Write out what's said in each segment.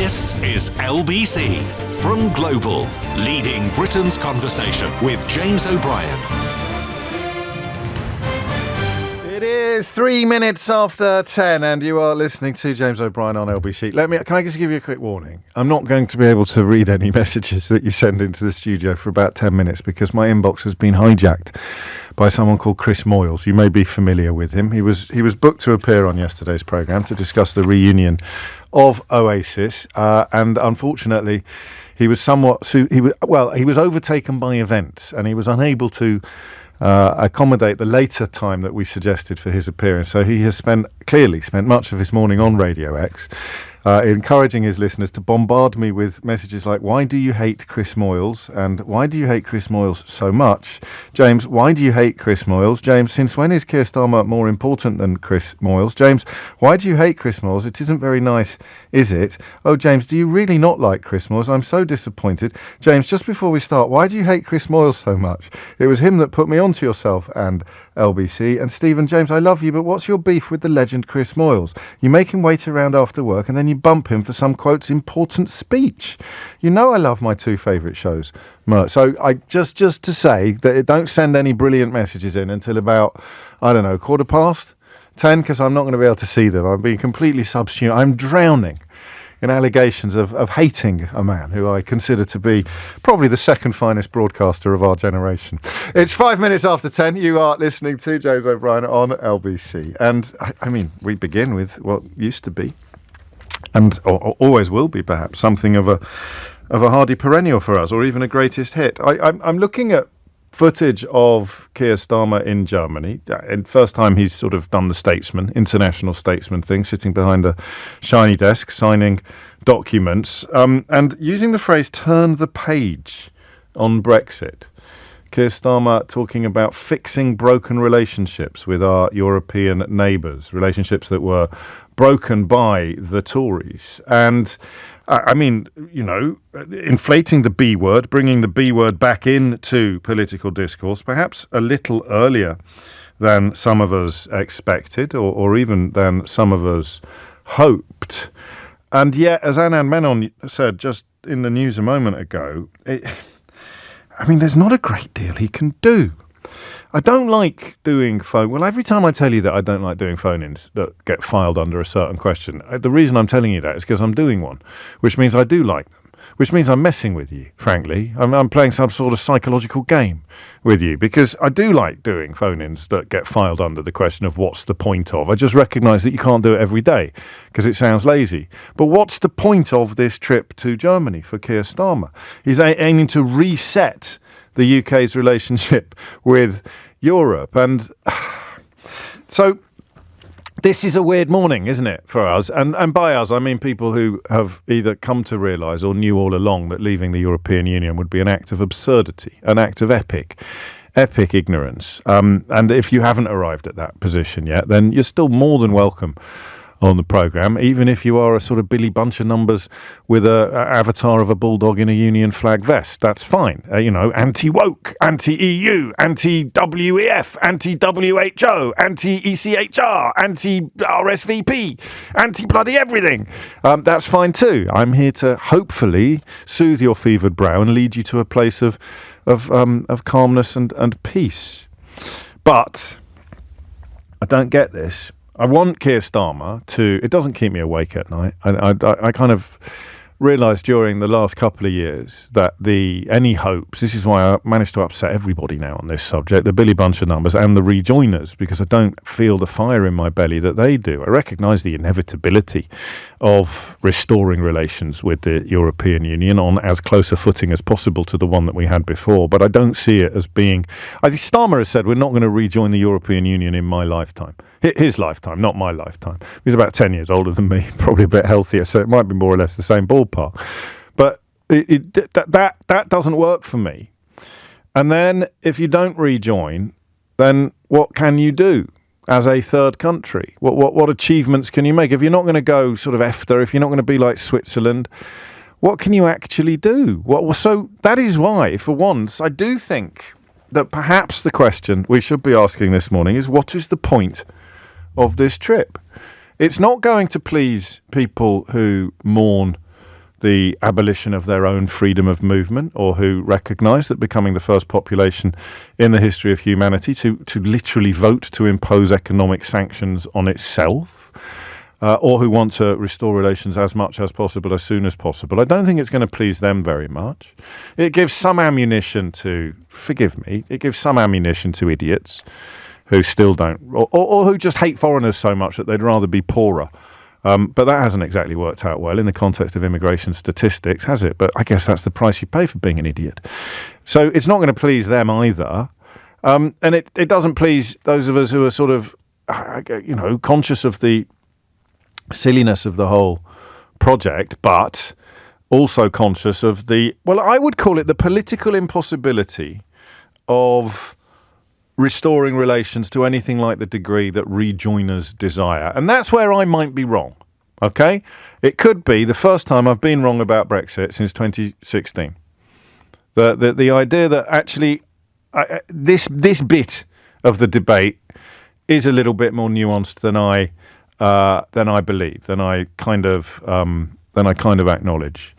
This is LBC from Global, leading Britain's conversation with James O'Brien. It is 3 minutes after 10 and you are listening to James O'Brien on LBC. Can I just give you a quick warning? I'm not going to be able to read any messages that you send into the studio for about 10 minutes because my inbox has been hijacked by someone called Chris Moyles. You may be familiar with him. He was booked to appear on yesterday's programme to discuss the reunion of Oasis, and unfortunately he was overtaken by events and he was unable to accommodate the later time that we suggested for his appearance. So he has clearly spent much of his morning on Radio X, encouraging his listeners to bombard me with messages like, why do you hate Chris Moyles? And why do you hate Chris Moyles so much? James, why do you hate Chris Moyles? James, since when is Keir Starmer more important than Chris Moyles? James, why do you hate Chris Moyles? It isn't very nice, is it? Oh, James, do you really not like Chris Moyles? I'm so disappointed. James, just before we start, why do you hate Chris Moyles so much? It was him that put me onto yourself and LBC. And Stephen, James, I love you, but what's your beef with the legend Chris Moyles? You make him wait around after work and then you bump him for some, quotes, important speech. You know I love my two favourite shows. So I just to say that don't send any brilliant messages in until about, 10:15, because I'm not going to be able to see them. I'm being completely subsumed. I'm drowning in allegations of hating a man who I consider to be probably the second finest broadcaster of our generation. It's 5 minutes after 10. You are listening to James O'Brien on LBC. And I mean, we begin with what used to be, and or always will be perhaps, something of a hardy perennial for us, or even a greatest hit. I'm looking at footage of Keir Starmer in Germany. And first time he's sort of done the international statesman thing, sitting behind a shiny desk, signing documents, and using the phrase "turn the page" on Brexit. Keir Starmer talking about fixing broken relationships with our European neighbours, relationships that were broken by the Tories. And I mean, inflating the B word, bringing the B word back into political discourse, perhaps a little earlier than some of us expected, or even than some of us hoped. And yet, as Anand Menon said just in the news a moment ago, there's not a great deal he can do. I don't like doing every time I tell you that I don't like doing phone-ins that get filed under a certain question, the reason I'm telling you that is because I'm doing one, which means I do like them, which means I'm messing with you, frankly. I'm playing some sort of psychological game with you, because I do like doing phone-ins that get filed under the question of what's the point of. I just recognise that you can't do it every day because it sounds lazy. But what's the point of this trip to Germany for Keir Starmer? He's aiming to reset the UK's relationship with Europe. And so this is a weird morning, isn't it, for us? And by us, I mean people who have either come to realise or knew all along that leaving the European Union would be an act of absurdity, an act of epic ignorance. And if you haven't arrived at that position yet, then you're still more than welcome on the programme, even if you are a sort of Billy Bunch of numbers with a avatar of a bulldog in a Union flag vest. That's fine. Anti-woke, anti-EU, anti-WEF, anti-WHO, anti-ECHR, anti-RSVP, anti-bloody everything. That's fine too. I'm here to hopefully soothe your fevered brow and lead you to a place of calmness and peace. But I don't get this. I want Keir Starmer to... It doesn't keep me awake at night. I kind of realised during the last couple of years that any hopes... This is why I managed to upset everybody now on this subject, the Billy Bunch of numbers and the rejoiners, because I don't feel the fire in my belly that they do. I recognise the inevitability of restoring relations with the European Union on as close a footing as possible to the one that we had before, but I don't see it as being... I think Starmer has said we're not going to rejoin the European Union in my lifetime. His lifetime, not my lifetime. He's about 10 years older than me, probably a bit healthier, so it might be more or less the same ballpark. But that doesn't work for me. And then if you don't rejoin, then what can you do as a third country? What achievements can you make? If you're not going to go sort of EFTA, if you're not going to be like Switzerland, what can you actually do? So that is why, for once, I do think that perhaps the question we should be asking this morning is, what is the point of this trip? It's not going to please people who mourn the abolition of their own freedom of movement, or who recognise that becoming the first population in the history of humanity to literally vote to impose economic sanctions on itself, or who want to restore relations as much as possible, as soon as possible. I don't think it's going to please them very much. It gives some ammunition to, forgive me, it gives some ammunition to idiots who still don't, or who just hate foreigners so much that they'd rather be poorer. But that hasn't exactly worked out well in the context of immigration statistics, has it? But I guess that's the price you pay for being an idiot. So it's not going to please them either. And it doesn't please those of us who are sort of, conscious of the silliness of the whole project, but also conscious of I would call it the political impossibility of restoring relations to anything like the degree that rejoiners desire. And that's where I might be wrong, okay? It could be the first time I've been wrong about Brexit since 2016. The idea that actually this bit of the debate is a little bit more nuanced than I believe, than I kind of acknowledge.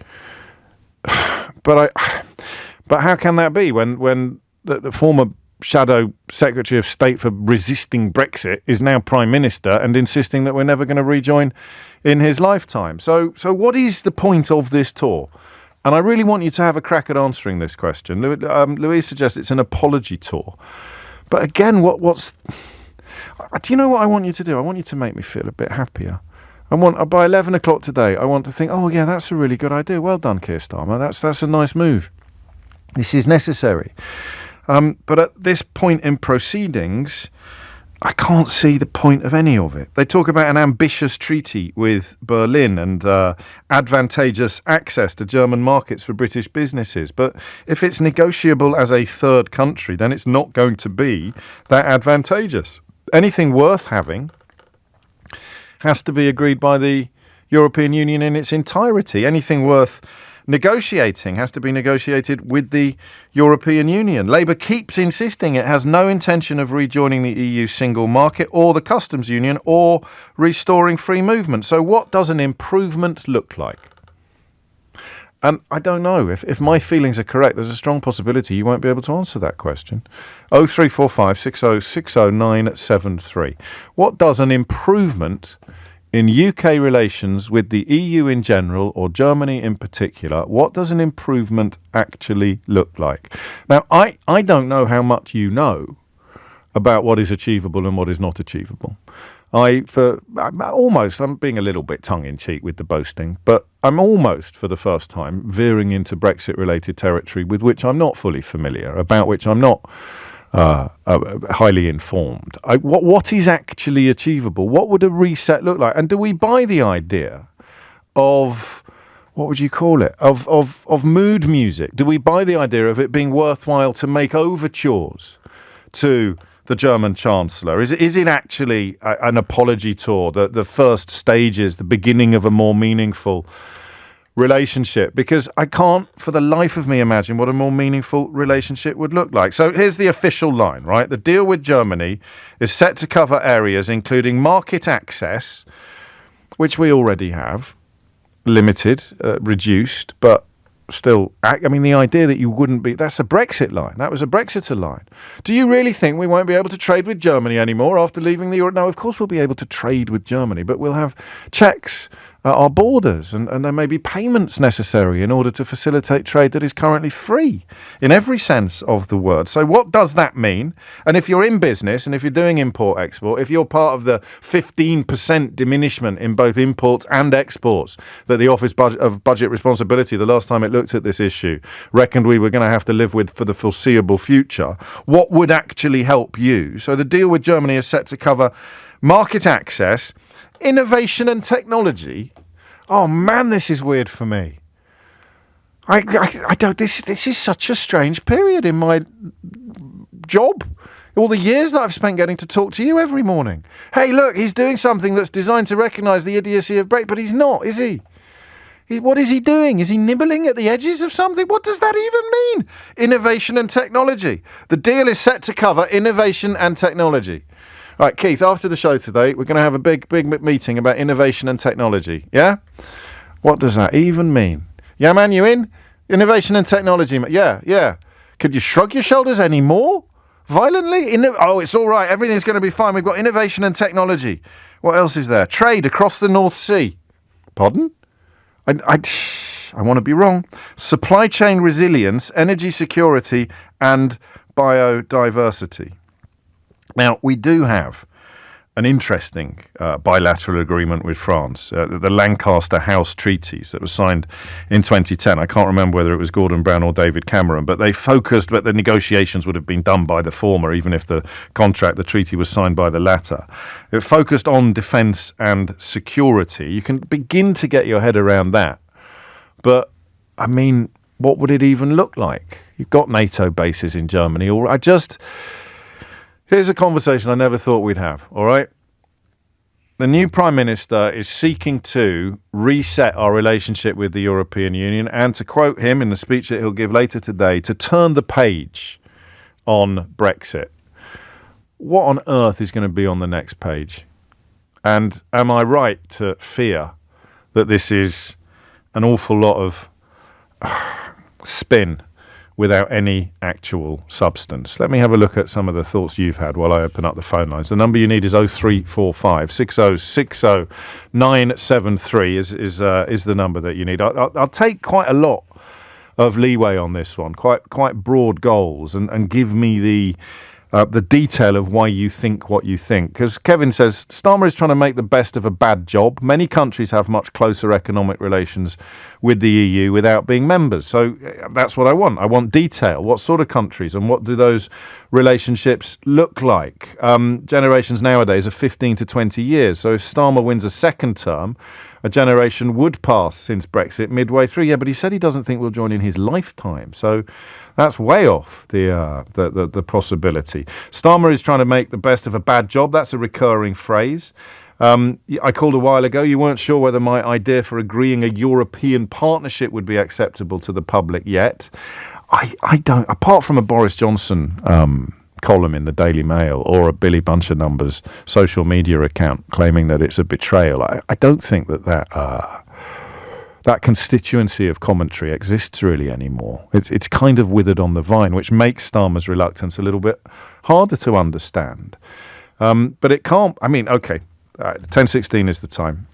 But how can that be when the former Shadow Secretary of State for resisting Brexit is now Prime Minister and insisting that we're never going to rejoin in his lifetime? So what is the point of this tour? And I really want you to have a crack at answering this question. Louise suggests it's an apology tour. But again, what's... Do you know what I want you to do? I want you to make me feel a bit happier. By 11 o'clock today, I want to think, oh yeah, that's a really good idea. Well done, Keir Starmer. That's a nice move. This is necessary. But at this point in proceedings, I can't see the point of any of it. They talk about an ambitious treaty with Berlin and advantageous access to German markets for British businesses. But if it's negotiable as a third country, then it's not going to be that advantageous. Anything worth having has to be agreed by the European Union in its entirety. Anything worth negotiating has to be negotiated with the European Union. Labour keeps insisting it has no intention of rejoining the EU single market or the customs union or restoring free movement. So what does an improvement look like? And I don't know. If my feelings are correct, there's a strong possibility you won't be able to answer that question. 0345 6060 973. What does an improvement in UK relations with the EU in general, or Germany in particular, what does an improvement actually look like? Now, I don't know how much you know about what is achievable and what is not achievable. I'm being a little bit tongue-in-cheek with the boasting, but I'm almost, for the first time, veering into Brexit-related territory with which I'm not fully familiar, about which I'm not highly informed. What is actually achievable? What would a reset look like? And do we buy the idea of, what would you call it, of mood music? Do we buy the idea of it being worthwhile to make overtures to the German Chancellor? Is it actually an apology tour, the first stages, the beginning of a more meaningful relationship? Because I can't for the life of me imagine what a more meaningful relationship would look like. So here's the official line, right? The deal with Germany is set to cover areas including market access, which we already have, limited, reduced, but still, I mean, the idea that you wouldn't be, that's a Brexit line. That was a Brexiter line. Do you really think we won't be able to trade with Germany anymore after leaving the Euro? No, of course we'll be able to trade with Germany, but we'll have checks at our borders, and there may be payments necessary in order to facilitate trade that is currently free in every sense of the word. So what does that mean? And if you're in business and if you're doing import-export, if you're part of the 15% diminishment in both imports and exports that the Office of Budget Responsibility, the last time it looked at this issue, reckoned we were going to have to live with for the foreseeable future, what would actually help you? So the deal with Germany is set to cover market access, innovation and technology. Oh man, this is weird for me. I don't. This is such a strange period in my job. All the years that I've spent getting to talk to you every morning. Hey, look, he's doing something that's designed to recognise the idiocy of Brexit, but he's not, is he? What is he doing? Is he nibbling at the edges of something? What does that even mean? Innovation and technology. The deal is set to cover innovation and technology. Right, Keith, after the show today, we're going to have a big meeting about innovation and technology, yeah? What does that even mean? Yeah, man, you in? Innovation and technology. Yeah. Could you shrug your shoulders any more? Violently? It's all right. Everything's going to be fine. We've got innovation and technology. What else is there? Trade across the North Sea. Pardon? I want to be wrong. Supply chain resilience, energy security, and biodiversity. Now, we do have an interesting bilateral agreement with France, the Lancaster House treaties that were signed in 2010. I can't remember whether it was Gordon Brown or David Cameron, but the negotiations would have been done by the former, even if the treaty was signed by the latter. It focused on defence and security. You can begin to get your head around that. But, I mean, what would it even look like? You've got NATO bases in Germany. Here's a conversation I never thought we'd have, all right? The new Prime Minister is seeking to reset our relationship with the European Union and, to quote him in the speech that he'll give later today, to turn the page on Brexit. What on earth is going to be on the next page? And am I right to fear that this is an awful lot of spin without any actual substance? Let me have a look at some of the thoughts you've had while I open up the phone lines. The number you need is 0345 6060 973 is the number that you need. I'll take quite a lot of leeway on this one, quite broad goals, and give me the detail of why you think what you think. Because Kevin says, Starmer is trying to make the best of a bad job. Many countries have much closer economic relations with the EU without being members. So that's what I want. I want detail. What sort of countries and what do those relationships look like? Generations nowadays are 15 to 20 years. So if Starmer wins a second term, a generation would pass since Brexit midway through. Yeah, but he said he doesn't think we'll join in his lifetime. So that's way off the possibility. Starmer is trying to make the best of a bad job. That's a recurring phrase. I called a while ago. You weren't sure whether my idea for agreeing a European partnership would be acceptable to the public yet. I don't. Apart from a Boris Johnson column in the Daily Mail or a Billy Buncher Numbers social media account claiming that it's a betrayal, I don't think that constituency of commentary exists really anymore. It's kind of withered on the vine, which makes Starmer's reluctance a little bit harder to understand. But it can't. I mean, okay, 10:16 is the time.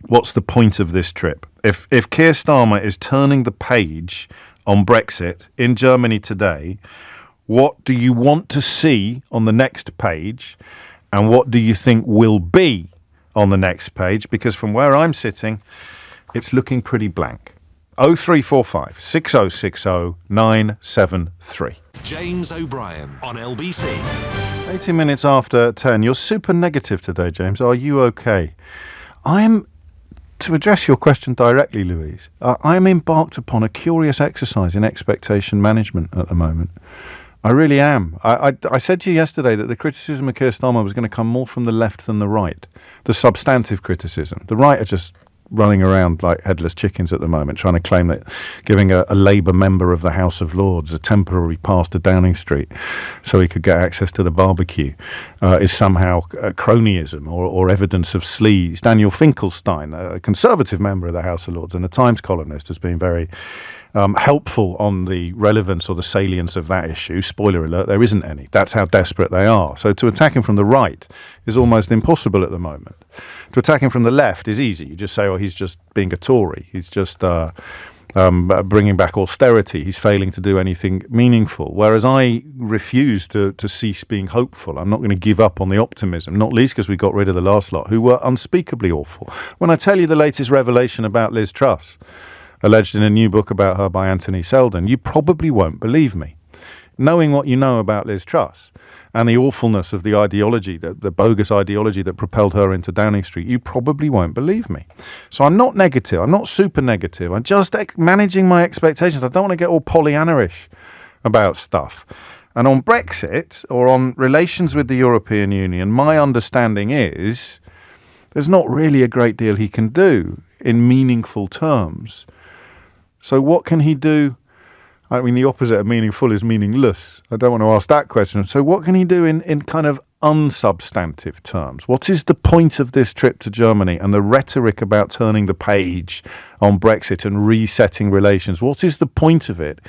What's the point of this trip? If Keir Starmer is turning the page on Brexit in Germany today, what do you want to see on the next page, and what do you think will be on the next page? Because from where I'm sitting, it's looking pretty blank. 0345 6060 973. James O'Brien on LBC. 18 minutes after 10. You're super negative today, James. Are you okay? To address your question directly, Louise, I'm embarked upon a curious exercise in expectation management at the moment. I really am. I said to you yesterday that the criticism of Keir Starmer was going to come more from the left than the right. The substantive criticism. The right are just running around like headless chickens at the moment, trying to claim that giving a Labour member of the House of Lords a temporary pass to Downing Street so he could get access to the barbecue is somehow cronyism or evidence of sleaze. Daniel Finkelstein, a Conservative member of the House of Lords and a Times columnist, has been very helpful on the relevance or the salience of that issue. Spoiler alert, there isn't any. That's how desperate they are. So to attack him from the right is almost impossible at the moment. To attack him from the left is easy. You just say, oh, he's just being a Tory. He's just bringing back austerity. He's failing to do anything meaningful. Whereas I refuse to cease being hopeful. I'm not going to give up on the optimism, not least because we got rid of the last lot, who were unspeakably awful. When I tell you the latest revelation about Liz Truss, alleged in a new book about her by Anthony Seldon, you probably won't believe me. Knowing what you know about Liz Truss and the awfulness of the ideology, the bogus ideology that propelled her into Downing Street, you probably won't believe me. So I'm not negative. I'm not super negative. I'm just managing my expectations. I don't want to get all Pollyanna-ish about stuff. And on Brexit, or on relations with the European Union, my understanding is there's not really a great deal he can do in meaningful terms. So what can he do? I mean, the opposite of meaningful is meaningless. I don't want to ask that question. So what can he do in kind of unsubstantive terms, what is the point of this trip to Germany and the rhetoric about turning the page on Brexit and resetting relations? What is the point of it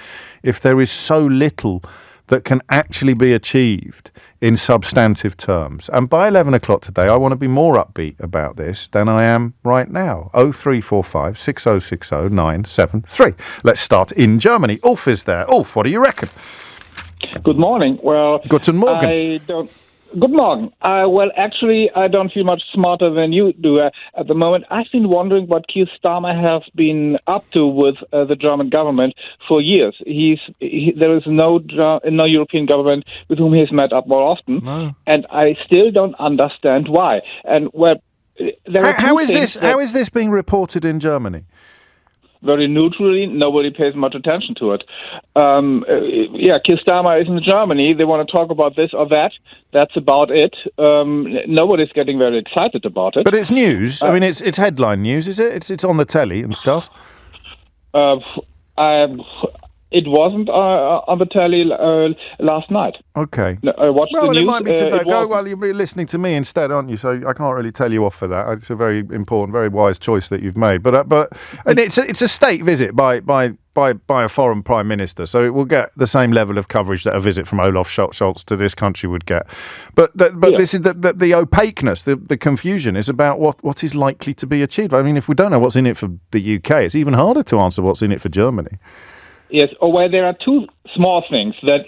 if there is so little that can actually be achieved in substantive terms? And by 11 o'clock today, I want to be more upbeat about this than I am right now. 0345 6060 973. Let's start in Germany. Ulf is there. Ulf, what do you reckon? Good morning. Well, Guten Morgen. Good morning. Well, actually, I don't feel much smarter than you do at the moment. I've been wondering what Keir Starmer has been up to with the German government for years. There is no European government with whom he has met up more often, and I still don't understand why. And how is this being reported in Germany? Very neutrally, nobody pays much attention to it. Keir Starmer is in Germany. They want to talk about this or that. That's about it. Nobody's getting very excited about it. But it's news. I mean, it's headline news, is it? It's on the telly and stuff. It wasn't on the telly last night. Okay. I watched the news. It might be today. You'll be listening to me instead, aren't you? So I can't really tell you off for that. It's a very important, very wise choice that you've made. But and it's a state visit by a foreign prime minister, so it will get the same level of coverage that a visit from Olaf Scholz to this country would get. But this is the opaqueness, the confusion is about what is likely to be achieved. I mean, if we don't know what's in it for the UK, it's even harder to answer what's in it for Germany. Yes, well, there are two small things that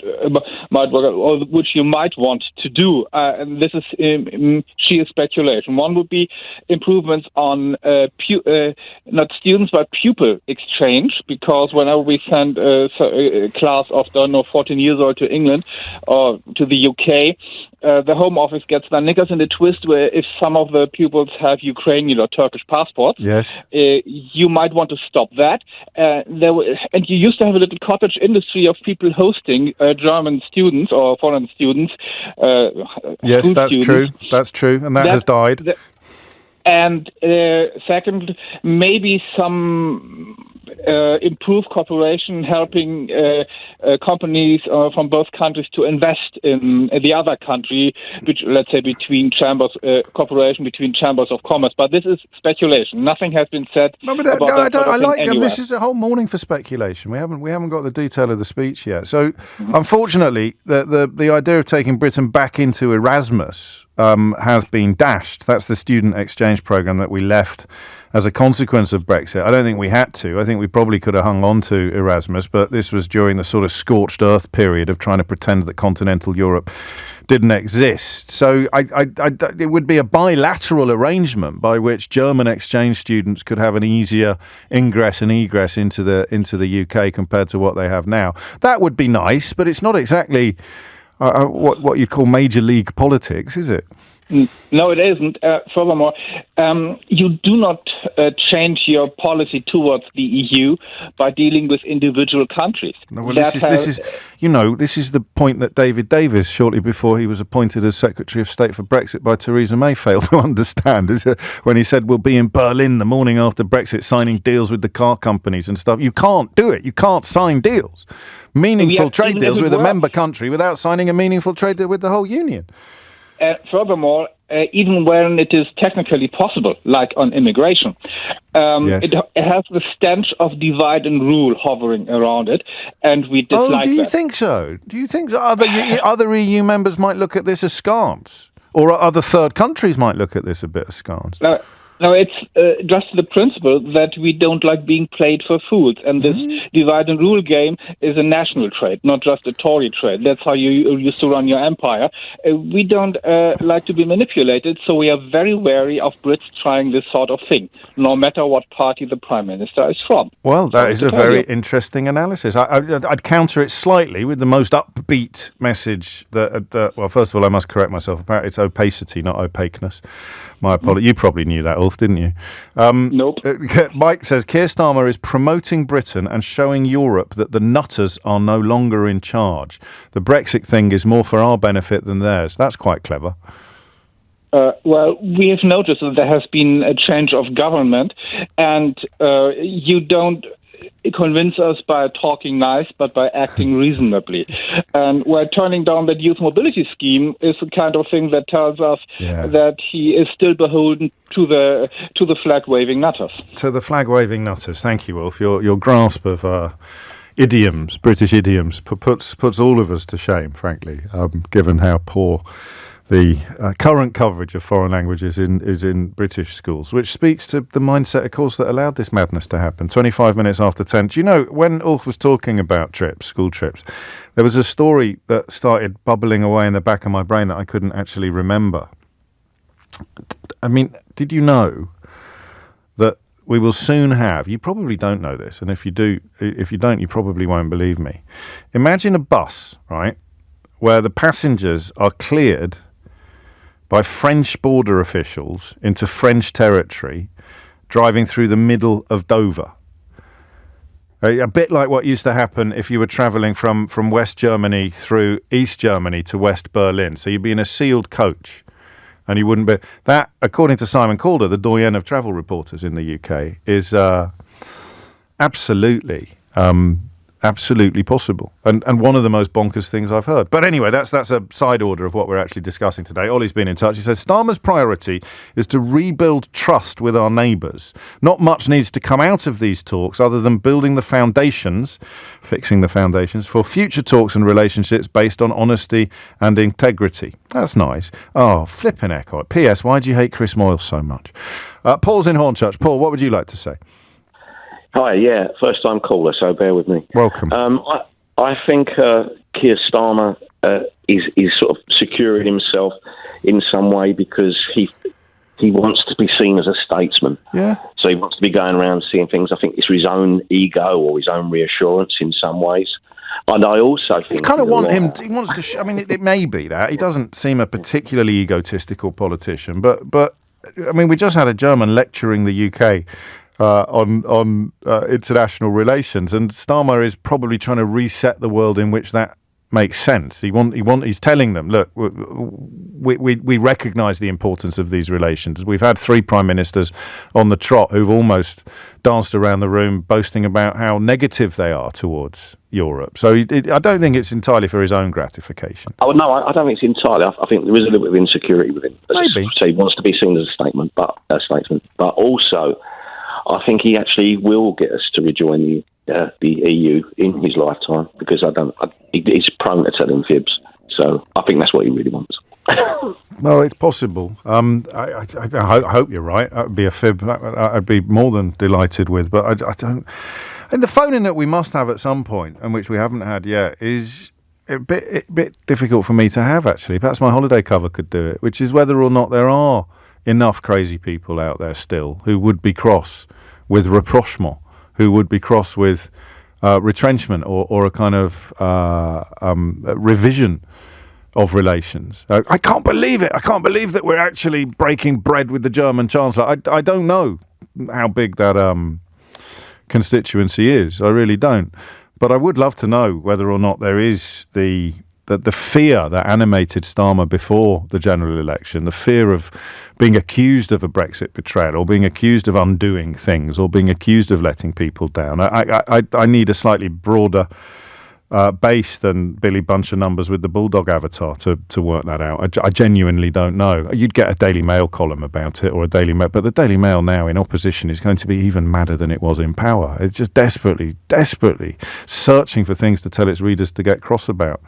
might work, or which you might want to do. And this is sheer speculation. One would be improvements on not students but pupil exchange, because whenever we send a class of 14 years old to England or to the UK, the Home Office gets their knickers in the twist where if some of the pupils have Ukrainian or Turkish passports, yes, you might want to stop that. And you used to have a little cottage industry of people hosting German students or foreign students. Yes, that's students. True. That's true. And that has died. And second, maybe some improved cooperation, helping companies from both countries to invest in the other country, which, let's say, between chambers, cooperation between chambers of commerce. But this is speculation. Nothing has been said about that sort of thing anywhere. This is a whole morning for speculation. We haven't got the detail of the speech yet. So, unfortunately, the idea of taking Britain back into Erasmus has been dashed. That's the student exchange programme that we left as a consequence of Brexit. I don't think we had to. I think we probably could have hung on to Erasmus, but this was during the sort of scorched earth period of trying to pretend that continental Europe didn't exist. So it would be a bilateral arrangement by which German exchange students could have an easier ingress and egress into the UK compared to what they have now. That would be nice, but it's not exactly what you'd call major league politics, is it? No, it isn't. Furthermore, you do not change your policy towards the EU by dealing with individual countries. No, well, this is the point that David Davis, shortly before he was appointed as Secretary of State for Brexit by Theresa May, failed to understand. When he said we'll be in Berlin the morning after Brexit signing deals with the car companies and stuff. You can't do it. You can't sign deals, meaningful trade deals with a member country without signing a meaningful trade deal with the whole union. Furthermore, even when it is technically possible, like on immigration, yes. it has the stench of divide and rule hovering around it, and we dislike that. Oh, do you think so? Do you think that other EU members might look at this askance? Or other third countries might look at this a bit askance? No, it's just the principle that we don't like being played for fools. And this divide and rule game is a national trait, not just a Tory trait. That's how you used to run your empire. We don't like to be manipulated, so we are very wary of Brits trying this sort of thing, no matter what party the Prime Minister is from. Well, that is a very interesting analysis. I'd counter it slightly with the most upbeat message that well, first of all, I must correct myself. Apparently it's opacity, not opaqueness. My apology. You probably knew that, Ulf, didn't you? Nope. Mike says, Keir Starmer is promoting Britain and showing Europe that the nutters are no longer in charge. The Brexit thing is more for our benefit than theirs. That's quite clever. Well, we have noticed that there has been a change of government, and you don't convince us by talking nice, but by acting reasonably. And where turning down that youth mobility scheme is the kind of thing that tells us that he is still beholden to the flag-waving nutters. To the flag-waving nutters. Thank you, Wolf. Your grasp of idioms, British idioms, puts all of us to shame, frankly, given how poor the current coverage of foreign languages is in British schools, which speaks to the mindset, of course, that allowed this madness to happen. 25 minutes after 10. Do you know, when Ulf was talking about school trips, there was a story that started bubbling away in the back of my brain that I couldn't actually remember. I mean, did you know that we will soon have, you probably don't know this, and if you don't, you probably won't believe me. Imagine a bus, right, where the passengers are cleared by French border officials into French territory, driving through the middle of Dover. A bit like what used to happen if you were travelling from West Germany through East Germany to West Berlin. So you'd be in a sealed coach, and you wouldn't be... That, according to Simon Calder, the doyen of travel reporters in the UK, is absolutely possible, and one of the most bonkers things I've heard. But anyway, that's a side order of what we're actually discussing today. Ollie's been in touch. He says Starmer's priority is to rebuild trust with our neighbours. Not much needs to come out of these talks other than building the foundations, fixing the foundations for future talks and relationships based on honesty and integrity. That's nice. Oh, flipping heck. P.S. Why do you hate Chris Moyles so much? Paul's in Hornchurch. Paul, what would you like to say? Hi, first time caller, so bear with me. Welcome. I think Keir Starmer is sort of securing himself in some way because he wants to be seen as a statesman. Yeah. So he wants to be going around seeing things. I think it's for his own ego or his own reassurance in some ways. And I also think... kind of want him... He wants to... I mean, it may be that. He doesn't seem a particularly egotistical politician, but I mean, we just had a German lecturing the UK on international relations, and Starmer is probably trying to reset the world in which that makes sense. He's telling them, look, we recognise the importance of these relations. We've had 3 prime ministers on the trot who've almost danced around the room boasting about how negative they are towards Europe. So I don't think it's entirely for his own gratification. Oh no, I don't think it's entirely. I think there is a little bit of insecurity with him. Maybe. So he wants to be seen as a statesman, but also I think he actually will get us to rejoin the EU in his lifetime, because he's prone to telling fibs. So I think that's what he really wants. Well, it's possible. I hope you're right. That would be a fib I'd be more than delighted with. But I don't... And the phone-in that we must have at some point, and which we haven't had yet, is a bit difficult for me to have, actually. Perhaps my holiday cover could do it, which is whether or not there are enough crazy people out there still who would be cross with rapprochement, who would be cross with retrenchment or a kind of revision of relations. I can't believe it. I can't believe that we're actually breaking bread with the German Chancellor. I don't know how big that constituency is. I really don't. But I would love to know whether or not there is the fear that animated Starmer before the general election, the fear of being accused of a Brexit betrayal, or being accused of undoing things, or being accused of letting people down. I need a slightly broader base than Billy Bunch of Numbers with the Bulldog avatar to work that out. I genuinely don't know. You'd get a Daily Mail column about it, or a Daily Mail, but the Daily Mail now in opposition is going to be even madder than it was in power. It's just desperately searching for things to tell its readers to get cross about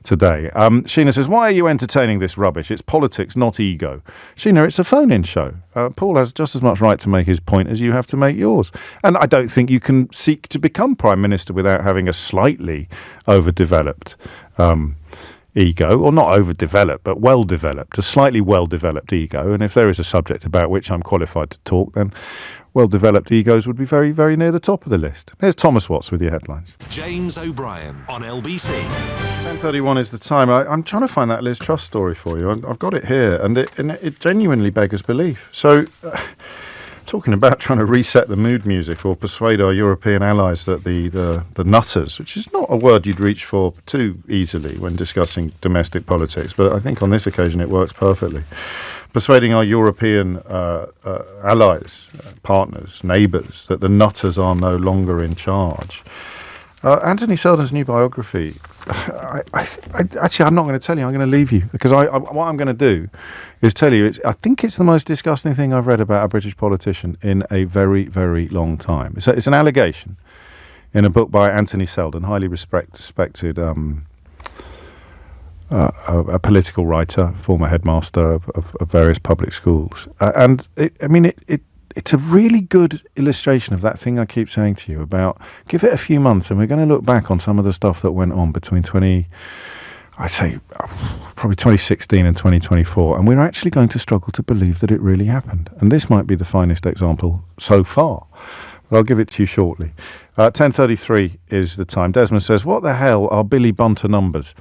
today. Sheena says, why are you entertaining this rubbish? It's politics, not ego. Sheena, it's a phone-in show. Paul has just as much right to make his point as you have to make yours. And I don't think you can seek to become Prime Minister without having a slightly overdeveloped ego, or not overdeveloped, but well-developed, a slightly well-developed ego. And if there is a subject about which I'm qualified to talk, then well-developed egos would be very, very near the top of the list. Here's Thomas Watts with your headlines. James O'Brien on LBC. 10:31 is the time. I'm trying to find that Liz Truss story for you. I've got it here, and it genuinely beggars belief. So, talking about trying to reset the mood music or persuade our European allies that the nutters, which is not a word you'd reach for too easily when discussing domestic politics, but I think on this occasion it works perfectly. persuading our European allies, partners, neighbours, that the nutters are no longer in charge. Anthony Seldon's new biography, actually, I'm not going to tell you. I'm going to leave you, because what I'm going to do is tell you, I think it's the most disgusting thing I've read about a British politician in a very, very long time. It's an allegation in a book by Anthony Seldon, highly respected a political writer, former headmaster of various public schools. It's a really good illustration of that thing I keep saying to you about give it a few months and we're going to look back on some of the stuff that went on between probably 2016 and 2024, and we're actually going to struggle to believe that it really happened. And this might be the finest example so far, but I'll give it to you shortly. 10:33 is the time. Desmond says, what the hell are Billy Bunter numbers?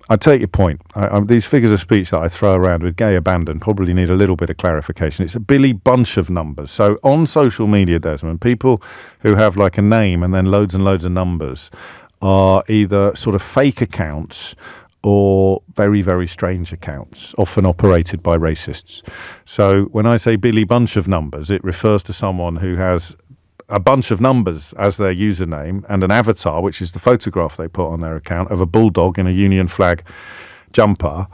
I take your point. These figures of speech that I throw around with gay abandon probably need a little bit of clarification. It's a Billy bunch of numbers. So on social media, Desmond, people who have like a name and then loads and loads of numbers are either sort of fake accounts or very, very strange accounts, often operated by racists. So when I say Billy bunch of numbers, it refers to someone who has a bunch of numbers as their username and an avatar, which is the photograph they put on their account of a bulldog in a Union flag jumper.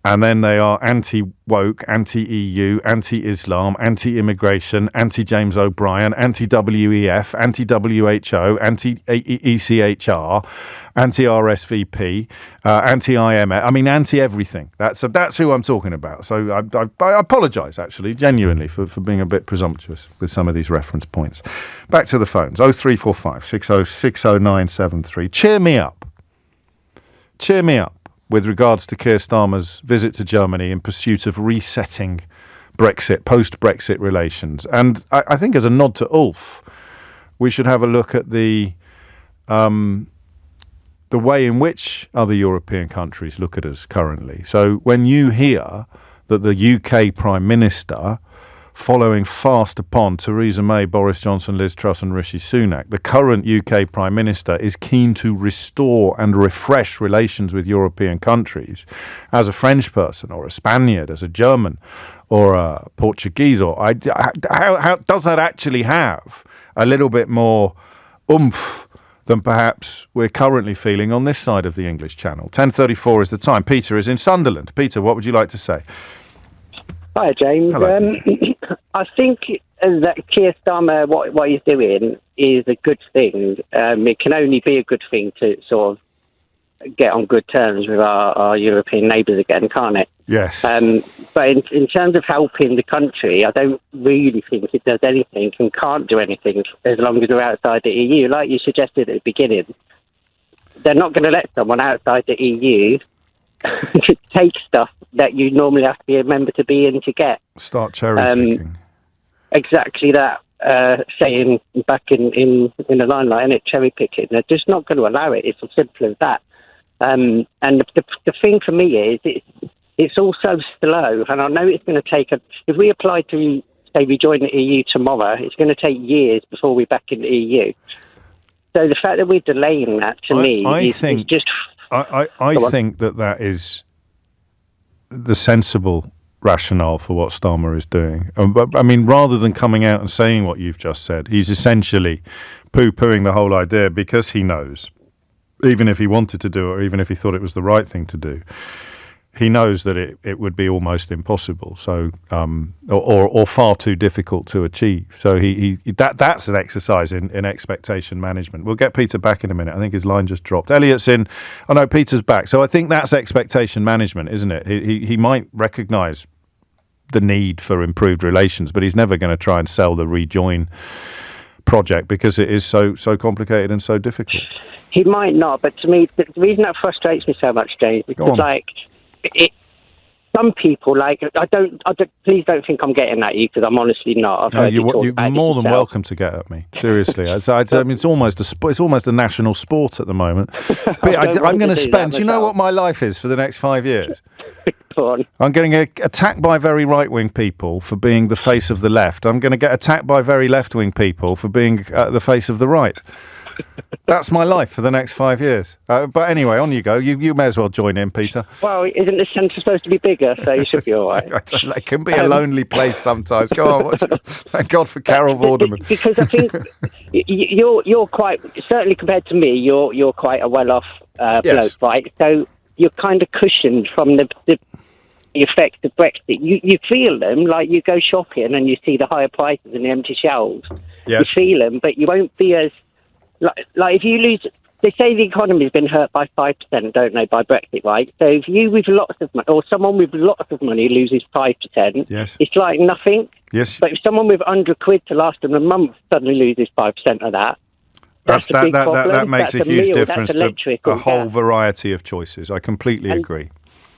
And then they are anti-woke, anti-EU, anti-Islam, anti-immigration, anti-James O'Brien, anti-WEF, anti-WHO, anti-ECHR, anti-RSVP, anti-IMF. I mean, anti-everything. That's who I'm talking about. So I apologise, actually, genuinely, for being a bit presumptuous with some of these reference points. Back to the phones. 0345 60 60973. Cheer me up. Cheer me up with regards to Keir Starmer's visit to Germany in pursuit of resetting Brexit, post-Brexit relations. And I think as a nod to Ulf, we should have a look at the way in which other European countries look at us currently. So when you hear that the UK Prime Minister, following fast upon Theresa May, Boris Johnson, Liz Truss and Rishi Sunak, the current UK Prime Minister is keen to restore and refresh relations with European countries, as a French person or a Spaniard, as a German or a Portuguese, or how does that actually have a little bit more oomph than perhaps we're currently feeling on this side of the English Channel? 10:34 is the time. Peter is in Sunderland. Peter, what would you like to say? Hi, James. Hello, I think that Keir Starmer, what he's doing is a good thing. It can only be a good thing to sort of get on good terms with our European neighbours again, can't it? Yes. But in terms of helping the country, I don't really think it does anything and can't do anything as long as we're outside the EU. Like you suggested at the beginning, they're not going to let someone outside the EU to take stuff that you normally have to be a member to be in to get. Start cherry picking. Exactly that saying back in the limelight, and it cherry picking. They're just not going to allow it. It's as simple as that. And the thing for me is it's all so slow, and I know it's going to take if we apply to say we join the EU tomorrow, it's going to take years before we're back in the EU. So the fact that we're delaying that is just. I think that is the sensible rationale for what Starmer is doing. I mean, rather than coming out and saying what you've just said, he's essentially poo-pooing the whole idea, because he knows, even if he wanted to do it, or even if he thought it was the right thing to do, he knows that it would be almost impossible, so or far too difficult to achieve. So that's an exercise in expectation management. We'll get Peter back in a minute. I think his line just dropped. Elliot's in. Oh no, Peter's back. So I think that's expectation management, isn't it? He might recognise the need for improved relations, but he's never going to try and sell the rejoin project, because it is so complicated and so difficult. He might not, but to me, the reason that frustrates me so much, James, because some people, please don't think I'm getting at you, because I'm honestly not. You're more than welcome to get at me. Seriously, I mean, it's almost a national sport at the moment. But I'm going to spend. Do you know what my life is for the next 5 years? Go on. I'm getting attacked by very right-wing people for being the face of the left. I'm going to get attacked by very left-wing people for being the face of the right. That's my life for the next 5 years. But anyway, on you go. You may as well join in, Peter. Well, isn't the centre supposed to be bigger? So you should be all right. It can be a lonely place sometimes. Go on. Thank God for Carol Vorderman. Because I think you're quite, certainly compared to me, you're quite a well-off bloke, right? So you're kind of cushioned from the effects of Brexit. You feel them, like you go shopping and you see the higher prices and the empty shelves. Yes. You feel them, but you won't be as... Like if you lose, they say the economy's been hurt by 5%, don't they, by Brexit, right? So if you with lots of money, or someone with lots of money loses 5%, it's like nothing. Yes. But if someone with £100 to last them a month suddenly loses 5% of that, that makes a huge difference to a whole variety of choices. I completely agree.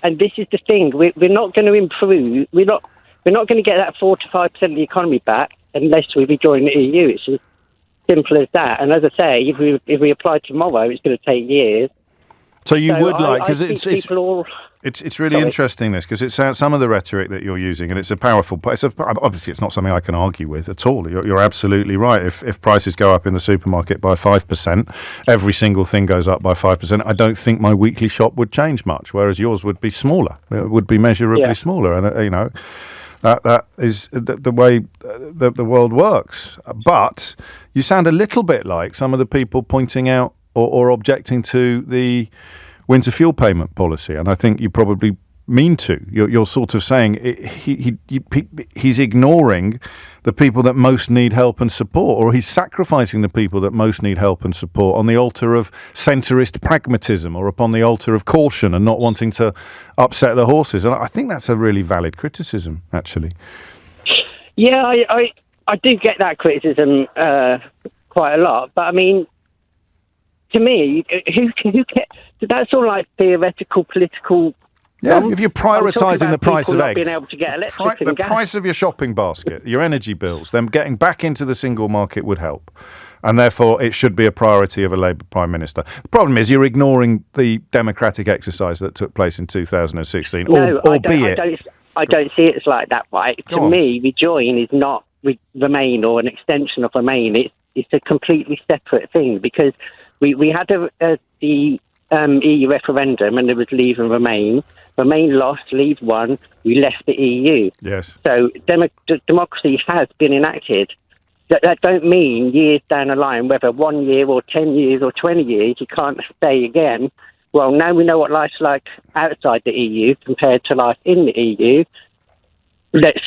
And this is the thing: we're not going to improve. We're not going to get that 4 to 5% of the economy back unless we rejoin the EU. It's as simple as that. And as I say, if we apply tomorrow, it's going to take years. So would like, because it's really interesting this, because it's some of the rhetoric that you're using, and it's a powerful. Obviously, it's not something I can argue with at all. You're absolutely right. If prices go up in the supermarket by 5%, every single thing goes up by 5%. I don't think my weekly shop would change much, whereas yours would be smaller. It would be measurably smaller, and that is the way the world works. But you sound a little bit like some of the people pointing out or objecting to the winter fuel payment policy, and I think you probably mean to. You're sort of saying he's ignoring the people that most need help and support, or he's sacrificing the people that most need help and support on the altar of centrist pragmatism or upon the altar of caution and not wanting to upset the horses. And I think that's a really valid criticism, actually. Yeah, I do get that criticism quite a lot, but I mean, to me, who that's all like theoretical political. Yeah, if you're prioritising the price of eggs, being able to get electric the price of your shopping basket, your energy bills, them getting back into the single market would help. And therefore, it should be a priority of a Labour Prime Minister. The problem is you're ignoring the democratic exercise that took place in 2016, albeit... I don't see it as like that, right? To me, Rejoin is not Remain or an extension of Remain. It's a completely separate thing, because we had the EU referendum and there was Leave and Remain. Remain lost, Leave won, we left the EU. Yes. So democracy has been enacted. That don't mean years down the line, whether 1 year or 10 years or 20 years, you can't stay again. Well, now we know what life's like outside the EU compared to life in the EU. Let's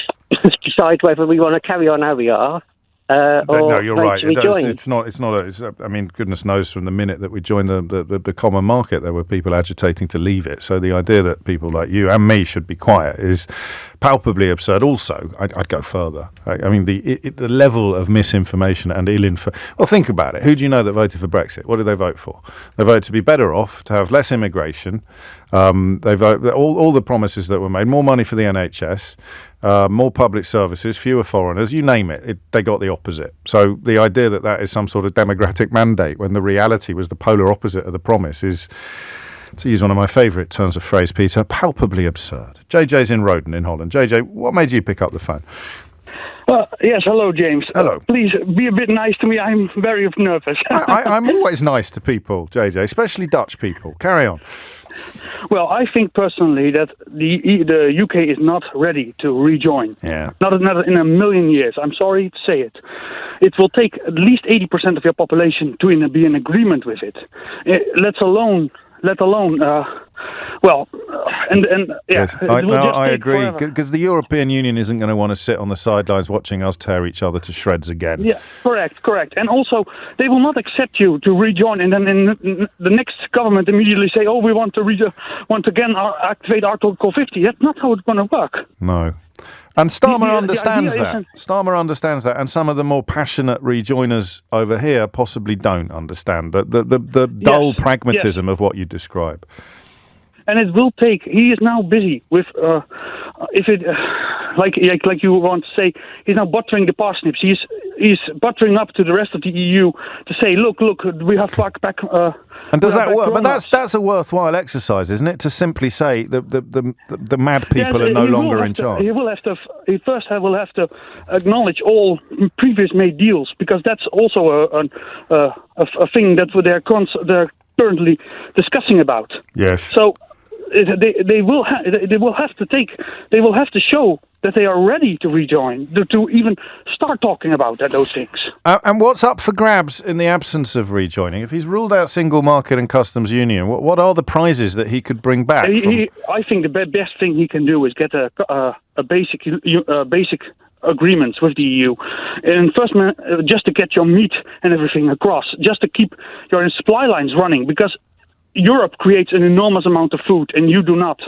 decide whether we want to carry on how we are. No, you're right. It's not. I mean, goodness knows, from the minute that we joined the common market, there were people agitating to leave it. So the idea that people like you and me should be quiet is palpably absurd. Also, I'd go further. I mean, the level of misinformation and ill-information. Well, think about it. Who do you know that voted for Brexit? What did they vote for? They voted to be better off, to have less immigration. They vote all the promises that were made, more money for the NHS. More public services, fewer foreigners, you name it, they got the opposite. So the idea that is some sort of democratic mandate when the reality was the polar opposite of the promise is, to use one of my favourite turns of phrase, Peter, palpably absurd. JJ's in Roden in Holland. JJ, what made you pick up the phone? Yes, hello, James. Hello. Please be a bit nice to me. I'm very nervous. I'm always nice to people, JJ, especially Dutch people. Carry on. Well, I think personally that the UK is not ready to rejoin. Yeah. Not in a million years. I'm sorry to say it. It will take at least 80% of your population to be in agreement with it. Let alone. Yes, I agree, because the European Union isn't going to want to sit on the sidelines watching us tear each other to shreds again. Yeah, correct. And also, they will not accept you to rejoin, and then in the next government immediately say, "Oh, we want to again activate Article 50." That's not how it's going to work. No. And Starmer understands that. Starmer understands that, and some of the more passionate rejoiners over here possibly don't understand the dull pragmatism of what you describe. And it will take. He is now busy with like you want to say, he's now buttering the parsnips. He's buttering up to the rest of the EU to say, look, we have to back. And does that work? But that's a worthwhile exercise, isn't it? To simply say the mad people are no longer in charge. He will have to acknowledge all previous made deals, because that's also a thing that they're currently discussing about. Yes. So they will have to show that they are ready to rejoin, to even start talking about those things. And what's up for grabs in the absence of rejoining? If he's ruled out single market and customs union, what are the prizes that he could bring back? I think the best thing he can do is get a basic agreements with the EU, and first, just to get your meat and everything across, just to keep your supply lines running, because Europe creates an enormous amount of food, and you do not.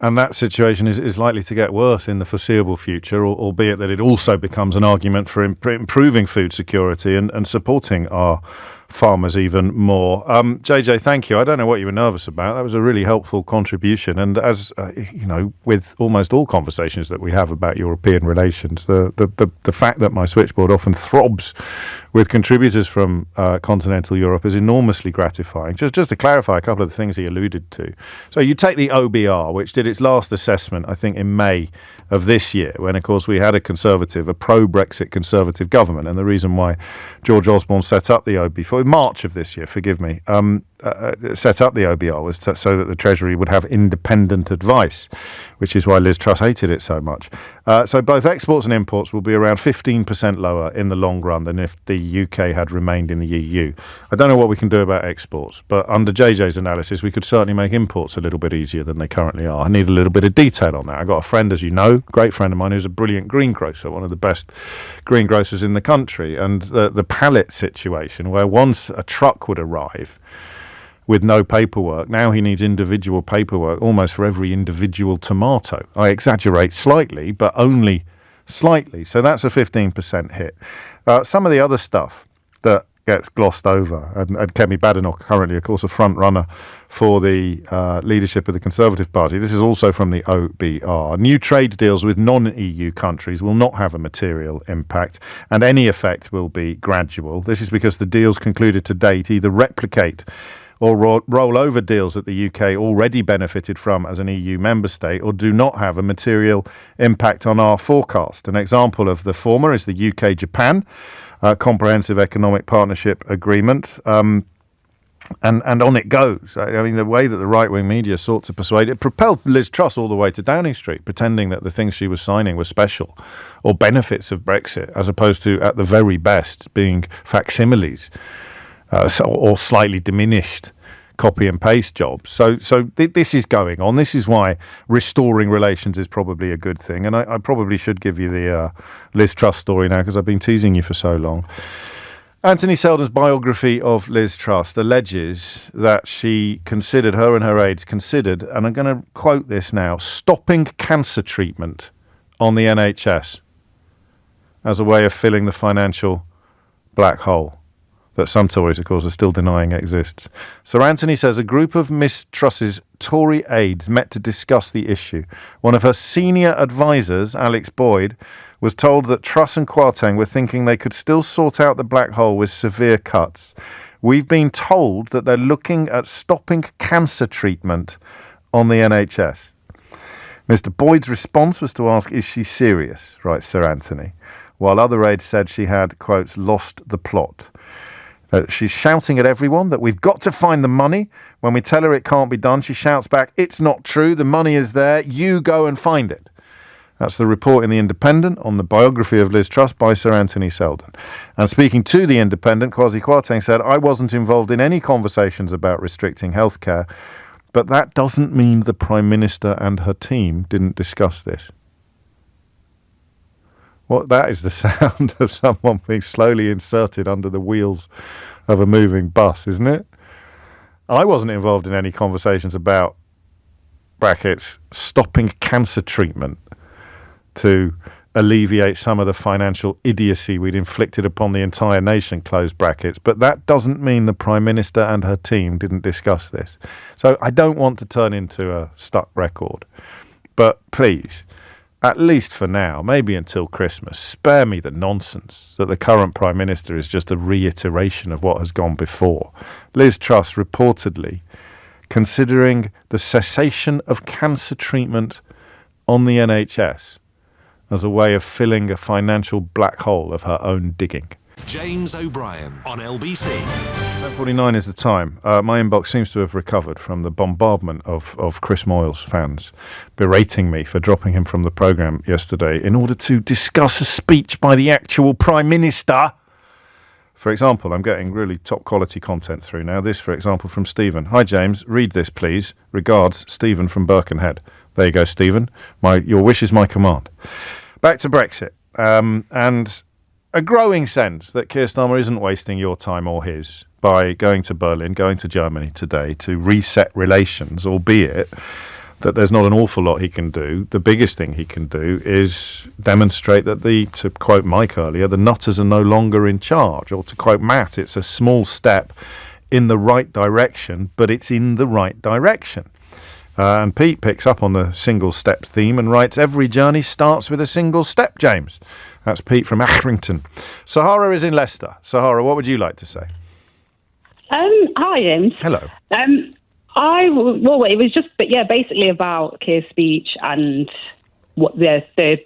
And that situation is likely to get worse in the foreseeable future, albeit that it also becomes an argument for improving food security and supporting our farmers even more. JJ, thank you. I don't know what you were nervous about. That was a really helpful contribution. And as with almost all conversations that we have about European relations, the fact that my switchboard often throbs with contributors from continental Europe is enormously gratifying. Just to clarify a couple of the things he alluded to. So you take the OBR, which did its last assessment, I think, in May of this year, when, of course, we had a pro-Brexit Conservative government. And the reason why George Osborne set up the OBR, March of this year, forgive me, set up the OBR was so that the Treasury would have independent advice, which is why Liz Truss hated it so much. So both exports and imports will be around 15% lower in the long run than if the UK had remained in the EU. I don't know what we can do about exports, but under JJ's analysis, we could certainly make imports a little bit easier than they currently are. I need a little bit of detail on that. I got a friend, as you know, great friend of mine, who's a brilliant greengrocer, one of the best greengrocers in the country, and the pallet situation where once a truck would arrive with no paperwork, now he needs individual paperwork almost for every individual tomato. I exaggerate slightly, but only slightly. So that's a 15% hit. Some of the other stuff that gets glossed over, and Kemi Badenoch, currently, of course, a front runner for the leadership of the Conservative Party. This is also from the OBR. New trade deals with non-EU countries will not have a material impact, and any effect will be gradual. This is because the deals concluded to date either replicate or roll over deals that the UK already benefited from as an EU member state, or do not have a material impact on our forecast. An example of the former is the UK-Japan Comprehensive Economic Partnership Agreement. And on it goes. I mean, the way that the right-wing media sought to persuade it propelled Liz Truss all the way to Downing Street, pretending that the things she was signing were special or benefits of Brexit, as opposed to, at the very best, being facsimiles. Or slightly diminished copy and paste jobs. So this is going on. This is why restoring relations is probably a good thing. And I probably should give you the Liz Truss story now, because I've been teasing you for so long. Anthony Seldon's biography of Liz Truss alleges that her and her aides considered, and I'm going to quote this now, stopping cancer treatment on the NHS as a way of filling the financial black hole that some Tories, of course, are still denying exists. Sir Anthony says a group of Miss Truss's Tory aides met to discuss the issue. One of her senior advisors, Alex Boyd, was told that Truss and Kwarteng were thinking they could still sort out the black hole with severe cuts. We've been told that they're looking at stopping cancer treatment on the NHS. Mr. Boyd's response was to ask, is she serious, writes Sir Anthony, while other aides said she had, quotes, lost the plot. She's shouting at everyone that we've got to find the money. When we tell her it can't be done, she shouts back, it's not true, the money is there, you go and find it. That's the report in The Independent on the biography of Liz Truss by Sir Anthony Seldon. And speaking to The Independent, Kwasi Kwarteng said, I wasn't involved in any conversations about restricting healthcare, but that doesn't mean the Prime Minister and her team didn't discuss this. Well, that is the sound of someone being slowly inserted under the wheels of a moving bus, isn't it? I wasn't involved in any conversations about, brackets, stopping cancer treatment to alleviate some of the financial idiocy we'd inflicted upon the entire nation, close brackets. But that doesn't mean the Prime Minister and her team didn't discuss this. So I don't want to turn into a stuck record. But please, at least for now, maybe until Christmas, spare me the nonsense that the current Prime Minister is just a reiteration of what has gone before. Liz Truss reportedly considering the cessation of cancer treatment on the NHS as a way of filling a financial black hole of her own digging. James O'Brien on LBC. 9:49 is the time. My inbox seems to have recovered from the bombardment of Chris Moyles fans berating me for dropping him from the programme yesterday in order to discuss a speech by the actual Prime Minister. For example, I'm getting really top quality content through now. This, for example, from Stephen. Hi, James. Read this, please. Regards, Stephen from Birkenhead. There you go, Stephen. Your wish is my command. Back to Brexit. And a growing sense that Keir Starmer isn't wasting your time or his by going to Berlin, going to Germany today to reset relations, albeit that there's not an awful lot he can do. The biggest thing he can do is demonstrate that to quote Mike earlier, the nutters are no longer in charge. Or to quote Matt, it's a small step in the right direction, but it's in the right direction. And Pete picks up on the single step theme and writes, every journey starts with a single step, James. That's Pete from Accrington. Sahara is in Leicester. Sahara, what would you like to say? Hi, James. Hello. It was just, basically about Keir's speech and what the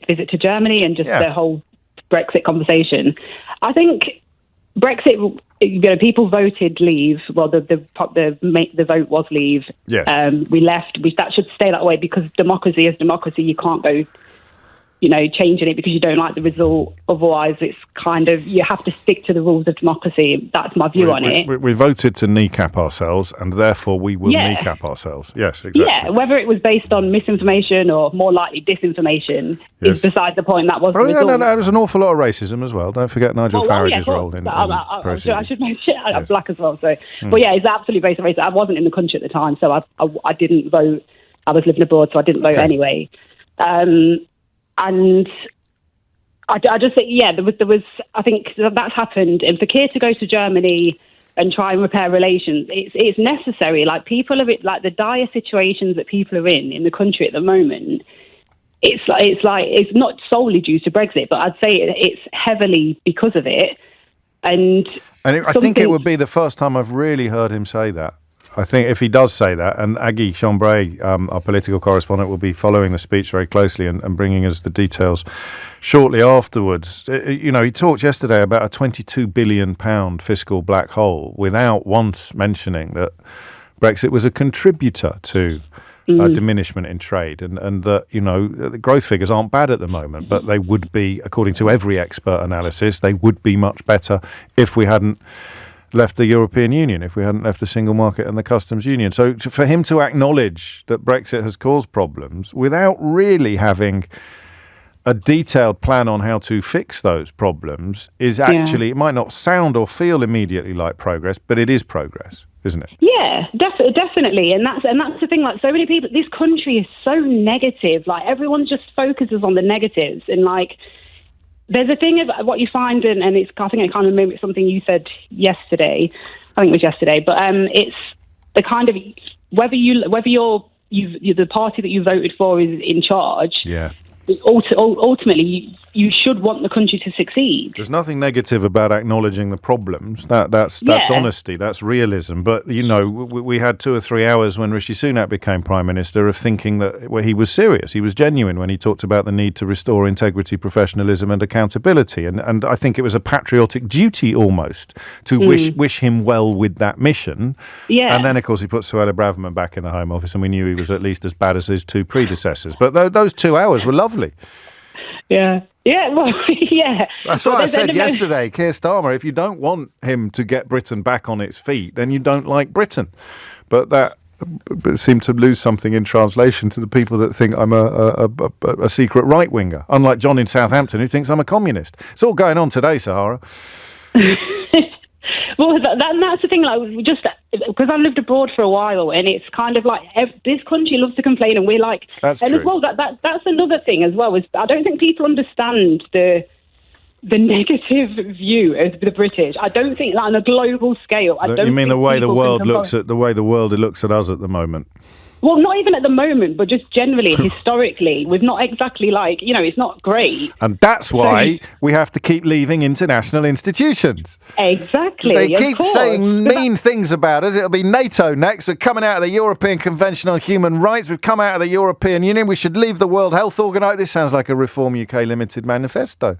visit to Germany and just the whole Brexit conversation. I think Brexit, people voted leave. Well, the vote was leave. Yes. We left. That should stay that way because democracy is democracy. You can't go, changing it because you don't like the result. Otherwise, it's kind of, you have to stick to the rules of democracy. That's my view on it. We voted to kneecap ourselves, and therefore we will kneecap ourselves. Yes, exactly. Yeah, whether it was based on misinformation or more likely disinformation is beside the point. That was the result. No, there was an awful lot of racism as well. Don't forget Nigel Farage's role in I should mention I'm black as well. So, But it's absolutely based on racism. I wasn't in the country at the time, so I didn't vote. I was living abroad, so I didn't vote anyway. And I just think, there was. I think that's happened. And for Keir to go to Germany and try and repair relations, it's necessary. Like people are like the dire situations that people are in the country at the moment. It's not solely due to Brexit, but I'd say it's heavily because of it. And I think it would be the first time I've really heard him say that. I think if he does say that, and Aggie Chambray, our political correspondent, will be following the speech very closely and bringing us the details shortly afterwards. He talked yesterday about a £22 billion fiscal black hole without once mentioning that Brexit was a contributor to diminishment in trade and that, the growth figures aren't bad at the moment, but they would be, according to every expert analysis, they would be much better if we hadn't left the European Union, if we hadn't left the single market and the customs union. So for him to acknowledge that Brexit has caused problems without really having a detailed plan on how to fix those problems is actually, it might not sound or feel immediately like progress, but it is progress, isn't it? Yeah, definitely. And that's the thing, like so many people, this country is so negative, like everyone just focuses on the negatives and like, there's a thing about what you find, and it's, I think it kind of mimics something you said yesterday. I think it was yesterday, but it's the kind of whether you're the party that you voted for is in charge. Yeah. Ultimately, you should want the country to succeed. There's nothing negative about acknowledging the problems. That's honesty. That's realism. But we had 2 or 3 hours when Rishi Sunak became Prime Minister of thinking that he was serious. He was genuine when he talked about the need to restore integrity, professionalism, and accountability. And I think it was a patriotic duty almost to wish him well with that mission. Yeah. And then, of course, he put Suella Braverman back in the Home Office, and we knew he was at least as bad as his 2 predecessors. But those 2 hours were lovely. Yeah. Yeah, well, yeah. That's what I said yesterday, Keir Starmer. If you don't want him to get Britain back on its feet, then you don't like Britain. But that seemed to lose something in translation to the people that think I'm a secret right-winger, unlike John in Southampton who thinks I'm a communist. It's all going on today, Sahara. Well, that's the thing, like, just because I lived abroad for a while, and it's kind of like this country loves to complain, and we're like, that's and true. As well, that's another thing as well, is I don't think people understand the negative view of the British. I don't think, like, on a global scale, You mean the way the world looks at us at the moment? Well, not even at the moment, but just generally, historically, we've not exactly it's not great. And that's why we have to keep leaving international institutions. Exactly. They keep saying mean things about us. It'll be NATO next. We're coming out of the European Convention on Human Rights. We've come out of the European Union. We should leave the World Health Organization. This sounds like a Reform UK Limited manifesto.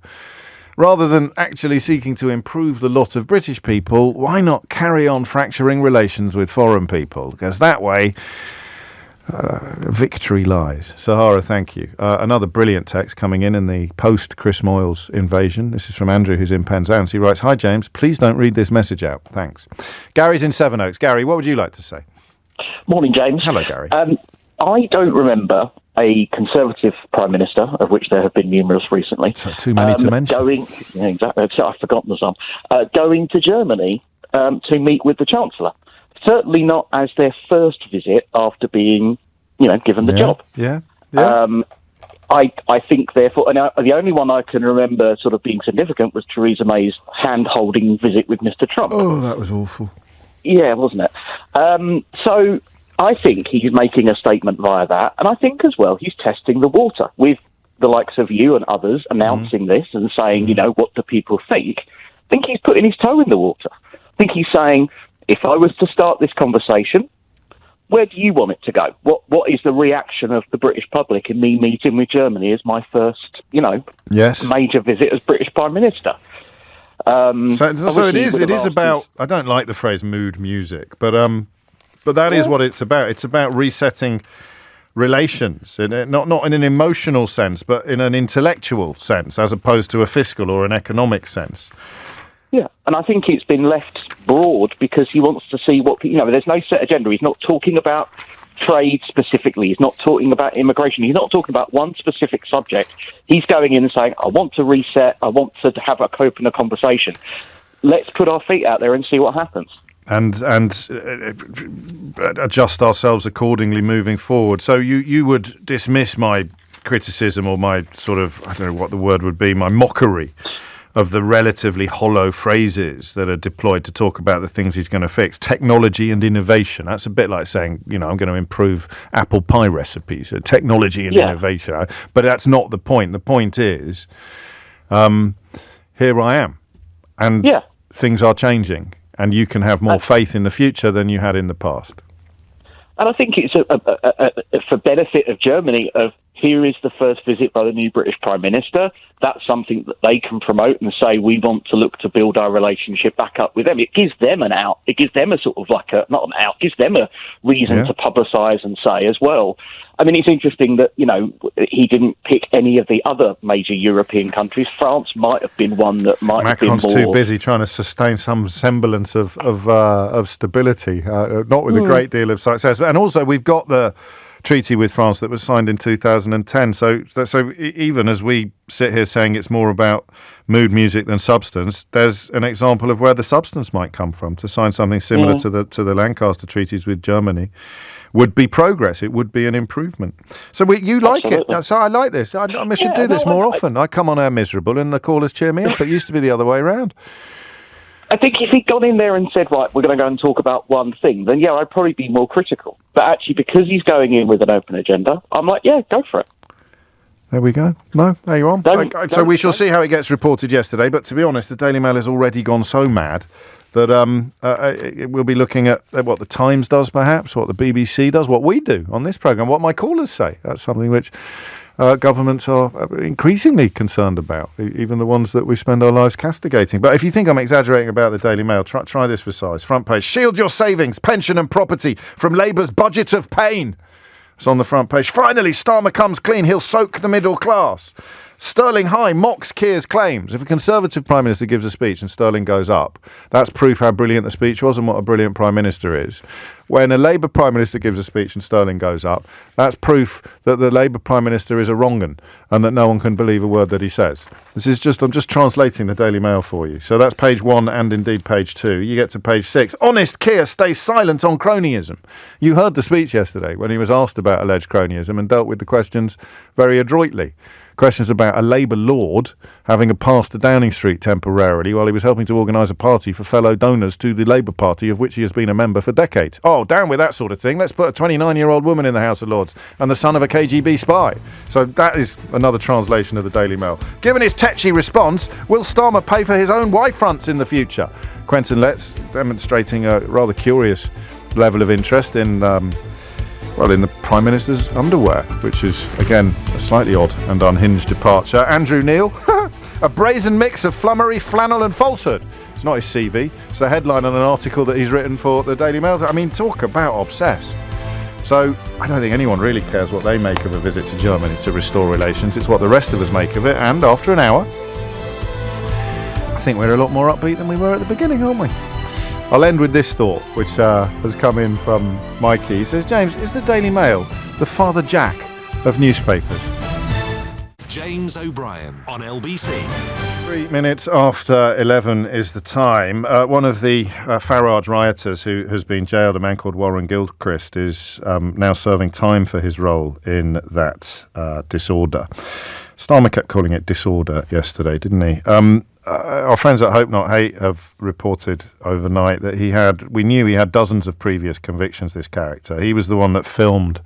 Rather than actually seeking to improve the lot of British people, why not carry on fracturing relations with foreign people? Because that way... victory lies. Sahara, thank you. Another brilliant text coming in the post-Chris Moyles invasion. This is from Andrew, who's in Penzance. He writes, "Hi, James. Please don't read this message out. Thanks." Gary's in Sevenoaks. Gary, what would you like to say? Morning, James. Hello, Gary. I don't remember a Conservative Prime Minister, of which there have been numerous recently. So too many to mention. Exactly. I've forgotten some. Going to Germany to meet with the Chancellor. Certainly not as their first visit after being, given the job. Yeah. I think, therefore, and the only one I can remember sort of being significant was Theresa May's hand-holding visit with Mr. Trump. Oh, that was awful. Yeah, wasn't it? So I think he's making a statement via that, and I think as well he's testing the water with the likes of you and others announcing this and saying, what do people think? I think he's putting his toe in the water. I think he's saying, if I was to start this conversation, where do you want it to go? What is the reaction of the British public in me meeting with Germany as my first, major visit as British Prime Minister? So it is about. I don't like the phrase mood music, but that is what it's about. It's about resetting relations, not in an emotional sense, but in an intellectual sense, as opposed to a fiscal or an economic sense. Yeah, and I think it's been left broad because he wants to see there's no set agenda. He's not talking about trade specifically. He's not talking about immigration. He's not talking about one specific subject. He's going in and saying, I want to reset. I want to have a open conversation. Let's put our feet out there and see what happens. And adjust ourselves accordingly moving forward. So you would dismiss my criticism or my sort of, I don't know what the word would be, my mockery of the relatively hollow phrases that are deployed to talk about the things he's going to fix. Technology and innovation. That's a bit like saying, I'm going to improve apple pie recipes. Technology and innovation. But that's not the point. The point is, here I am. And things are changing. And you can have more faith in the future than you had in the past. And I think it's for benefit of Germany here is the first visit by the new British Prime Minister. That's something that they can promote and say, we want to look to build our relationship back up with them. It gives them an out. It gives them a sort of not an out, gives them a reason to publicise and say as well. I mean, it's interesting that, he didn't pick any of the other major European countries. France might have been one that might have been more... Macron's too busy trying to sustain some semblance of stability, not with a great deal of success. And also, we've got the treaty with France that was signed in 2010. So even as we sit here saying it's more about mood music than substance, there's an example of where the substance might come from. To sign something similar to the Lancaster treaties with Germany would be progress. It would be an improvement. So you like it. So I like this. I should do this more often. I come on air miserable and the callers cheer me up. It used to be the other way around. I think if he'd gone in there and said, right, we're going to go and talk about one thing, then I'd probably be more critical. But actually, because he's going in with an open agenda, I'm like, go for it. There we go. No, there you're on. So we shall see how it gets reported yesterday. But to be honest, the Daily Mail has already gone so mad that we'll be looking at what the Times does, perhaps, what the BBC does, what we do on this programme, what my callers say. That's something which governments are increasingly concerned about, even the ones that we spend our lives castigating. But if you think I'm exaggerating about the Daily Mail, try this for size. Front page, shield your savings, pension and property from Labour's budget of pain. It's on the front page. Finally, Starmer comes clean. He'll soak the middle class. Sterling High mocks Keir's claims. If a Conservative Prime Minister gives a speech and sterling goes up, that's proof how brilliant the speech was and what a brilliant Prime Minister is. When a Labour Prime Minister gives a speech and sterling goes up, that's proof that the Labour Prime Minister is a wrong-un and that no one can believe a word that he says. I'm just translating the Daily Mail for you. So that's page 1 and indeed page 2. You get to page 6. Honest Keir stays silent on cronyism. You heard the speech yesterday when he was asked about alleged cronyism and dealt with the questions very adroitly. Questions about a Labour lord having a pass to Downing Street temporarily while he was helping to organise a party for fellow donors to the Labour Party, of which he has been a member for decades. Oh, down with that sort of thing. Let's put a 29-year-old woman in the House of Lords and the son of a KGB spy. So that is another translation of the Daily Mail. Given his tetchy response, will Starmer pay for his own wife fronts in the future? Quentin Letts demonstrating a rather curious level of interest in the Prime Minister's underwear, which is, again, a slightly odd and unhinged departure. Andrew Neil, a brazen mix of flummery, flannel and falsehood. It's not his CV. It's the headline on an article that he's written for the Daily Mail. I mean, talk about obsessed. So I don't think anyone really cares what they make of a visit to Germany to restore relations. It's what the rest of us make of it. And after an hour, I think we're a lot more upbeat than we were at the beginning, aren't we? I'll end with this thought, which has come in from Mikey. He says, James, is the Daily Mail the Father Jack of newspapers? James O'Brien on LBC. 3 minutes after 11 is the time. One of the Farage rioters who has been jailed, a man called Warren Gilchrist, is now serving time for his role in that disorder. Starmer kept calling it disorder yesterday, didn't he? Our friends at Hope Not Hate have reported overnight that we knew he had dozens of previous convictions, this character. He was the one that filmed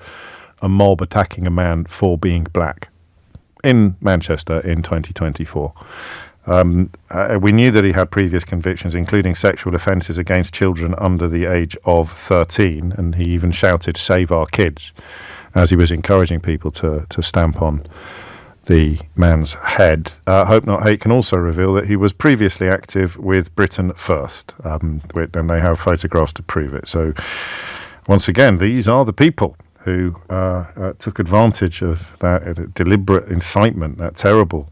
a mob attacking a man for being black in Manchester in 2024. We knew that he had previous convictions, including sexual offences against children under the age of 13, and he even shouted, "Save our kids," as he was encouraging people to stamp on the man's head. Hope Not Hate can also reveal that he was previously active with Britain First, and they have photographs to prove it. So, once again, these are the people who took advantage of that deliberate incitement, that terrible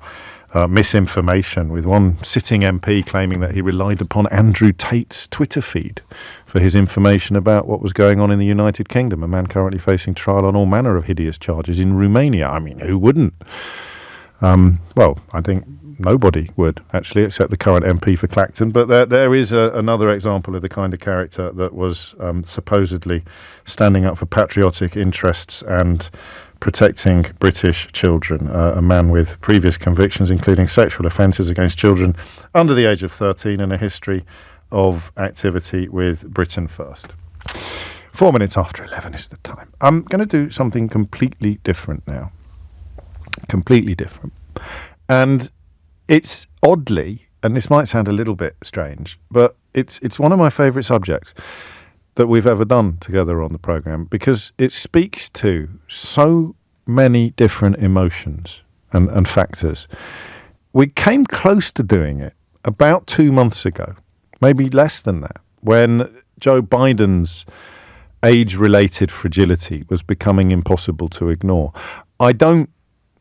misinformation, with one sitting MP claiming that he relied upon Andrew Tate's Twitter feed for his information about what was going on in the United Kingdom, a man currently facing trial on all manner of hideous charges in Romania. I mean, who wouldn't? Well, I think nobody would, actually, except the current MP for Clacton. But there is another example of the kind of character that was supposedly standing up for patriotic interests and protecting British children, a man with previous convictions, including sexual offences against children under the age of 13 and a history of activity with Britain First. 4 minutes after 11 is the time. I'm going to do something completely different now. Completely different. And it's oddly, and this might sound a little bit strange, but it's one of my favourite subjects that we've ever done together on the programme, because it speaks to so many different emotions and factors. We came close to doing it about 2 months ago, maybe less than that, when Joe Biden's age-related fragility was becoming impossible to ignore. I don't,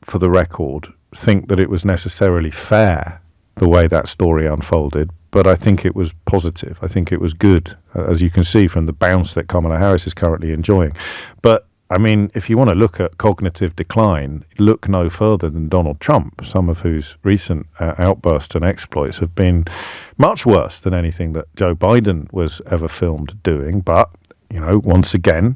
for the record, think that it was necessarily fair the way that story unfolded, but I think it was positive. I think it was good, as you can see from the bounce that Kamala Harris is currently enjoying. But, I mean, if you want to look at cognitive decline, look no further than Donald Trump, some of whose recent outbursts and exploits have been much worse than anything that Joe Biden was ever filmed doing. But, you know, once again,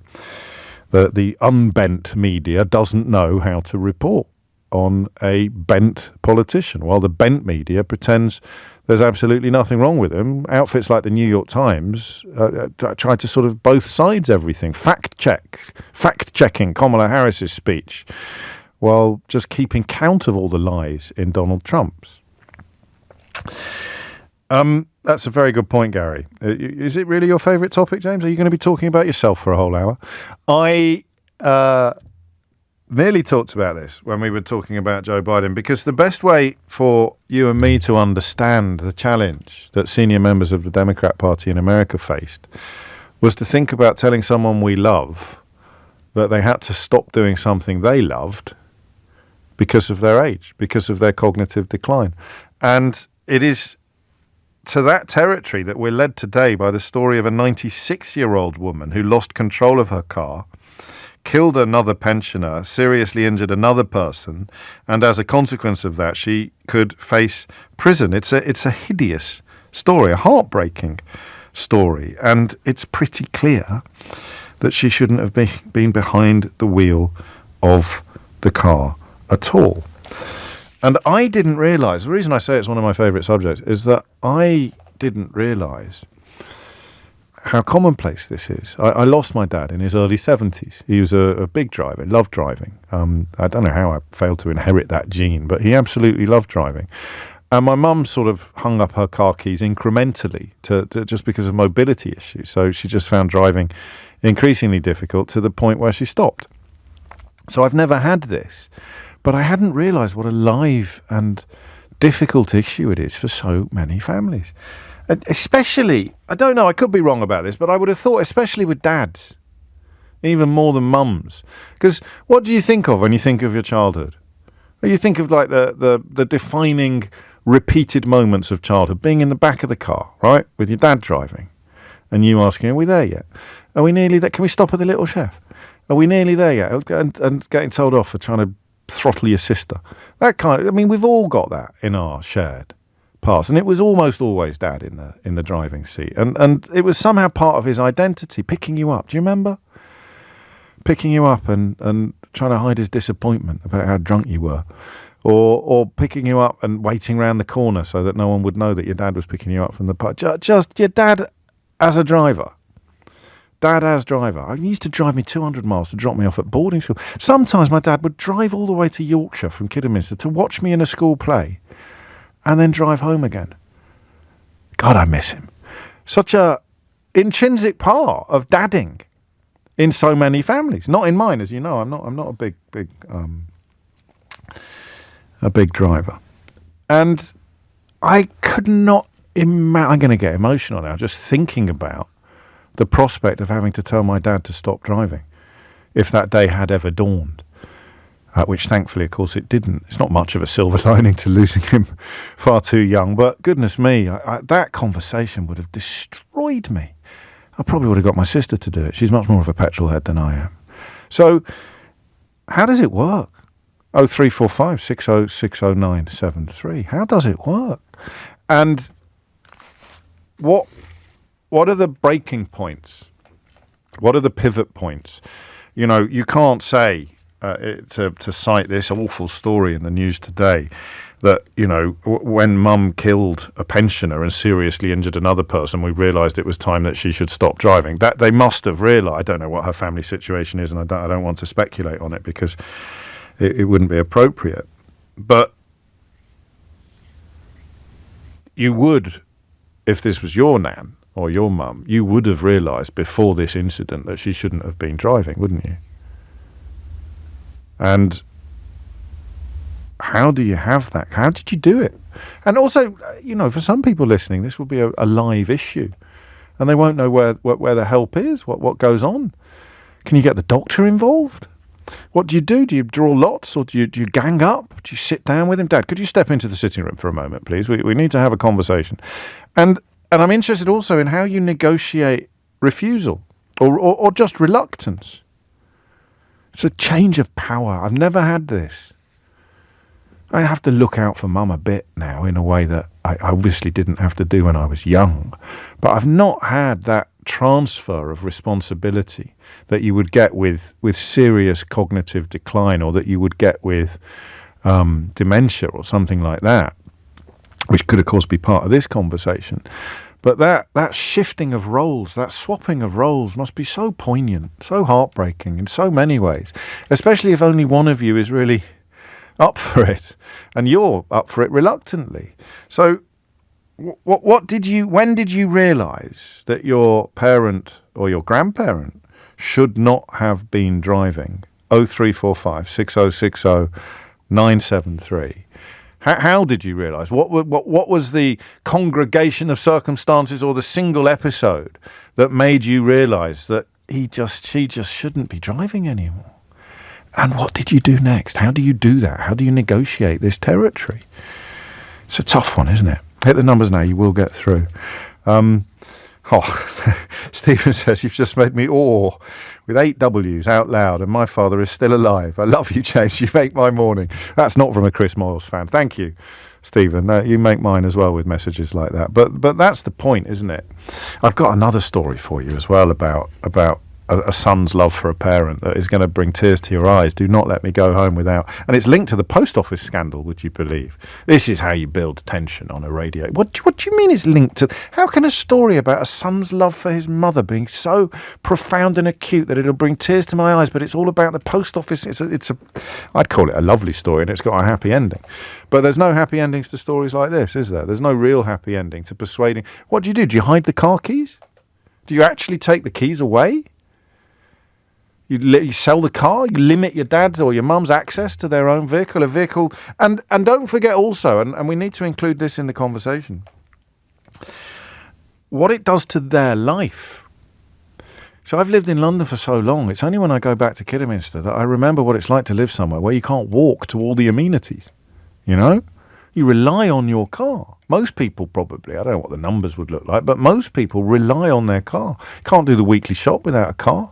the unbent media doesn't know how to report on a bent politician, while the bent media pretends there's absolutely nothing wrong with him. Outfits like the New York Times try to sort of both sides everything, fact-checking Kamala Harris's speech, while just keeping count of all the lies in Donald Trump's. That's a very good point, Gary. Is it really your favourite topic, James? Are you going to be talking about yourself for a whole hour? I nearly talked about this when we were talking about Joe Biden, because the best way for you and me to understand the challenge that senior members of the Democrat Party in America faced was to think about telling someone we love that they had to stop doing something they loved because of their age, because of their cognitive decline. And it is to that territory that we're led today by the story of a 96-year-old woman who lost control of her car, killed another pensioner, seriously injured another person, and as a consequence of that, she could face prison. It's a hideous story, a heartbreaking story, and it's pretty clear that she shouldn't have been behind the wheel of the car at all. And I didn't realise, the reason I say it's one of my favourite subjects is that I didn't realise how commonplace this is. I lost my dad in his early 70s. He was a big driver, loved driving. I don't know how I failed to inherit that gene, but he absolutely loved driving. And my mum sort of hung up her car keys incrementally to just because of mobility issues. So she just found driving increasingly difficult to the point where she stopped. So I've never had this, but I hadn't realised what a live and difficult issue it is for so many families. Especially, I don't know, I could be wrong about this, but I would have thought especially with dads, even more than mums. Because what do you think of when you think of your childhood? You think of like the defining repeated moments of childhood, being in the back of the car, right, with your dad driving, and you asking, are we there yet? Are we nearly there? Can we stop at the Little Chef? Are we nearly there yet? And getting told off for trying to throttle your sister. That kind of, I mean, we've all got that in our shared past, and it was almost always dad in the driving seat, and it was somehow part of his identity, picking you up. Do you remember? Picking you up and trying to hide his disappointment about how drunk you were, or picking you up and waiting round the corner so that no one would know that your dad was picking you up from the pub. Just your dad as a driver. Dad as driver. He used to drive me 200 miles to drop me off at boarding school. Sometimes my dad would drive all the way to Yorkshire from Kidderminster to watch me in a school play and then drive home again. God, I miss him. Such a intrinsic part of dadding in so many families. Not in mine, as you know. I'm not a big driver. And I could not imagine. I'm going to get emotional now just thinking about the prospect of having to tell my dad to stop driving if that day had ever dawned. Which thankfully, of course, it didn't. It's not much of a silver lining to losing him far too young, but goodness me, that conversation would have destroyed me. I probably would have got my sister to do it. She's much more of a petrol head than I am. So, how does it work? 0345 6060973. How does it work? And what are the breaking points? What are the pivot points? You know, you can't say, to cite this awful story in the news today, that, you know, when mum killed a pensioner and seriously injured another person, we realised it was time that she should stop driving. That they must have realised. I don't know what her family situation is, and I don't want to speculate on it because it wouldn't be appropriate. But you would, if this was your nan or your mum, you would have realised before this incident that she shouldn't have been driving, wouldn't you? And how do you have that? How did you do it? And also, you know, for some people listening, this will be a live issue, and they won't know where the help is, what goes on. Can you get the doctor involved? What do you do? Do you draw lots, or do you gang up? Do you sit down with him? Dad, could you step into the sitting room for a moment, please? We need to have a conversation. And I'm interested also in how you negotiate refusal or just reluctance. It's a change of power. I've never had this. I have to look out for mum a bit now in a way that I obviously didn't have to do when I was young. But I've not had that transfer of responsibility that you would get with serious cognitive decline, or that you would get with dementia or something like that, which could, of course, be part of this conversation. But that shifting of roles, that swapping of roles must be so poignant, so heartbreaking in so many ways, especially if only one of you is really up for it and you're up for it reluctantly. So when did you realise that your parent or your grandparent should not have been driving? 0345 6060 973. How did you realise? What was the congregation of circumstances or the single episode that made you realise that she just shouldn't be driving anymore? And what did you do next? How do you do that? How do you negotiate this territory? It's a tough one, isn't it? Hit the numbers now, you will get through. Stephen says, you've just made me awe with 8 W's out loud, and my father is still alive. I love you, James. You make my morning. That's not from a Chris Moyles fan. Thank you, Stephen. You make mine as well with messages like that. But that's the point, isn't it? I've got another story for you as well about a son's love for a parent that is going to bring tears to your eyes. Do not let me go home without. And it's linked to the post office scandal, would you believe? This is how you build tension on a radio. What do you mean it's linked to? How can a story about a son's love for his mother being so profound and acute that it'll bring tears to my eyes, but it's all about the post office? I'd call it a lovely story, and it's got a happy ending. But there's no happy endings to stories like this, is there? There's no real happy ending to persuading. What do? Do you hide the car keys? Do you actually take the keys away? You sell the car? You limit your dad's or your mum's access to their own vehicle? And don't forget also, and we need to include this in the conversation, what it does to their life. So I've lived in London for so long, it's only when I go back to Kidderminster that I remember what it's like to live somewhere where you can't walk to all the amenities. You know? You rely on your car. Most people probably, I don't know what the numbers would look like, but most people rely on their car. You can't do the weekly shop without a car.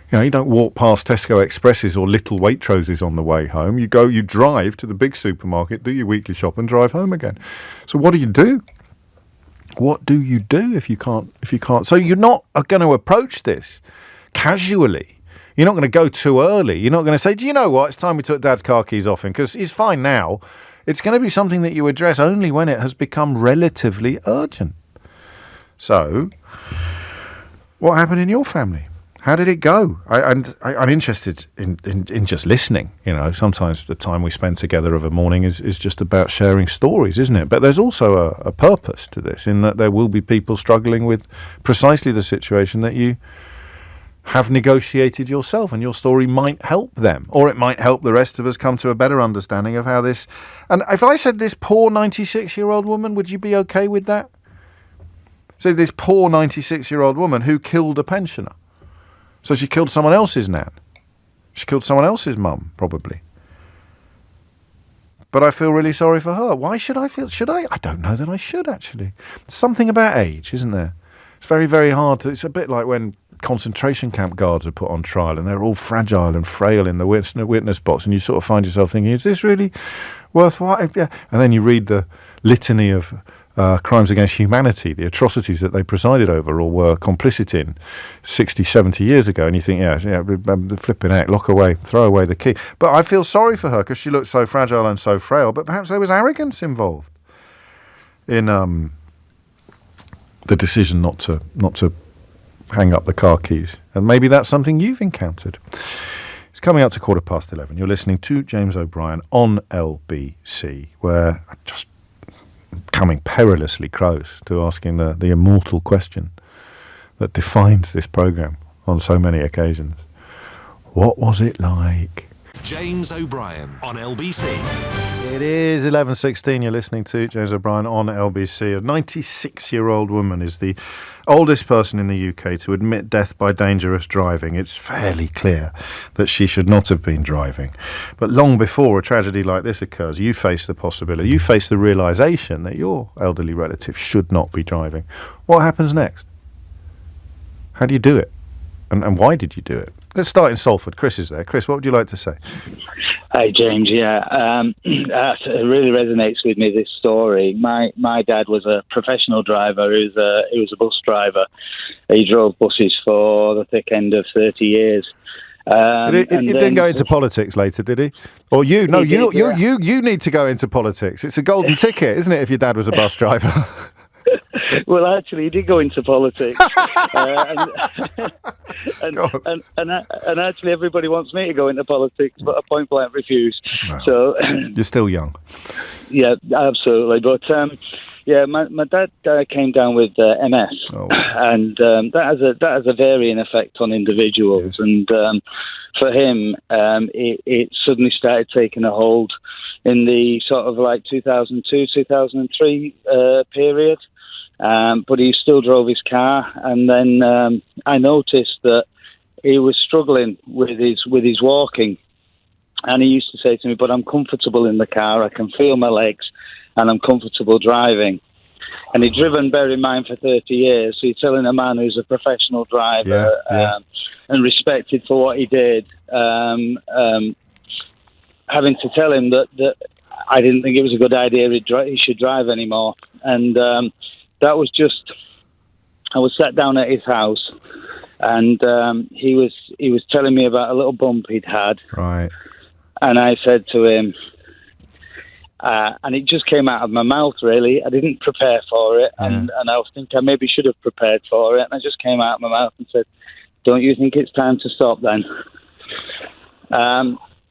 You know, you don't walk past Tesco Expresses or Little Waitroses on the way home. You drive to the big supermarket, do your weekly shop and drive home again. So what do you do? What do you do if you can't? So you're not going to approach this casually. You're not going to go too early. You're not going to say, do you know what? It's time we took Dad's car keys off him because he's fine now. It's going to be something that you address only when it has become relatively urgent. So, what happened in your family? How did it go? I'm interested in just listening. You know, sometimes the time we spend together of a morning is just about sharing stories, isn't it? But there's also a purpose to this, in that there will be people struggling with precisely the situation that you have negotiated yourself, and your story might help them, or it might help the rest of us come to a better understanding of how this. And if I said this poor 96-year-old woman, would you be okay with that? So this poor 96-year-old woman who killed a pensioner. So she killed someone else's nan. She killed someone else's mum, probably. But I feel really sorry for her. Why should I feel? Should I? I don't know that I should, actually. There's something about age, isn't there? It's very, very hard to. It's a bit like when concentration camp guards are put on trial and they're all fragile and frail in the witness box, and you sort of find yourself thinking, is this really worthwhile? Yeah. And then you read the litany of crimes against humanity, the atrocities that they presided over or were complicit in 60, 70 years ago, and you think, the flipping heck, lock away, throw away the key. But I feel sorry for her because she looked so fragile and so frail, but perhaps there was arrogance involved in the decision not to hang up the car keys. And maybe that's something you've encountered. It's coming up to 11:15. You're listening to James O'Brien on LBC, where I'm just coming perilously close to asking the immortal question that defines this programme on so many occasions. What was it like? James O'Brien on LBC. It is 11:16. You're listening to James O'Brien on LBC. A 96-year-old woman is the oldest person in the UK to admit death by dangerous driving. It's fairly clear that she should not have been driving. But long before a tragedy like this occurs, you face the possibility, you face the realisation that your elderly relative should not be driving. What happens next? How do you do it? And why did you do it? Let's start in Salford. Chris is there. Chris, what would you like to say? Hey, James. That really resonates with me, this story. My dad was a professional driver. He was a bus driver. He drove buses for the thick end of 30 years. He didn't go into politics later, did he? Or you? No, you need to go into politics. It's a golden ticket, isn't it, if your dad was a bus driver? Well, actually, he did go into politics, and actually, everybody wants me to go into politics, but I point blank refuse. No. So you're still young. Yeah, absolutely. But my dad came down with MS, and that has a varying effect on individuals. Yes. And for him, it suddenly started taking a hold in the sort of like 2002, 2003 period. But he still drove his car, and then I noticed that he was struggling with his walking, and he used to say to me, "But I'm comfortable in the car. I can feel my legs, and I'm comfortable driving." And he'd driven, bear in mind, for 30 years. So you're telling a man who's a professional driver and respected for what he did, having to tell him that I didn't think it was a good idea he should drive anymore, and. That was just, I was sat down at his house, and he was telling me about a little bump he'd had. Right. And I said to him, and it just came out of my mouth, really. I didn't prepare for it, and I think I maybe should have prepared for it. And it just came out of my mouth and said, "Don't you think it's time to stop then?"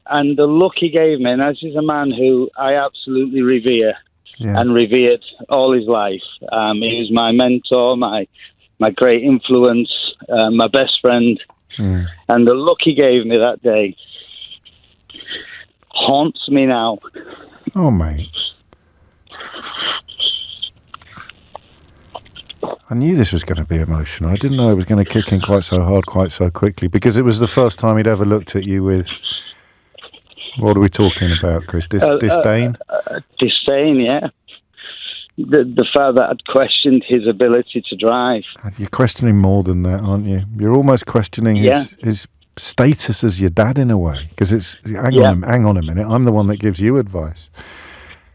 And the look he gave me, and this is a man who I absolutely revere and revered all his life. He was my mentor, my great influence, my best friend. And the look he gave me that day haunts me now. Oh, mate. I knew this was going to be emotional. I didn't know it was going to kick in quite so hard, quite so quickly, because it was the first time he'd ever looked at you with... What are we talking about, Chris? Disdain? Disdain, yeah. The fact that I'd questioned his ability to drive. You're questioning more than that, aren't you? You're almost questioning his status as your dad in a way, because it's hang on a minute. I'm the one that gives you advice.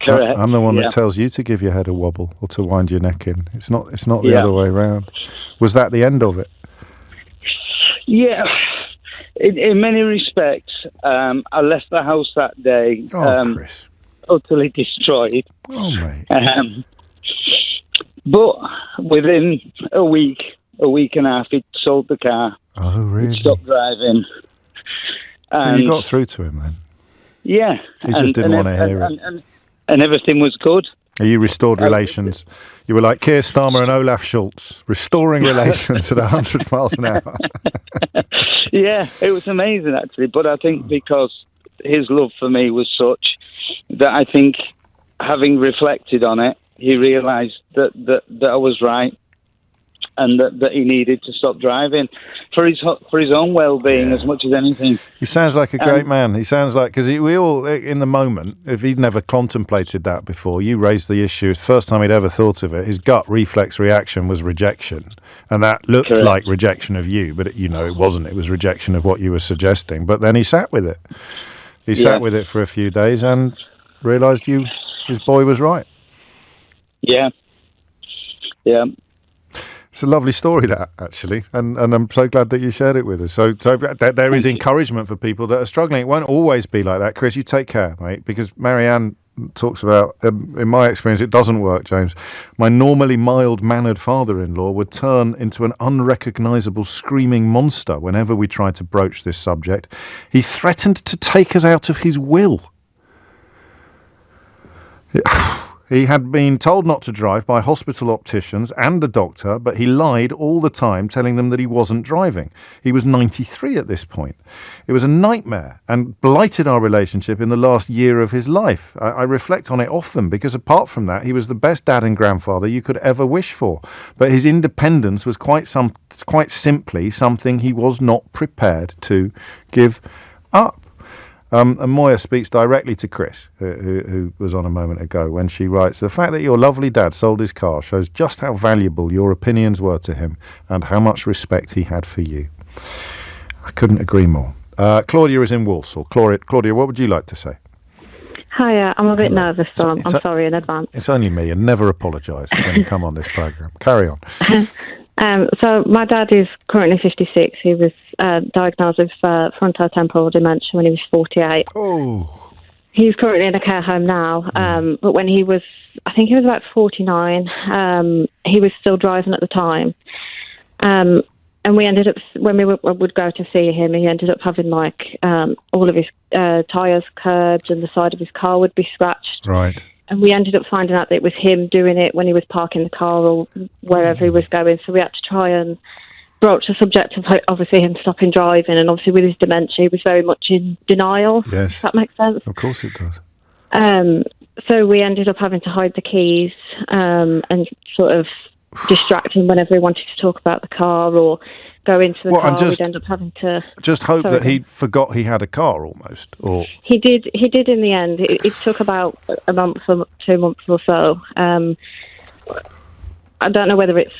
Correct. I'm the one that tells you to give your head a wobble or to wind your neck in. It's not the other way around. Was that the end of it? Yeah. In many respects, I left the house that day Chris. utterly destroyed. Oh, mate. But within a week and a half, he'd sold the car. Oh, really? He'd stopped driving. So you got through to him then? Yeah. He just didn't want to hear it. And everything was good. You restored relations. You were like Keir Starmer and Olaf Scholz, restoring relations at 100 miles an hour. Yeah, it was amazing, actually. But I think because his love for me was such that I think, having reflected on it, he realised that I was right, and that he needed to stop driving for his own well-being as much as anything. He sounds like a great man. He sounds like, because we all, in the moment, if he'd never contemplated that before, you raised the issue, it's the first time he'd ever thought of it, his gut reflex reaction was rejection. And that looked like rejection of you, but it wasn't. It was rejection of what you were suggesting. But then he sat with it. He sat with it for a few days and realised his boy was right. Yeah. Yeah. It's a lovely story, that, actually, and I'm so glad that you shared it with us. So there is encouragement for people that are struggling. It won't always be like that. Chris, you take care, mate, because Marianne talks about, in my experience, it doesn't work, James. My normally mild-mannered father-in-law would turn into an unrecognisable screaming monster whenever we tried to broach this subject. He threatened to take us out of his will. He had been told not to drive by hospital opticians and the doctor, but he lied all the time, telling them that he wasn't driving. He was 93 at this point. It was a nightmare and blighted our relationship in the last year of his life. I reflect on it often because apart from that, he was the best dad and grandfather you could ever wish for. But his independence was quite simply something he was not prepared to give up. And Moya speaks directly to Chris, who was on a moment ago, when she writes, "The fact that your lovely dad sold his car shows just how valuable your opinions were to him and how much respect he had for you." I couldn't agree more. Claudia is in Walsall. Claudia, what would you like to say? Hiya, I'm a bit nervous, so I'm sorry in advance. It's only me, and never apologise when you come on this programme. Carry on. So my dad is currently 56. He was diagnosed with frontotemporal dementia when he was 48. Oh. He's currently in a care home now, but when he was, I think he was about 49, he was still driving at the time. And we ended up, when we would go to see him, he ended up having all of his tyres curbed and the side of his car would be scratched. Right. And we ended up finding out that it was him doing it when he was parking the car or wherever he was going. So we had to try and broach the subject of obviously him stopping driving. And obviously with his dementia, he was very much in denial. Yes. If that makes sense. Of course it does. So we ended up having to hide the keys and sort of distract him whenever he wanted to talk about the car or go into the car. We'd end up having to just hope that he forgot he had a car almost. Or he did in the end. It took about a month or 2 months or so. I don't know whether it's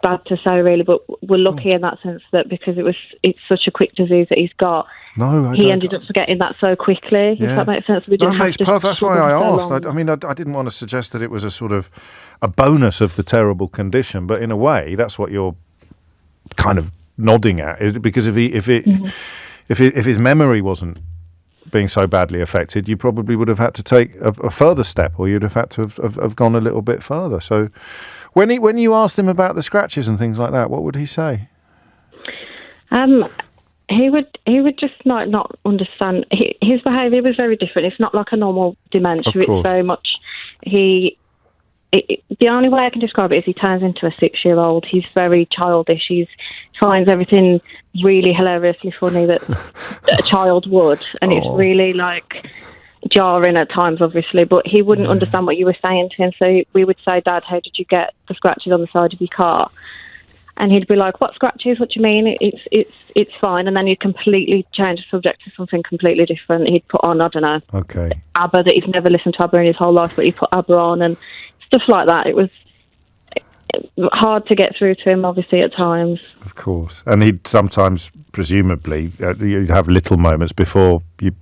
bad to say really, but we're lucky in that sense that because it's such a quick disease that he's got. No, he ended up forgetting that so quickly. If that makes sense, we didn't have to. That's why I asked. I mean, I didn't want to suggest that it was a sort of a bonus of the terrible condition, but in a way, that's what you're kind of nodding at? Is it because if his memory wasn't being so badly affected, you probably would have had to take a further step, or you'd have had to have gone a little bit further. So when you asked him about the scratches and things like that, what would he say? He would just not understand. His behaviour was very different. It's not like a normal dementia. It's very much the only way I can describe it is he turns into a 6-year-old. He's very childish. He finds everything really hilariously funny that a child would, and it's really like jarring at times, obviously. But he wouldn't understand what you were saying to him. So we would say, "Dad, how did you get the scratches on the side of your car?" And he'd be like, "What scratches? What do you mean? It's fine." And then he'd completely change the subject to something completely different. He'd put on, I don't know, ABBA, that he's never listened to ABBA in his whole life, but he'd put ABBA on and stuff like that. It was hard to get through to him, obviously, at times. Of course. And he'd sometimes, presumably, you'd have little moments before the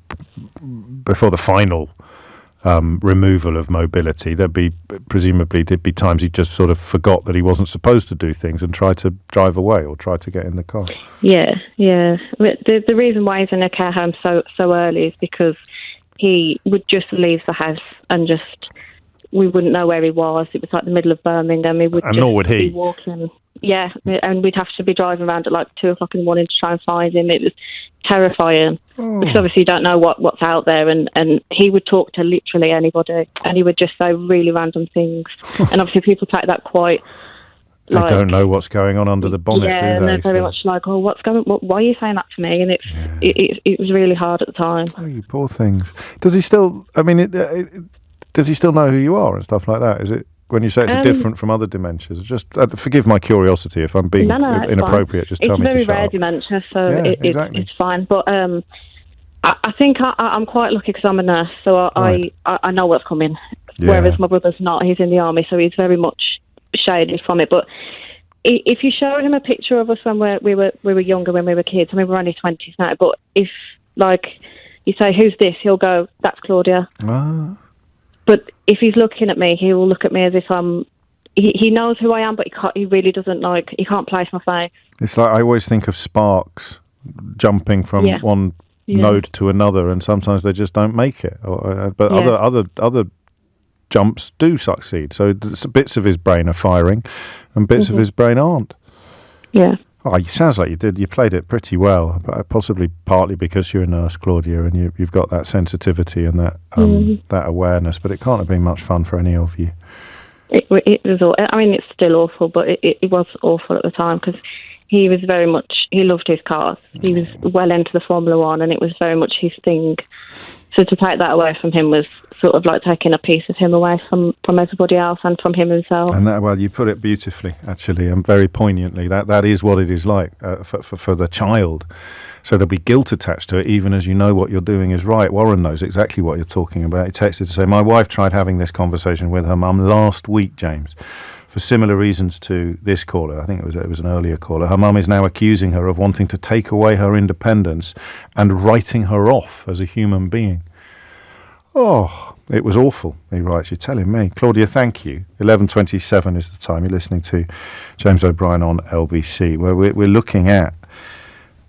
final removal of mobility. There'd be times he just sort of forgot that he wasn't supposed to do things and tried to drive away or tried to get in the car. Yeah. The reason why he's in a care home so early is because he would just leave the house and we wouldn't know where he was. It was like the middle of Birmingham. Nor would he. Be walking. Yeah, and we'd have to be driving around at like 2 o'clock in the morning to try and find him. It was terrifying because obviously you don't know what's out there, and he would talk to literally anybody, and he would just say really random things. And obviously people take that quite. They don't know what's going on under the bonnet, do they? Yeah, and they're very much like, "Oh, what's going? Why are you saying that to me?" And it was really hard at the time. Oh, you poor things. Does he still? I mean, does he still know who you are and stuff like that? Is it when you say it's different from other dementias? Just forgive my curiosity if I'm being inappropriate. Just tell me to shut up. It's very rare dementia, so it's fine. But I think I'm quite lucky because I'm a nurse, so I know what's coming. Yeah. Whereas my brother's not. He's in the army, so he's very much shaded from it. But if you show him a picture of us when we were younger, when we were kids, I mean we're only 20s now. But if you say, "Who's this?" he'll go, "That's Claudia." Ah. But if he's looking at me, he will look at me as if I'm. He knows who I am, but he really doesn't he can't place my face. It's like I always think of sparks jumping from one node to another, and sometimes they just don't make it. But other jumps do succeed. So bits of his brain are firing, and bits of his brain aren't. Yeah. Oh, it sounds like you did. You played it pretty well, possibly partly because you're a nurse, Claudia, and you've got that sensitivity and that awareness. But it can't have been much fun for any of you. It was. I mean, it's still awful, but it was awful at the time because he was very much. He loved his cars. He was well into the Formula One, and it was very much his thing. So to take that away from him was sort of like taking a piece of him away from everybody else and from him himself. And you put it beautifully, actually, and very poignantly. That is what it is like for the child. So there'll be guilt attached to it, even as you know what you're doing is right. Warren knows exactly what you're talking about. He texted to say, "My wife tried having this conversation with her mum last week, James, for similar reasons to this caller." I think it was an earlier caller. Her mum is now accusing her of wanting to take away her independence and writing her off as a human being. Oh, it was awful, he writes. You're telling me. Claudia, thank you. 11:27 is the time. You're listening to James O'Brien on LBC, where we're looking at...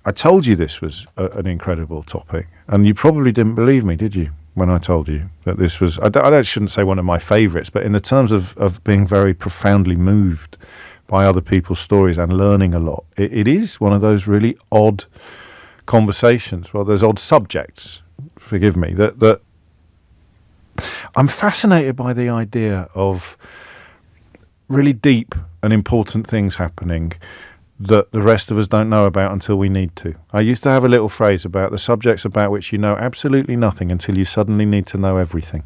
I told you this was an incredible topic, and you probably didn't believe me, did you, when I told you that this was... I shouldn't say one of my favourites, but in the terms of being very profoundly moved by other people's stories and learning a lot, it is one of those really odd conversations. Well, there's odd subjects, forgive me, that I'm fascinated by the idea of really deep and important things happening that the rest of us don't know about until we need to. I used to have a little phrase about the subjects about which you know absolutely nothing until you suddenly need to know everything.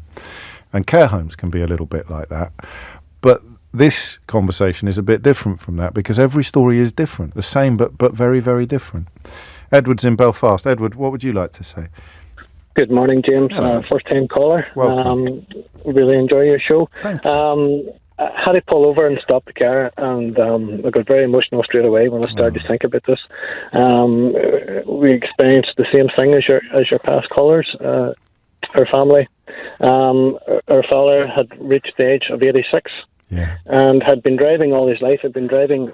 And care homes can be a little bit like that. But this conversation is a bit different from that because every story is different, the same but very, very different. Edward's in Belfast. Edward, what would you like to say? Good morning, James. First-time caller. Welcome. Really enjoy your show. Thank you. I had to pull over and stop the car, and I got very emotional straight away when I started to think about this. We experienced the same thing as your past callers. Our family, our father had reached the age of 86. Yeah. And had been driving all his life. Had been driving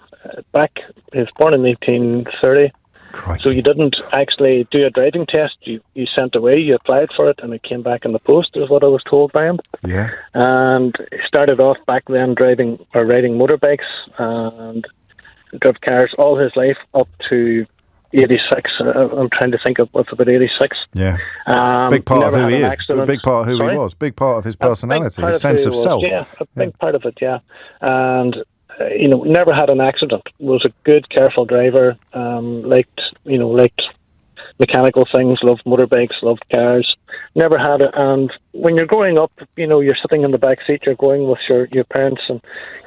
back He was born in 1930. Crikey. So you didn't actually do a driving test. You sent away, you applied for it, and it came back in the post, is what I was told by him. Yeah. And he started off back then riding motorbikes and drove cars all his life up to 86. I'm trying to think of what's about 86. Yeah. Big part of who he is. Accident. Big part of who he was. Big part of his personality, his sense of self. Yeah, a big part of it, yeah. And never had an accident. Was a good, careful driver. Liked mechanical things. Loved motorbikes. Loved cars. Never had it. And when you're growing up, you're sitting in the back seat. You're going with your parents, and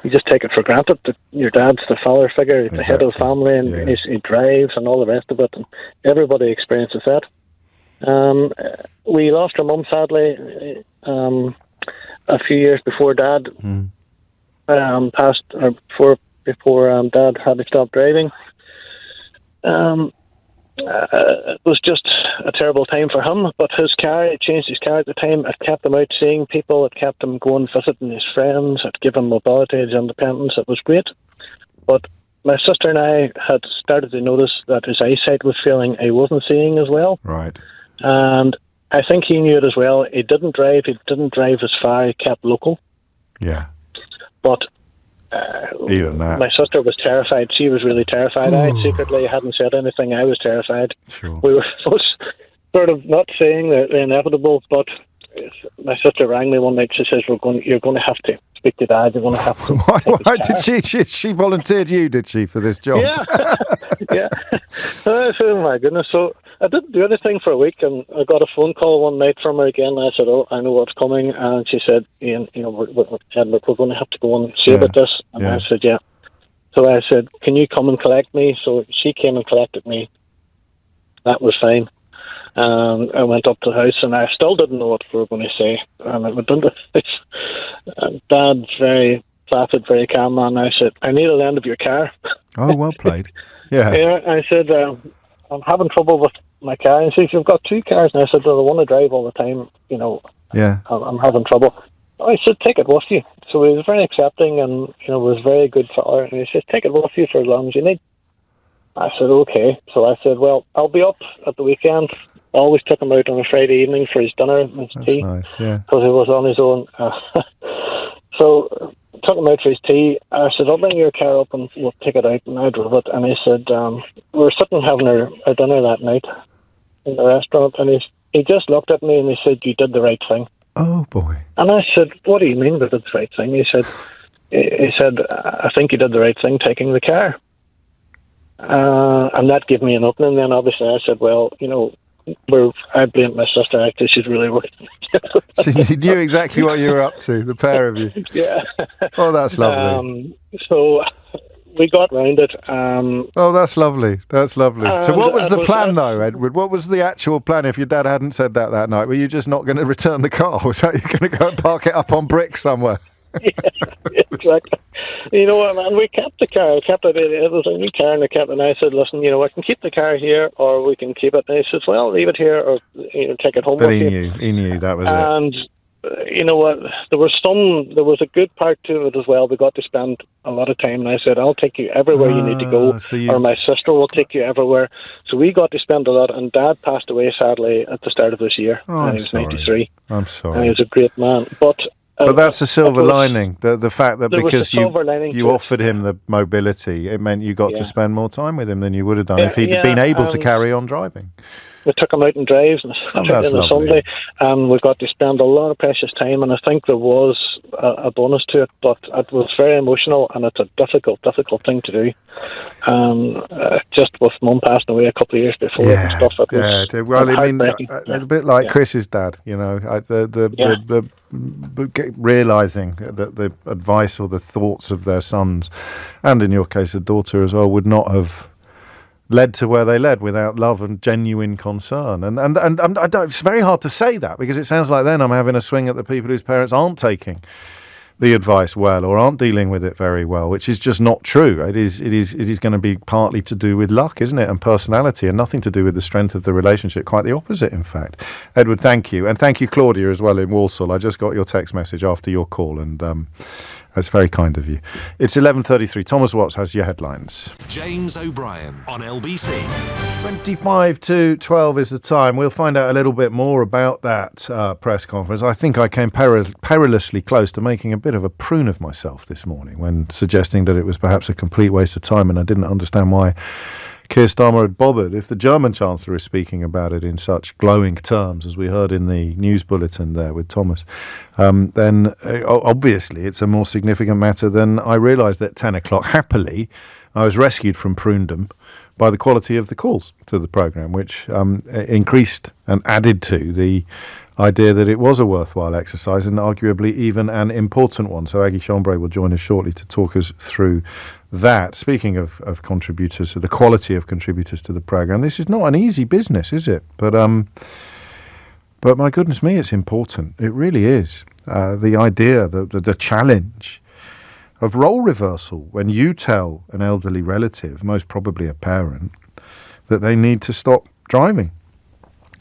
you just take it for granted that your dad's the father figure, the head of the family, and he drives and all the rest of it. And everybody experiences that. We lost our mum sadly a few years before Dad. Passed, or before Dad had to stop driving. It was just a terrible time for him, but his car, he changed his car at the time. It kept him out seeing people, it kept him going visiting his friends, it gave him mobility and independence. It was great. But my sister and I had started to notice that his eyesight was failing. He wasn't seeing as well. Right. And I think he knew it as well. He didn't drive as far, he kept local. Yeah. But even that. My sister was terrified. She was really terrified. I secretly hadn't said anything. I was terrified. Sure. We were sort of not saying the inevitable, but my sister rang me one night. She says, "You're going to have to speak to Dad. You're going to have to." Why did she volunteered you? Did she for this job? Yeah, yeah. Oh my goodness! So I didn't do anything for a week, and I got a phone call one night from her again. And I said, "Oh, I know what's coming," and she said, "Ian, we're going to have to go and see about this." And I said, "Yeah." So I said, "Can you come and collect me?" So she came and collected me. That was fine. I went up to the house, and I still didn't know what we were going to say. And I went into the house. Dad's very placid, very calm man. I said, "I need a lend of your car." Oh, well played. Yeah. Yeah. I said, "I'm having trouble with my car." And she said, "You've got two cars." And I said, "Well, I want to drive all the time. Yeah. I'm having trouble." I said, "Take it with you." So he was very accepting, and was very good for her. And he says, "Take it with you for as long as you need." I said, "Okay." So I said, "Well, I'll be up at the weekend." Always took him out on a Friday evening for his dinner and his tea. Nice, yeah. Because he was on his own. So took him out for his tea. I said, "I'll bring your car up and we'll take it out." And I drove it. And he said, we were sitting having our dinner that night in the restaurant. And he just looked at me and he said, "You did the right thing." Oh, boy. And I said, "What do you mean we did the right thing?" He said, "I think you did the right thing taking the car." And that gave me an opening. Then obviously I said, "Well, I blamed my sister. Actually, she's really worried." So you knew exactly what you were up to, the pair of you. Yeah. Oh, that's lovely. So we got round it. Oh, that's lovely. That's lovely. So what was the plan, though, Edward? What was the actual plan if your dad hadn't said that night? Were you just not going to return the car? Was that you're going to go and park it up on bricks somewhere? Yeah, exactly. And we kept the car. I kept it. It was a new car, and I said, "Listen, I can keep the car here, or we can keep it." And he says, "Well, leave it here, or take it home." But he knew that was it. And you know what? There was a good part to it as well. We got to spend a lot of time, and I said, "I'll take you everywhere you need to go, or my sister will take you everywhere." So we got to spend a lot. And Dad passed away sadly at the start of this year. Oh, he was 93. I'm sorry. And he was a great man, but that's the silver lining, the fact that because you offered him the mobility, it meant you got to spend more time with him than you would have done if he'd been able to carry on driving. We took him out and drives on a Sunday, and we got to spend a lot of precious time, and I think there was a bonus to it, but it was very emotional, and it's a difficult thing to do. Just with Mum passing away a couple of years before and stuff. Well, I mean, a bit like Chris's dad, realising that the advice or the thoughts of their sons, and in your case a daughter as well, would not have led to where they led without love and genuine concern. And I don't, it's very hard to say that, because it sounds like then I'm having a swing at the people whose parents aren't taking the advice well or aren't dealing with it very well, which is just not true. It is going to be partly to do with luck, isn't it, and personality, and nothing to do with the strength of the relationship. Quite the opposite, in fact. Edward, thank you. And thank you, Claudia, as well in Walsall. I just got your text message after your call, and That's very kind of you. It's 11:33. Thomas Watts has your headlines. James O'Brien on LBC. 25 to 12 is the time. We'll find out a little bit more about that press conference. I think I came perilously close to making a bit of a prune of myself this morning when suggesting that it was perhaps a complete waste of time, and I didn't understand why Keir Starmer had bothered. If the German Chancellor is speaking about it in such glowing terms as we heard in the news bulletin there with Thomas, then obviously it's a more significant matter than I realised at 10 o'clock. Happily, I was rescued from prunedom by the quality of the calls to the programme, which increased and added to the idea that it was a worthwhile exercise and arguably even an important one. So Aggie Chambray will join us shortly to talk us through that. Speaking of contributors, the quality of contributors to the programme, this is not an easy business, is it? But my goodness me, it's important. It really is. The idea, the challenge of role reversal when you tell an elderly relative, most probably a parent, that they need to stop driving.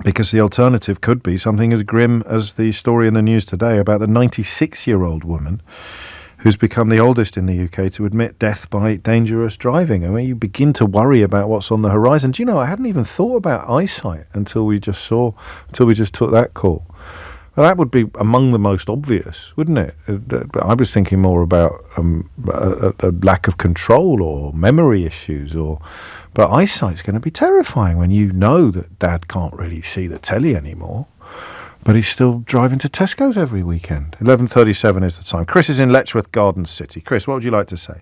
Because the alternative could be something as grim as the story in the news today about the 96-year-old woman who's become the oldest in the UK to admit death by dangerous driving. I mean, you begin to worry about what's on the horizon. Do you know, I hadn't even thought about eyesight until we just took that call. Well, that would be among the most obvious, wouldn't it? I was thinking more about a lack of control or memory issues, but eyesight's going to be terrifying when you know that Dad can't really see the telly anymore, but he's still driving to Tesco's every weekend. 11:37 is the time. Chris is in Letchworth Gardens City. Chris, what would you like to say?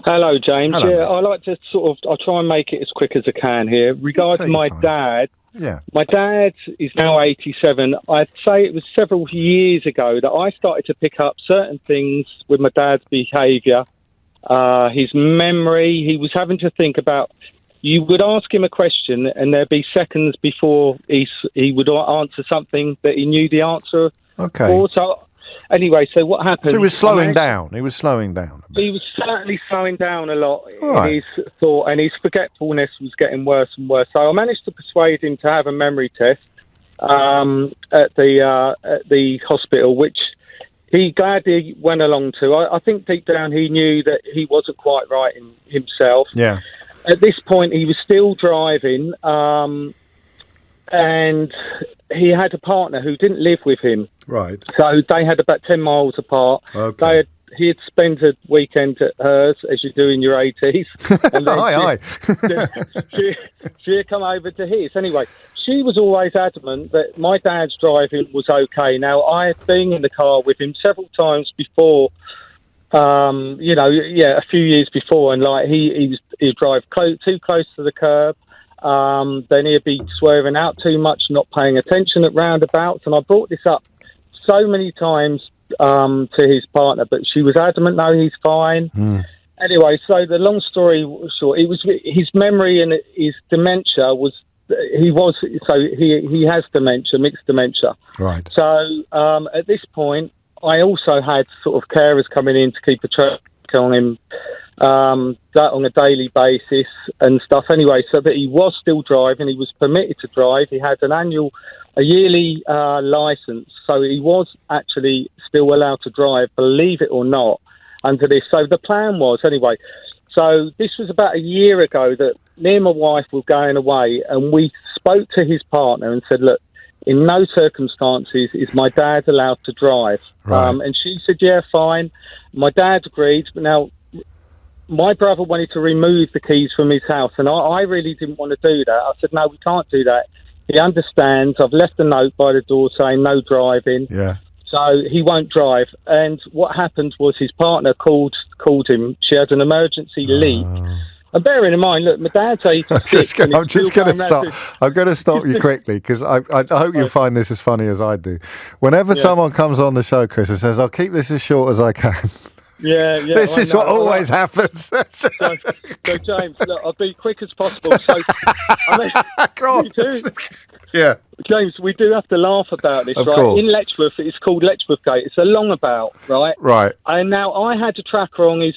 Hello, James. Hello, yeah, I like to I'll try and make it as quick as I can here. Regarding my dad, my dad is now 87. I'd say it was several years ago that I started to pick up certain things with my dad's behaviour. His memory, he was having to think about, you would ask him a question and there'd be seconds before he would answer something that he knew the answer for. So anyway, so what happened? So he was slowing down. He was slowing down. He was certainly slowing down a lot in his thought, and his forgetfulness was getting worse and worse. So I managed to persuade him to have a memory test at the hospital, which he gladly went along to. I think deep down he knew that he wasn't quite right in himself. Yeah. At this point, he was still driving, and he had a partner who didn't live with him. Right. So they had about 10 miles apart. Okay. He had spent a weekend at hers, as you do in your 80s. And then she had come over to his. Anyway, she was always adamant that my dad's driving was okay. Now, I had been in the car with him several times before, a few years before, and like he'd drive too close to the curb. Then he'd be swerving out too much, not paying attention at roundabouts. And I brought this up so many times to his partner, but she was adamant, no, he's fine. Anyway, so the long story short, it was his memory and his dementia he has dementia, mixed dementia. Right. So at this point, I also had sort of carers coming in to keep a track on him, that on a daily basis and stuff. Anyway, so that he was still driving, he was permitted to drive. He had a yearly licence, so he was actually still allowed to drive, believe it or not, under this. So the plan was, anyway, so this was about a year ago that me and my wife were going away, and we spoke to his partner and said, look, in no circumstances is my dad allowed to drive. Right. And she said, yeah, fine. My dad agreed, but now my brother wanted to remove the keys from his house, and I really didn't want to do that. I said, no, we can't do that. He understands. I've left a note by the door saying no driving. Yeah. So he won't drive. And what happened was his partner called him. She had an emergency leak. And bearing in mind, look, my dad's 86. I'm just going to stop. I'm going to stop you quickly because I hope you find this as funny as I do. Whenever someone comes on the show, Chris, and says, I'll keep this as short as I can. Yeah. This is what always happens. So, James, look, I'll be quick as possible. So, we do. Yeah. James, we do have to laugh about this, of right? Course. In Letchworth, it's called Letchworth Gate. It's a longabout, right? Right. And now I had a tracker on his,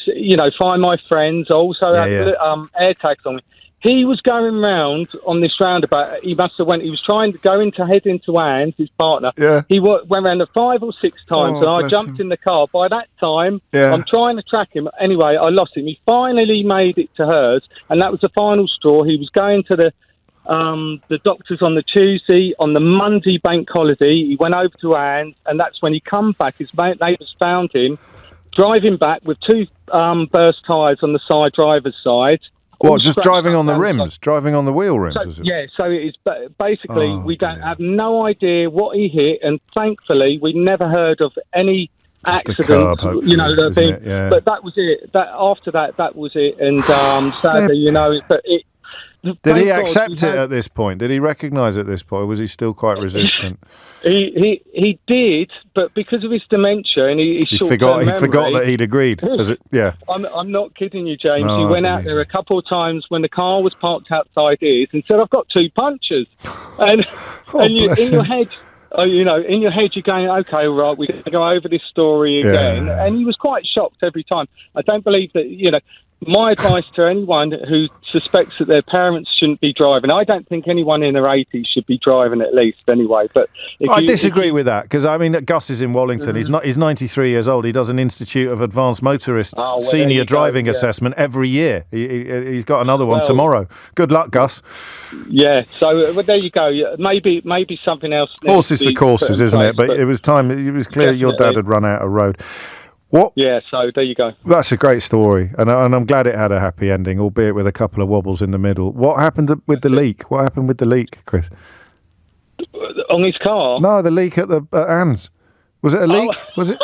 Find My Friends. I also had air tags on me. He was going round on this roundabout. He must have he was trying to head into Anne's, his partner. Yeah. He went round it 5 or 6 times, and I jumped in the car. By that time, I'm trying to track him. Anyway, I lost him. He finally made it to hers, and that was the final straw. He was going to the doctors on the Tuesday. On the Monday bank holiday, he went over to Anne's, and that's when he come back. His neighbours found him driving back with 2 burst tyres on the side driver's side. What, just driving on the rims? Driving on the wheel rims, is it? Yeah, so it's basically we don't have no idea what he hit, and thankfully we never heard of any accident. Curb, Yeah. But that was it. After that was it, and sadly, Did he accept it at this point? Did he recognise it at this point, or was he still quite resistant? He did, but because of his dementia and his forgot that he'd agreed. I'm not kidding you, James. He went out there a couple of times when the car was parked outside his and said, "I've got 2 punches," and in your head. In your head, you're going, okay, right, we're going to go over this story again. Yeah. And he was quite shocked every time. I don't believe that, my advice to anyone who suspects that their parents shouldn't be driving, I don't think anyone in their 80s should be driving at least anyway. But I disagree with that, because, Gus is in Wallington. Mm-hmm. He's 93 years old. He does an Institute of Advanced Motorists senior driving assessment every year. He's got another one tomorrow. Good luck, Gus. Yeah, so there you go. Maybe something else. Horses for courses, isn't it? But it was time. It was clear your dad had run out of road. What? Yeah, so there you go. That's a great story, and I'm glad it had a happy ending, albeit with a couple of wobbles in the middle. What happened with the leak? What happened with the leak, Chris? On his car? No, the leak at Anne's. Was it a leak? Was it?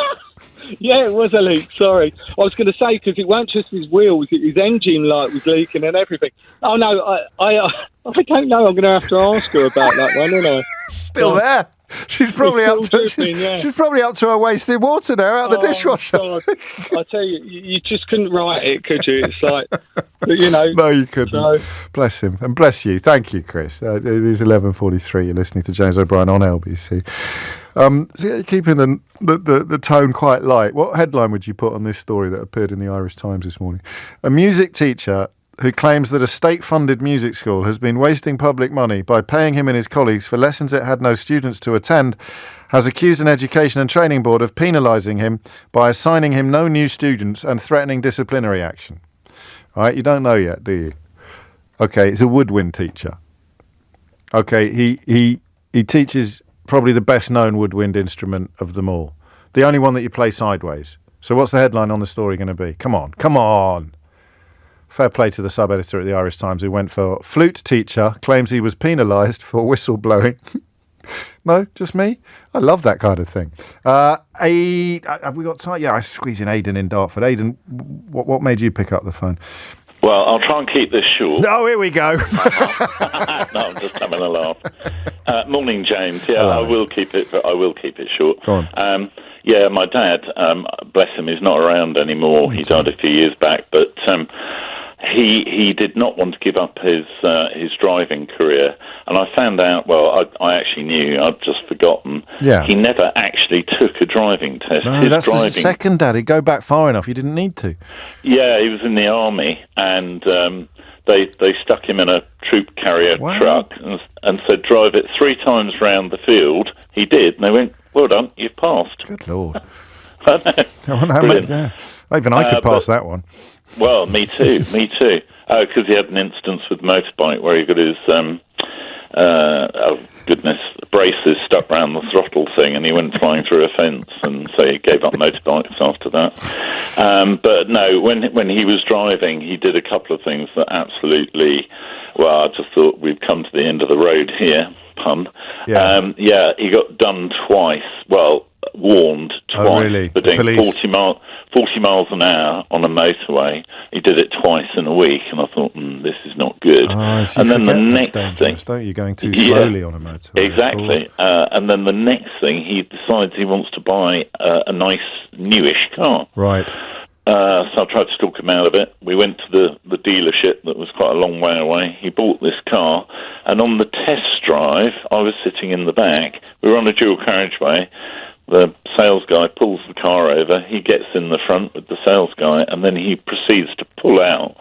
Yeah, it was a leak, sorry. I was going to say, because it weren't just his wheels, his engine light was leaking and everything. Oh, no, I don't know. I'm going to have to ask her about that one, aren't I? Still there. She's probably up to her waist in water now out of the dishwasher. God. I tell you, you just couldn't write it, could you? It's like, No, you couldn't. So. Bless him. And bless you. Thank you, Chris. It is 11:43. You're listening to James O'Brien on LBC. Keeping the tone quite light, what headline would you put on this story that appeared in the Irish Times this morning? A music teacher who claims that a state-funded music school has been wasting public money by paying him and his colleagues for lessons it had no students to attend, has accused an education and training board of penalising him by assigning him no new students and threatening disciplinary action. Right, you don't know yet, do you? Okay, it's a woodwind teacher. Okay, he teaches probably the best-known woodwind instrument of them all. The only one that you play sideways. So what's the headline on the story going to be? Come on. Fair play to the sub-editor at the Irish Times who went for flute teacher, claims he was penalised for whistleblowing. No, just me? I love that kind of thing. Have we got time? Yeah, I squeeze in Aidan in Dartford. Aidan, what made you pick up the phone? Well, I'll try and keep this short. Oh, here we go. No, I'm just having a laugh. Morning, James. Yeah, hello. I will keep it short. Go on. My dad, bless him, is not around anymore. He died a few years back, but he did not want to give up his driving career. And I found out, I actually knew, I'd just forgotten. Yeah. He never actually took a driving test. No, that's the second, Dad. He'd go back far enough. You didn't need to. Yeah, he was in the army, and they stuck him in a troop carrier truck and said, drive it 3 times round the field. He did, and they went, well done, you've passed. Good Lord. Even I could pass that one. Well, me too. Because he had an instance with motorbike where he got his, braces stuck round the throttle thing, and he went flying through a fence, and so he gave up motorbikes after that. But no, when he was driving, he did a couple of things that absolutely, I just thought we'd come to the end of the road here, pun. Yeah. He got done twice. Warned twice for doing 40 miles an hour on a motorway. He did it twice in a week, and I thought, this is not good. And then the next thing, don't you, going too slowly on a motorway? Exactly. And then the next thing, he decides he wants to buy a nice newish car. Right. So I tried to talk him out of it. We went to the dealership that was quite a long way away. He bought this car, and on the test drive, I was sitting in the back. We were on a dual carriageway. The sales guy pulls the car over. He gets in the front with the sales guy, and then he proceeds to pull out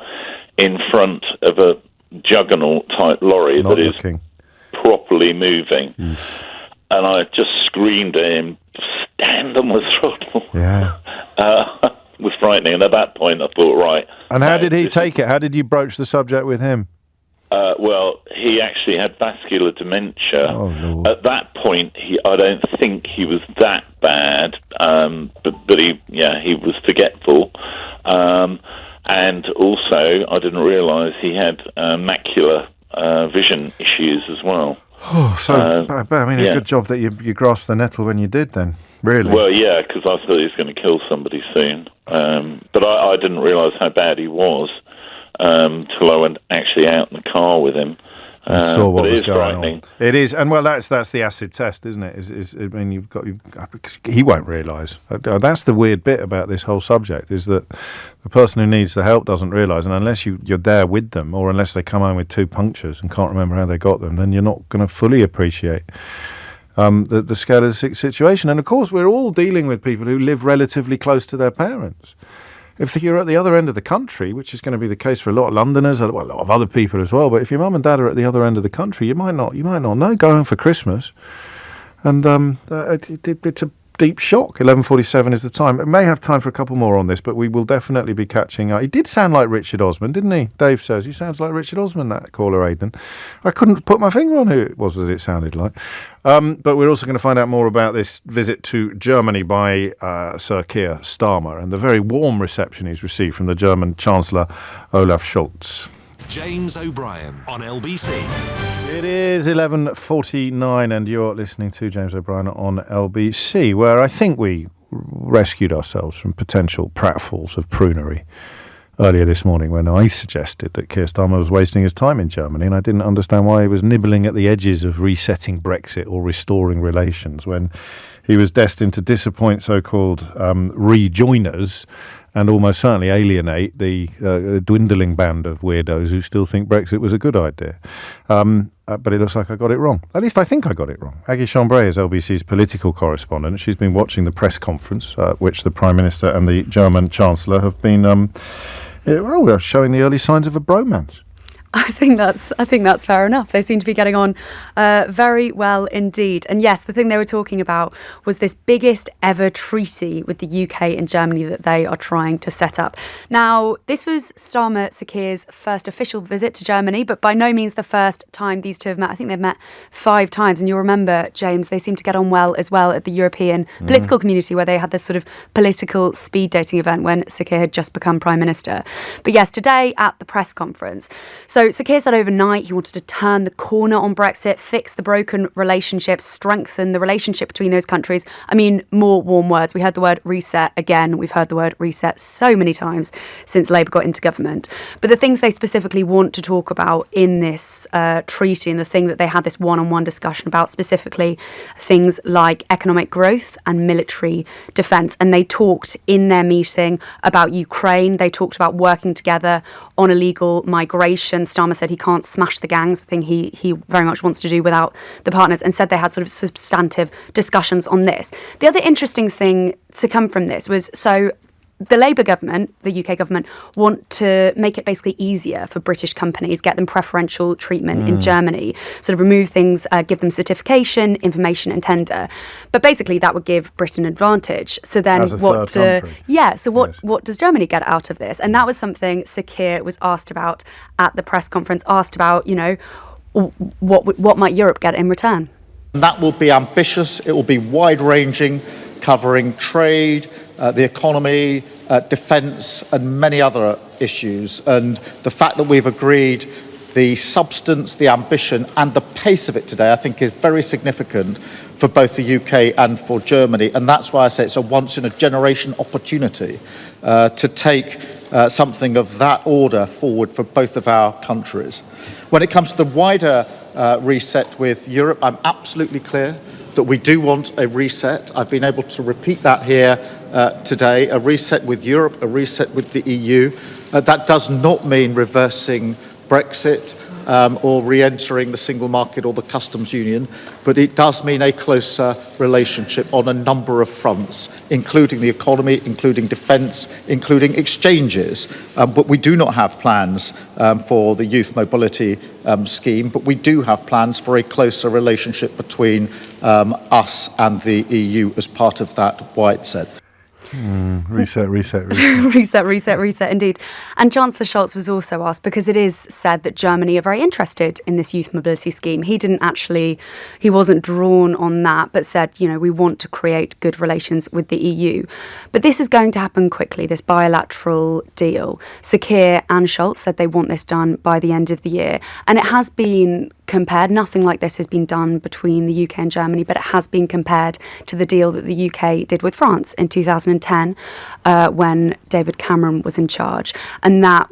in front of a juggernaut-type lorry Not that looking. is properly moving. And I just screamed at him, stand on the throttle. Yeah. It was frightening. And at that point, I thought, right. And how did he take it? How did you broach the subject with him? Well, he actually had vascular dementia. Oh, Lord. At that point, I don't think he was that bad, but he was forgetful. And also, I didn't realise he had macular vision issues as well. Oh, so a good job that you grasped the nettle when you did. Then, really. Well, yeah, because I thought he was going to kill somebody soon, but I didn't realise how bad he was till I went actually out in the car with him. And saw what was going on. It is, and well, that's the acid test, isn't it? I mean, he won't realise. That's the weird bit about this whole subject, is that the person who needs the help doesn't realise, and unless you're there with them, or unless they come home with 2 punctures and can't remember how they got them, then you're not going to fully appreciate the scale of the situation. And of course, we're all dealing with people who live relatively close to their parents. If you're at the other end of the country, which is going to be the case for a lot of Londoners, well, a lot of other people as well, but if your mum and dad are at the other end of the country, you might not know. Go home for Christmas, and it's a deep shock. 11:47 is the time. I may have time for a couple more on this, but we will definitely be catching up. He did sound like Richard Osman, didn't he? Dave says he sounds like Richard Osman, that caller, Aidan. I couldn't put my finger on who it was that it sounded like. But we're also going to find out more about this visit to Germany by Sir Keir Starmer and the very warm reception he's received from the German Chancellor Olaf Scholz. James O'Brien on LBC. It is 11:49 and you're listening to James O'Brien on LBC, where I think we rescued ourselves from potential pratfalls of prunery earlier this morning when I suggested that Keir Starmer was wasting his time in Germany, and I didn't understand why he was nibbling at the edges of resetting Brexit or restoring relations when he was destined to disappoint so-called rejoiners and almost certainly alienate the dwindling band of weirdos who still think Brexit was a good idea. But it looks like I got it wrong. At least I think I got it wrong. Aggie Chambray is LBC's political correspondent. She's been watching the press conference, which the Prime Minister and the German Chancellor have been showing the early signs of a bromance. I think that's fair enough. They seem to be getting on very well indeed. And yes, the thing they were talking about was this biggest ever treaty with the UK and Germany that they are trying to set up. Now, this was Starmer Sir Keir's first official visit to Germany, but by no means the first time these two have met. I think they've met 5 times. And you'll remember, James, they seem to get on well as well at the European political community, where they had this sort of political speed dating event when Sir Keir had just become Prime Minister. But yes, today at the press conference, so Sir Keir said overnight he wanted to turn the corner on Brexit, fix the broken relationships, strengthen the relationship between those countries. I mean, more warm words. We heard the word reset again. We've heard the word reset so many times since Labour got into government. But the things they specifically want to talk about in this treaty, and the thing that they had this one-on-one discussion about specifically, things like economic growth and military defence. And they talked in their meeting about Ukraine. They talked about working together on illegal migration. Starmer said he can't smash the gangs, the thing he very much wants to do without the partners, and said they had sort of substantive discussions on this. The other interesting thing to come from this was, so the Labour government, the UK government, want to make it basically easier for British companies, get them preferential treatment in Germany, sort of remove things, give them certification, information and tender. But basically that would give Britain an advantage. So then what does Germany get out of this? And that was something Sir Keir was asked about at the press conference, asked about, what might Europe get in return? That will be ambitious, it will be wide-ranging, covering trade, the economy, defence and many other issues. And the fact that we've agreed the substance, the ambition and the pace of it today, I think is very significant for both the UK and for Germany. And that's why I say it's a once-in-a-generation opportunity to take something of that order forward for both of our countries. When it comes to the wider reset with Europe, I'm absolutely clear that we do want a reset. I've been able to repeat that here today, a reset with Europe, a reset with the EU. That does not mean reversing Brexit. or re-entering the single market or the customs union, but it does mean a closer relationship on a number of fronts, including the economy, including defence, including exchanges. But we do not have plans for the youth mobility scheme, but we do have plans for a closer relationship between us and the EU as part of that, White said. Reset. reset, indeed. And Chancellor Scholz was also asked, because it is said that Germany are very interested in this youth mobility scheme. He wasn't drawn on that, but said, we want to create good relations with the EU. But this is going to happen quickly, this bilateral deal. Sir Keir and Scholz said they want this done by the end of the year. And it has been compared, nothing like this has been done between the UK and Germany, but it has been compared to the deal that the UK did with France in 2010 when David Cameron was in charge. And that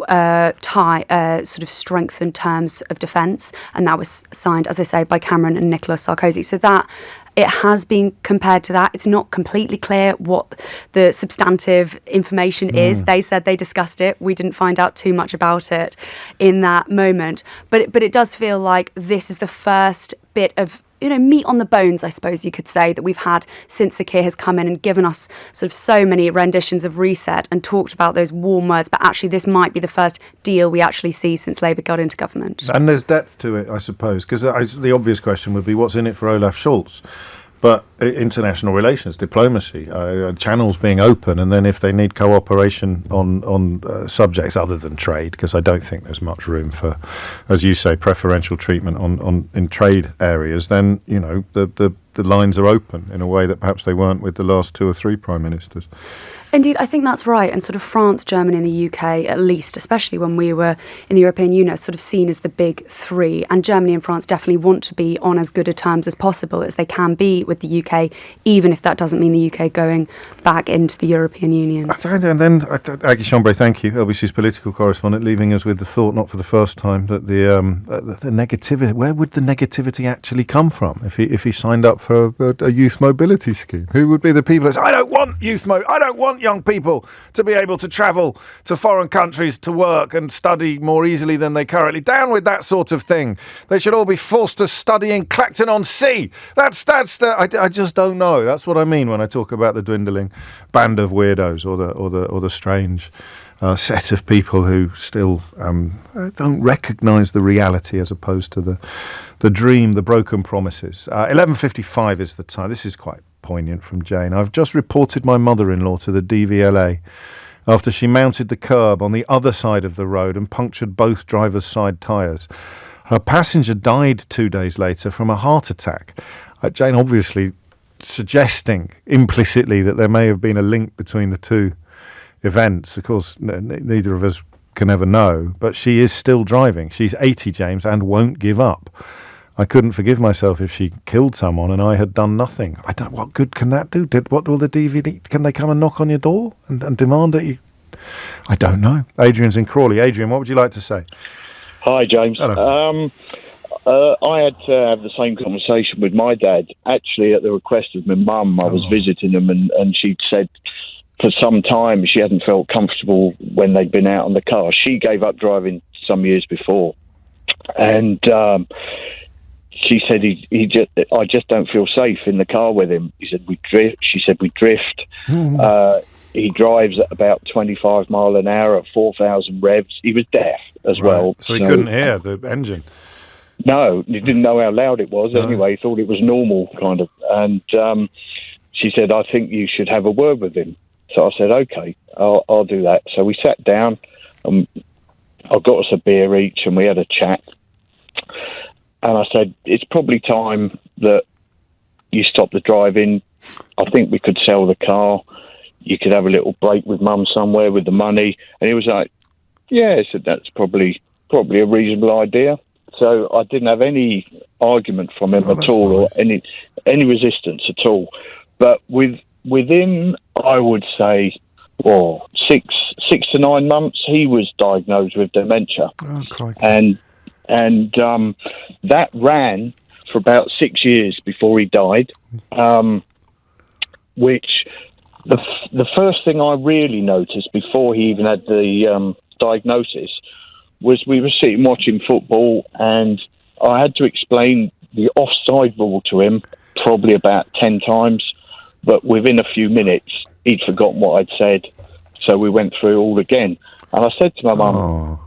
sort of strengthened terms of defence, and that was signed, as I say, by Cameron and Nicolas Sarkozy. So that it has been compared to that. It's not completely clear what the substantive information is. They said they discussed it. We didn't find out too much about it in that moment. But it does feel like this is the first bit of meat on the bones, I suppose you could say, that we've had since Sir Keir has come in and given us sort of so many renditions of reset and talked about those warm words. But actually, this might be the first deal we actually see since Labour got into government. And there's depth to it, I suppose, because the obvious question would be, what's in it for Olaf Scholz? But international relations, diplomacy, channels being open, and then if they need cooperation on subjects other than trade, because I don't think there's much room for, as you say, preferential treatment in trade areas, then the lines are open in a way that perhaps they weren't with the last 2 or 3 prime ministers. Indeed, I think that's right. And sort of France, Germany and the UK, at least, especially when we were in the European Union, are sort of seen as the big 3. And Germany and France definitely want to be on as good a terms as possible as they can be with the UK, even if that doesn't mean the UK going back into the European Union. And then, Aggie Chambray, thank you, LBC's political correspondent, leaving us with the thought, not for the first time, that the negativity, where would the negativity actually come from if he signed up for a youth mobility scheme? Who would be the people that say, I don't want I don't want young people to be able to travel to foreign countries to work and study more easily than they currently. Down with that sort of thing. They should all be forced to study in Clacton-on-Sea. I just don't know. That's what I mean when I talk about the dwindling band of weirdos or the strange set of people who still don't recognise the reality as opposed to the dream, the broken promises. 11:55 is the time. This is quite poignant from Jane. I've just reported my mother-in-law to the DVLA after she mounted the curb on the other side of the road and punctured both drivers' side tyres. Her passenger died 2 days later from a heart attack. Jane obviously suggesting implicitly that there may have been a link between the two events. Of course, neither of us can ever know, but she is still driving. She's 80, James, and won't give up. I couldn't forgive myself if she killed someone and I had done nothing. What good can that do? What will the DVD? Can they come and knock on your door and demand that you? I don't know. Adrian's in Crawley. Adrian, what would you like to say? Hi, James. Hello. I had to have the same conversation with my dad. Actually, at the request of my mum, I was visiting him, and she'd said for some time she hadn't felt comfortable when they'd been out on the car. She gave up driving some years before, and she said I just don't feel safe in the car with him. He said we drift. She said we drift. He drives at about 25 mile an hour at 4,000 revs. He was deaf as well, so he couldn't hear the engine. No, he didn't know how loud it was. Anyway, he thought it was normal, kind of. And she said, I think you should have a word with him. So I said, okay, I'll do that. So we sat down, and I got us a beer each, and we had a chat. And I said, it's probably time that you stop the driving. I think we could sell the car. You could have a little break with Mum somewhere with the money. And he was like, yeah, I said, that's probably a reasonable idea. So I didn't have any argument from him at all, nice. Or any resistance at all. But within, I would say, 6 to 9 months, he was diagnosed with dementia. Oh, crikey. And that ran for about 6 years before he died, which the first thing I really noticed before he even had the diagnosis was we were sitting watching football, and I had to explain the offside rule to him probably about 10 times, but within a few minutes, he'd forgotten what I'd said, so we went through it all again. And I said to my mum,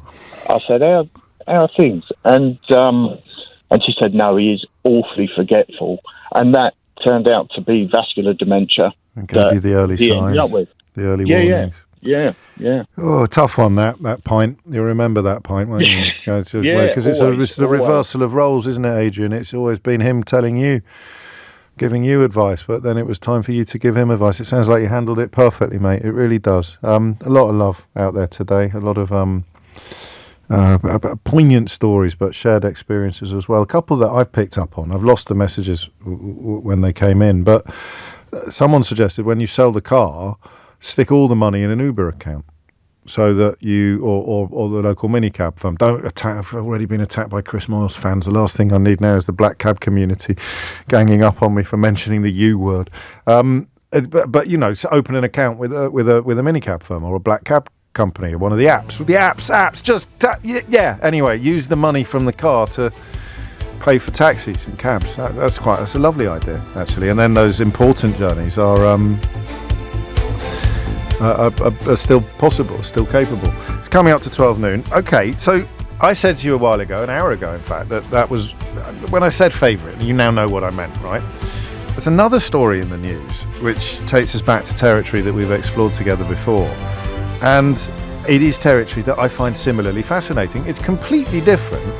I said, how are things? And she said, no, he is awfully forgetful. And that turned out to be vascular dementia. And gave you the early signs, the early warnings. Yeah. Oh, tough one, that pint. You remember that pint, won't you? Because it's the reversal of roles, isn't it, Adrian? It's always been him telling you, giving you advice, but then it was time for you to give him advice. It sounds like you handled it perfectly, mate. It really does. A lot of love out there today. A lot of poignant stories, but shared experiences as well. A couple that I've picked up on. I've lost the messages when they came in, but someone suggested when you sell the car, stick all the money in an Uber account, so that you or the local minicab firm don't attack. I've already been attacked by Chris Moyles fans. The last thing I need now is the black cab community ganging up on me for mentioning the U word. But you know, open an account with a minicab firm or a black cab company or one of the apps. With the apps, just Anyway, use the money from the car to pay for taxis and cabs. That's a lovely idea, actually. And then those important journeys are still possible, still capable. It's coming up to 12 noon. Okay, so I said to you a while ago, an hour ago in fact, that was when I said favourite. You now know what I meant, right? There's another story in the news which takes us back to territory that we've explored together before, and it is territory that I find similarly fascinating. It's completely different.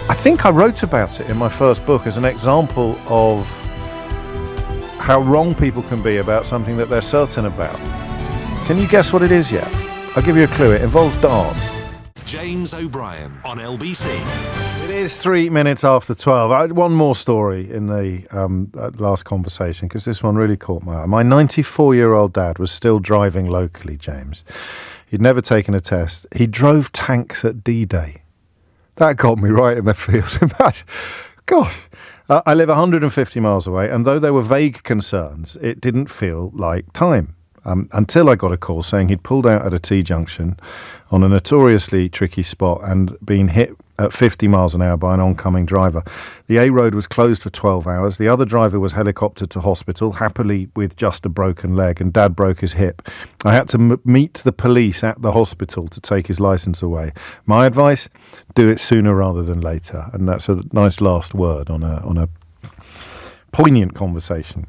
I think I wrote about it in my first book as an example of how wrong people can be about something that they're certain about. Can you guess what it is yet? I'll give you a clue. It involves darts. James O'Brien on LBC. It is 3 minutes after 12. I had one more story in the last conversation, because this one really caught my eye. My 94-year-old dad was still driving locally, James. He'd never taken a test. He drove tanks at D-Day. That got me right in the feels. Gosh. I live 150 miles away, and though there were vague concerns, it didn't feel like time. Until I got a call saying he'd pulled out at a T-junction on a notoriously tricky spot and been hit at 50 miles an hour by an oncoming driver. The A road was closed for 12 hours. The other driver was helicoptered to hospital, happily with just a broken leg, and Dad broke his hip. I had to meet the police at the hospital to take his licence away. My advice, do it sooner rather than later. And that's a nice last word on a poignant conversation.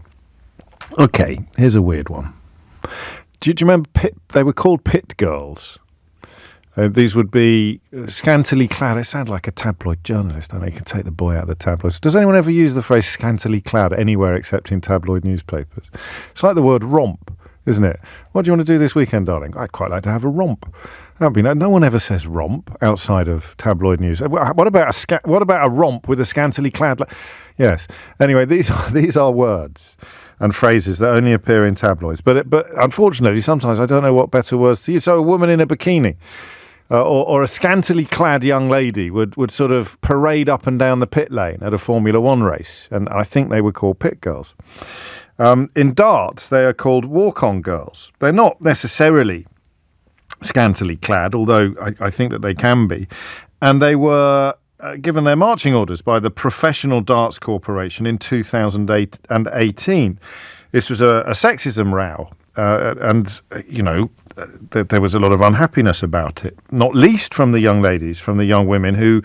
Okay, here's a weird one. Do you remember they were called pit girls? These would be scantily clad. It sounded like a tabloid journalist. I know you can take the boy out of the tabloids. Does anyone ever use the phrase scantily clad anywhere except in tabloid newspapers? It's like the word romp, isn't it? What do you want to do this weekend, darling? I'd quite like to have a romp. That'd be no one ever says romp outside of tabloid news. What about a romp with a scantily clad? Yes. Anyway, these are words and phrases that only appear in tabloids. But unfortunately, sometimes I don't know what better words to use. So a woman in a bikini or a scantily clad young lady would sort of parade up and down the pit lane at a Formula One race. And I think they were called pit girls. In darts, they are called walk-on girls. They're not necessarily scantily clad, although I think that they can be. And they were given their marching orders by the Professional Darts Corporation in 2018. This was a sexism row, and, you know, there was a lot of unhappiness about it, not least from the young ladies, from the young women who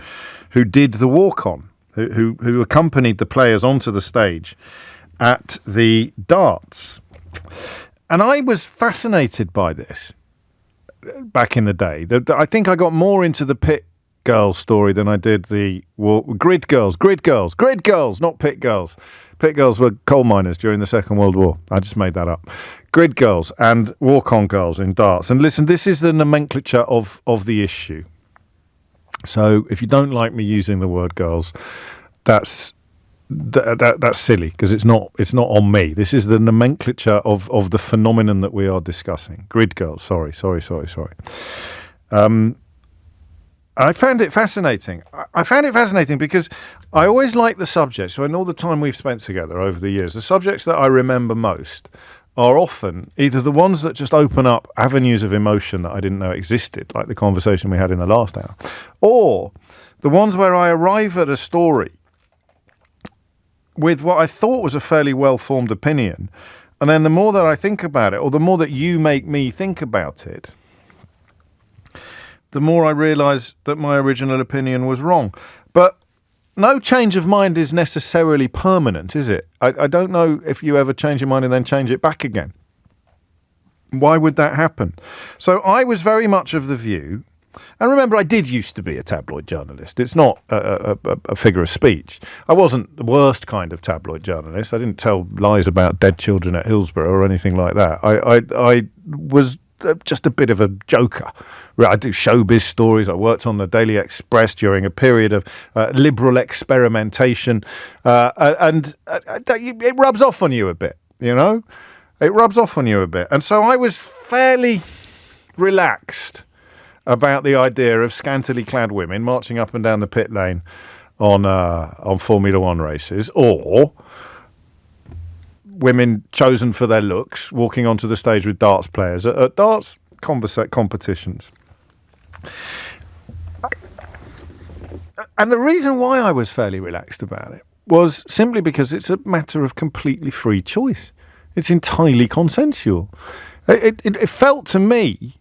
did the walk-on, who accompanied the players onto the stage at the darts. And I was fascinated by this back in the day. I think I got more into the pit girls story than I did the grid girls, not pit girls. Pit girls were coal miners during the Second World War. I just made that up. Grid girls and walk-on girls in darts. And listen, this is the nomenclature of the issue. So if you don't like me using the word girls, that's silly, because it's not on me. This is the nomenclature of the phenomenon that we are discussing. Grid girls. Sorry. I found it fascinating. I found it fascinating because I always like the subjects. So in all the time we've spent together over the years, the subjects that I remember most are often either the ones that just open up avenues of emotion that I didn't know existed, like the conversation we had in the last hour, or the ones where I arrive at a story with what I thought was a fairly well-formed opinion, and then the more that I think about it, or the more that you make me think about it, the more I realise that my original opinion was wrong. But no change of mind is necessarily permanent, is it? I don't know if you ever change your mind and then change it back again. Why would that happen? So I was very much of the view, and remember, I did used to be a tabloid journalist. It's not a figure of speech. I wasn't the worst kind of tabloid journalist. I didn't tell lies about dead children at Hillsborough or anything like that. I was just a bit of a joker. I do showbiz stories. I worked on the Daily Express during a period of liberal experimentation, and it rubs off on you a bit, you know? It rubs off on you a bit. And so I was fairly relaxed about the idea of scantily clad women marching up and down the pit lane on Formula One races, or women chosen for their looks walking onto the stage with darts players at darts competitions. And the reason why I was fairly relaxed about it was simply because it's a matter of completely free choice. It's entirely consensual. It felt to me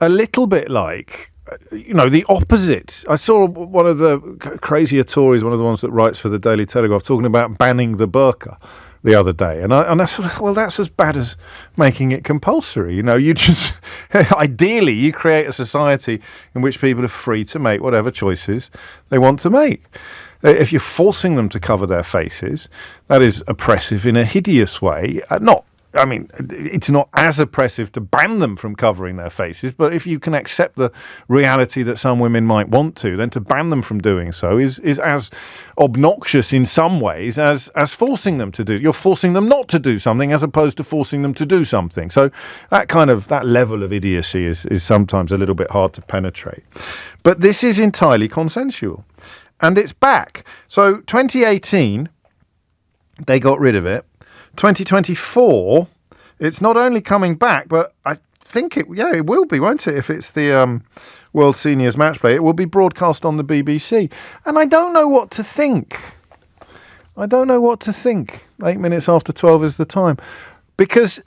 a little bit like, you know, the opposite. I saw one of the crazier Tories, one of the ones that writes for the Daily Telegraph, talking about banning the burqa the other day. And I sort of thought, well, that's as bad as making it compulsory. You know, you just, ideally, you create a society in which people are free to make whatever choices they want to make. If you're forcing them to cover their faces, that is oppressive in a hideous way. It's not as oppressive to ban them from covering their faces, but if you can accept the reality that some women might want to, then to ban them from doing so is as obnoxious in some ways as forcing them to do. You're forcing them not to do something as opposed to forcing them to do something. So that level of idiocy is sometimes a little bit hard to penetrate. But this is entirely consensual. And it's back. So 2018, they got rid of it. 2024, it's not only coming back, but I think it will be, won't it? If it's the World Seniors Match Play, it will be broadcast on the BBC. And I don't know what to think. 8 minutes after 12 is the time. Because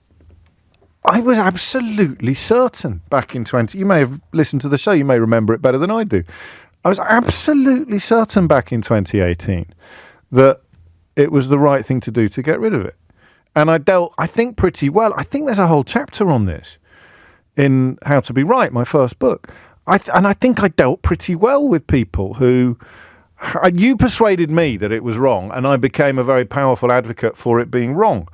I was absolutely certain back in you may have listened to the show, you may remember it better than I do. I was absolutely certain back in 2018 that it was the right thing to do to get rid of it. And I think, pretty well. I think there's a whole chapter on this in How to Be Right, my first book. And I think I dealt pretty well with people who... You persuaded me that it was wrong, and I became a very powerful advocate for it being wrong.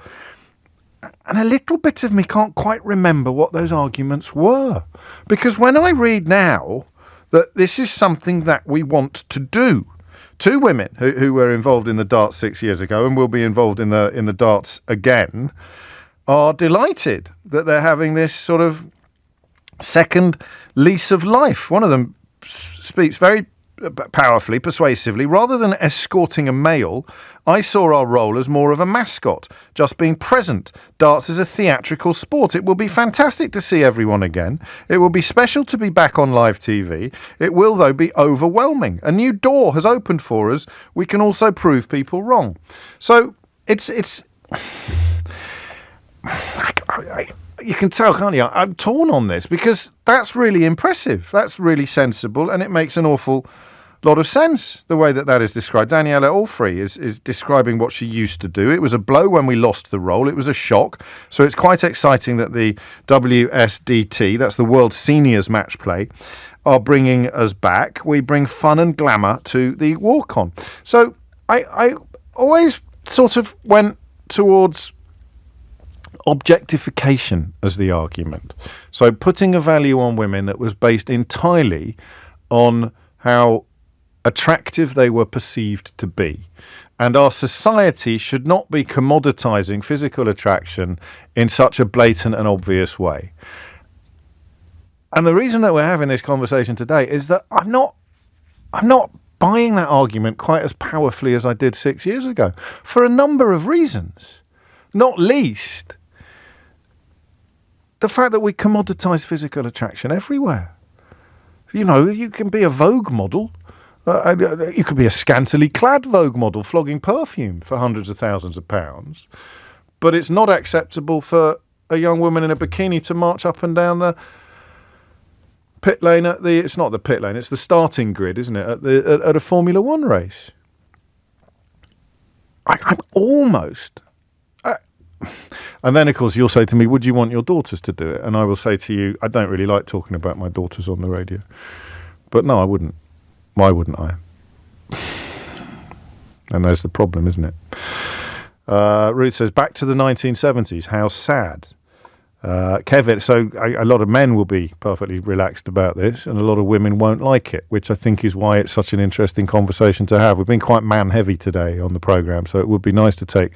And a little bit of me can't quite remember what those arguments were. Because when I read now that this is something that we want to do, two women who were involved in the darts 6 years ago and will be involved in the darts again are delighted that they're having this sort of second lease of life. One of them speaks very powerfully, persuasively. Rather than escorting a male, I saw our role as more of a mascot, just being present. Darts is a theatrical sport. It will be fantastic to see everyone again. It will be special to be back on live TV. It will, though, be overwhelming. A new door has opened for us. We can also prove people wrong. So it's you can tell, can't you? I'm torn on this because that's really impressive. That's really sensible, and it makes an awful lot of sense, the way that is described. Daniela Allfrey is describing what she used to do. It was a blow when we lost the role. It was a shock. So it's quite exciting that the WSDT, that's the World Seniors Match Play, are bringing us back. We bring fun and glamour to the walk-on. So I always sort of went towards objectification as the argument. So putting a value on women that was based entirely on how attractive they were perceived to be. And our society should not be commoditizing physical attraction in such a blatant and obvious way. And the reason that we're having this conversation today is that I'm not buying that argument quite as powerfully as I did 6 years ago, for a number of reasons. Not least the fact that we commoditise physical attraction everywhere. You know, you can be a Vogue model. You could be a scantily clad Vogue model flogging perfume for hundreds of thousands of pounds. But it's not acceptable for a young woman in a bikini to march up and down the pit lane it's not the pit lane, it's the starting grid, isn't it, at a Formula One race. I'm almost... and then, of course, you'll say to me, would you want your daughters to do it? And I will say to you, I don't really like talking about my daughters on the radio. But no, I wouldn't. Why wouldn't I? And there's the problem, isn't it? Ruth says, back to the 1970s, how sad. Kevin, so a lot of men will be perfectly relaxed about this, and a lot of women won't like it, which I think is why it's such an interesting conversation to have. We've been quite man-heavy today on the programme, so it would be nice to take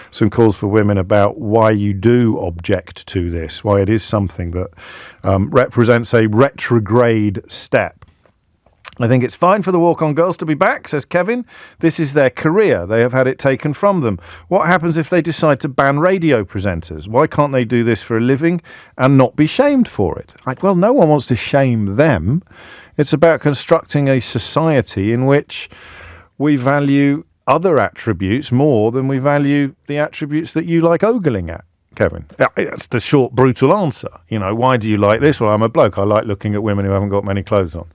some calls for women about why you do object to this, why it is something that represents a retrograde step. I think it's fine for the walk-on girls to be back, says Kevin. This is their career. They have had it taken from them. What happens if they decide to ban radio presenters? Why can't they do this for a living and not be shamed for it? Well, no one wants to shame them. It's about constructing a society in which we value other attributes more than we value the attributes that you like ogling at, Kevin. That's the short, brutal answer. You know, why do you like this? Well, I'm a bloke. I like looking at women who haven't got many clothes on.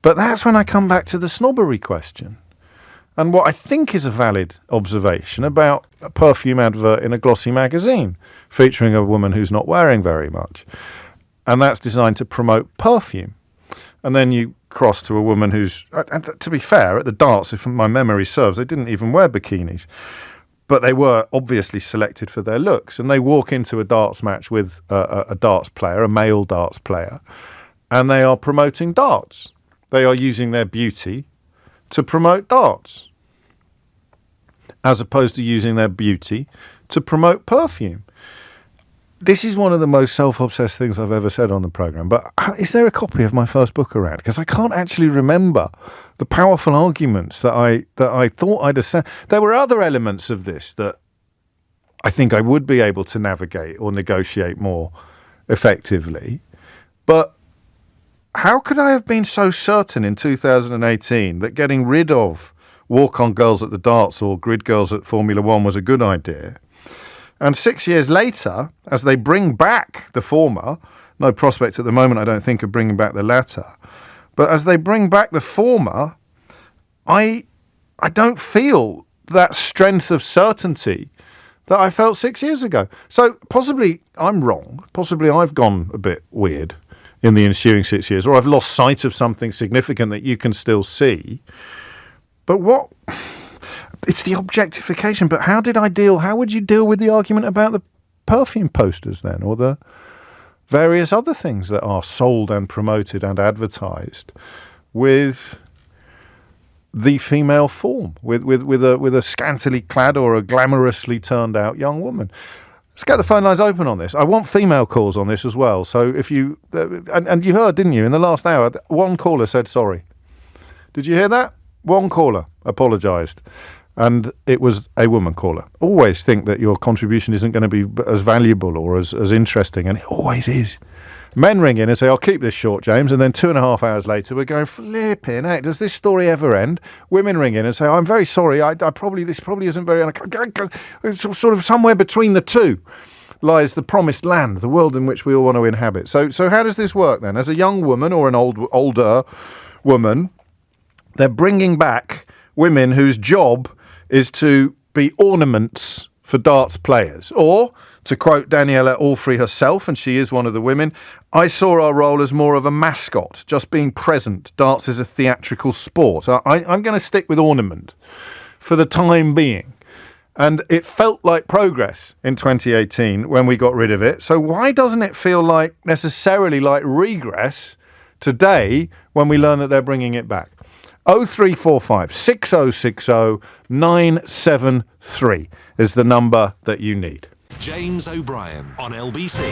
But that's when I come back to the snobbery question. And what I think is a valid observation about a perfume advert in a glossy magazine featuring a woman who's not wearing very much. And that's designed to promote perfume. And then you cross to a woman who's, and to be fair, at the darts, if my memory serves, they didn't even wear bikinis. But they were obviously selected for their looks. And they walk into a darts match with a darts player, a male darts player, and they are promoting darts. They are using their beauty to promote darts, as opposed to using their beauty to promote perfume. This is one of the most self-obsessed things I've ever said on the programme. But is there a copy of my first book around? Because I can't actually remember the powerful arguments that I thought I'd have said. There were other elements of this that I think I would be able to navigate or negotiate more effectively. But how could I have been so certain in 2018 that getting rid of walk-on girls at the darts or grid girls at Formula One was a good idea? And 6 years later, as they bring back the former, no prospect at the moment, I don't think, of bringing back the latter, but as they bring back the former, I don't feel that strength of certainty that I felt 6 years ago. So possibly I'm wrong. Possibly I've gone a bit weird in the ensuing 6 years, or I've lost sight of something significant that you can still see. But what... It's the objectification, but how would you deal with the argument about the perfume posters then, or the various other things that are sold and promoted and advertised with the female form, with a scantily clad or a glamorously turned out young woman? Let's get the phone lines open on this. I want female calls on this as well. So if you... And you heard, didn't you, in the last hour, one caller said sorry. Did you hear that? One caller apologised. And it was a woman caller. Always think that your contribution isn't going to be as valuable or as interesting, and it always is. Men ring in and say, I'll keep this short, James, and then 2.5 hours later we're going, flipping heck, does this story ever end? Women ring in and say, I'm very sorry, this probably isn't very... Sort of somewhere between the two lies the promised land, the world in which we all want to inhabit. So how does this work then? As a young woman or an older woman, they're bringing back women whose job is to be ornaments for darts players. Or, to quote Daniela Allfrey herself, and she is one of the women, I saw our role as more of a mascot, just being present. Darts is a theatrical sport. I'm going to stick with ornament for the time being. And it felt like progress in 2018 when we got rid of it. So why doesn't it feel like necessarily like regress today when we learn that they're bringing it back? 0345 6060 973 is the number that you need. James O'Brien on LBC.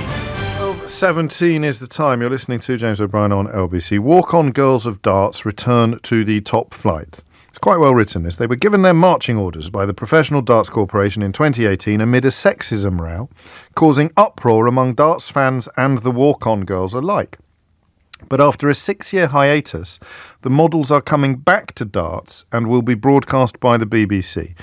12:17 is the time. You're listening to James O'Brien on LBC. Walk-on girls of darts return to the top flight. It's quite well written, this. They were given their marching orders by the Professional Darts Corporation in 2018 amid a sexism row, causing uproar among darts fans and the walk-on girls alike. But after a 6-year hiatus, the models are coming back to darts and will be broadcast by the BBC.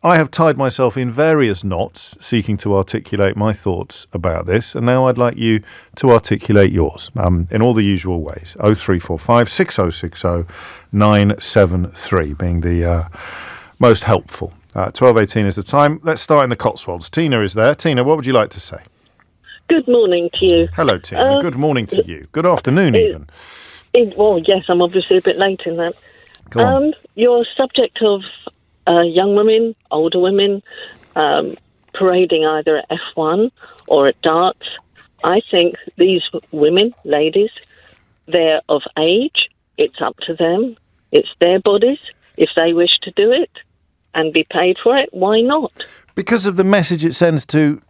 I have tied myself in various knots, seeking to articulate my thoughts about this, and now I'd like you to articulate yours in all the usual ways. 0345 6060 973 being the most helpful. 12:18 is the time. Let's start in the Cotswolds. Tina is there. Tina, what would you like to say? Good morning to you. Hello, Tina. Good morning to you. Good afternoon, even. Well, yes, I'm obviously a bit late in that. Go on. Your subject of young women, older women, parading either at F1 or at darts. I think these women, ladies, they're of age. It's up to them. It's their bodies. If they wish to do it and be paid for it, why not? Because of the message it sends to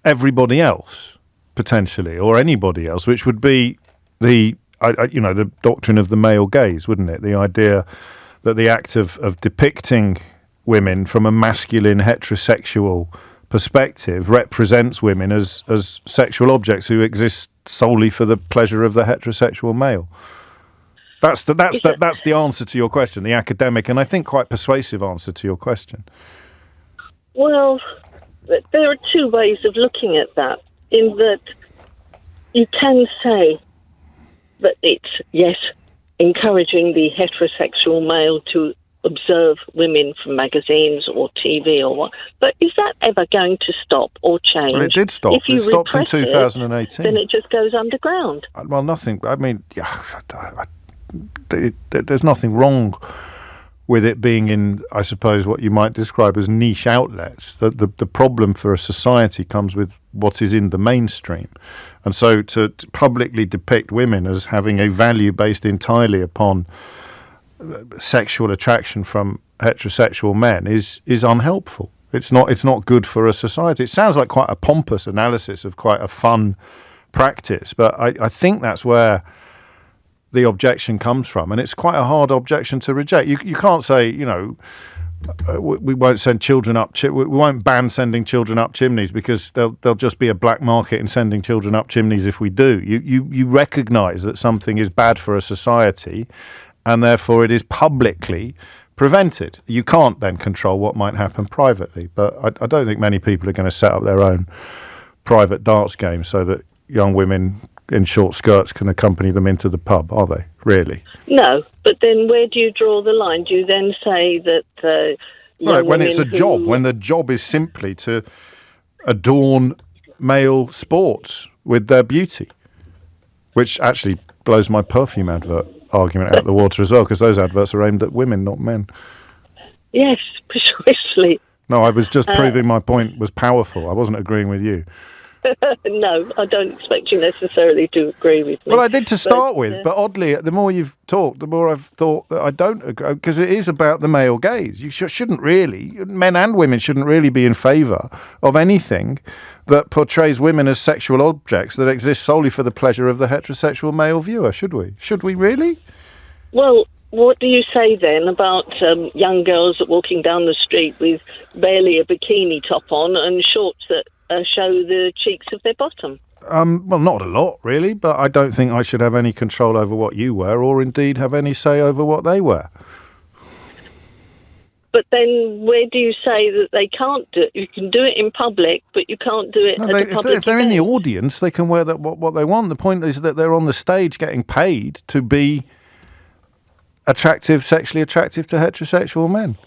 everybody else, potentially, or anybody else, which would be the doctrine of the male gaze, wouldn't it? The idea that the act of depicting women from a masculine heterosexual perspective represents women as sexual objects who exist solely for the pleasure of the heterosexual male. That's the answer to your question, the academic and I think quite persuasive answer to your question. Well, there are two ways of looking at that, in that you can say that it's, yes, encouraging the heterosexual male to observe women from magazines or TV or what. But is that ever going to stop or change? Well, it did stop. If you it stopped in repress 2018. then it just goes underground. Well, nothing. I mean, there's nothing wrong with it being in, I suppose, what you might describe as niche outlets. The problem for a society comes with what is in the mainstream. And so to publicly depict women as having a value based entirely upon sexual attraction from heterosexual men is unhelpful. It's not good for a society. It sounds like quite a pompous analysis of quite a fun practice, but I think that's where the objection comes from, and it's quite a hard objection to reject. You can't say, we won't send children up. We won't ban sending children up chimneys because there'll just be a black market in sending children up chimneys if we do. You recognise that something is bad for a society, and therefore it is publicly prevented. You can't then control what might happen privately, but I don't think many people are going to set up their own private darts game so that young women in short skirts can accompany them into the pub, are they? Really? No, but then where do you draw the line? Do you then say that when it's a job, when the job is simply to adorn male sports with their beauty, which actually blows my perfume advert argument out the water as well, because those adverts are aimed at women, not men. Yes, precisely. No, I was just proving my point was powerful. I wasn't agreeing with you. No, I don't expect you necessarily to agree with me. Well, I did to start with, but oddly, the more you've talked, the more I've thought that I don't agree, because it is about the male gaze. You shouldn't really, men and women shouldn't really be in favour of anything that portrays women as sexual objects that exist solely for the pleasure of the heterosexual male viewer, should we? Should we really? Well, what do you say then about young girls walking down the street with barely a bikini top on and shorts that show the cheeks of their bottom? Well, not a lot, really, but I don't think I should have any control over what you wear, or indeed have any say over what they wear. But then where do you say that they can't do it? You can do it in public, but you can't do it at a public if they're in the audience, they can wear what they want. The point is that they're on the stage getting paid to be sexually attractive to heterosexual men.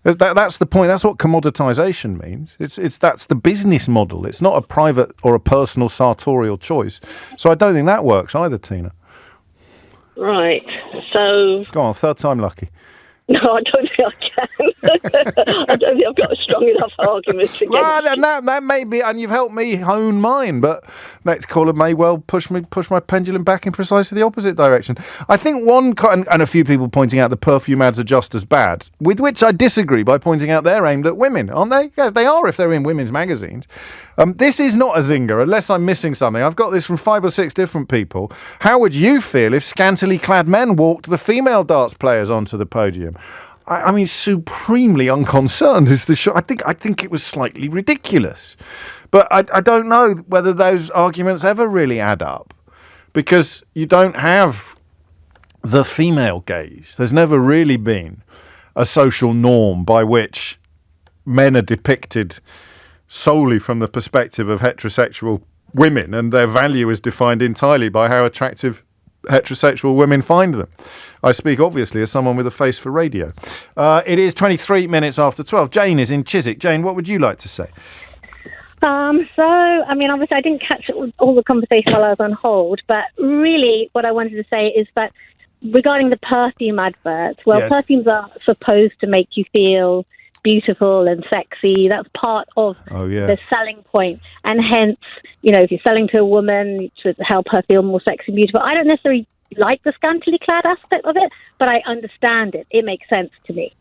That's the point. That's what commoditisation means. That's the business model. It's not a private or a personal sartorial choice. So I don't think that works either, Tina. Right. So go on, third time lucky. No, I don't think I can. I don't think I've got a strong enough argument against that may be, and you've helped me hone mine, but next caller may well push my pendulum back in precisely the opposite direction. I think and a few people pointing out the perfume ads are just as bad, with which I disagree by pointing out they're aimed at women, aren't they? Yeah, they are if they're in women's magazines. This is not a zinger, unless I'm missing something. I've got this from 5 or 6 different people. How would you feel if scantily clad men walked the female darts players onto the podium? him. I mean, supremely unconcerned is the show. I think it was slightly ridiculous. But I don't know whether those arguments ever really add up, because you don't have the female gaze. There's never really been a social norm by which men are depicted solely from the perspective of heterosexual women, and their value is defined entirely by how attractive heterosexual women find them. I speak obviously as someone with a face for radio. It is 23 minutes after 12. Jane is in Chiswick. Jane, what would you like to say? Obviously I didn't catch all the conversation while I was on hold, but really what I wanted to say is that regarding the perfume adverts, perfumes are supposed to make you feel beautiful and sexy. That's part of the selling point. And hence, if you're selling to a woman to help her feel more sexy and beautiful, I don't necessarily like the scantily clad aspect of it, but I understand it. It makes sense to me.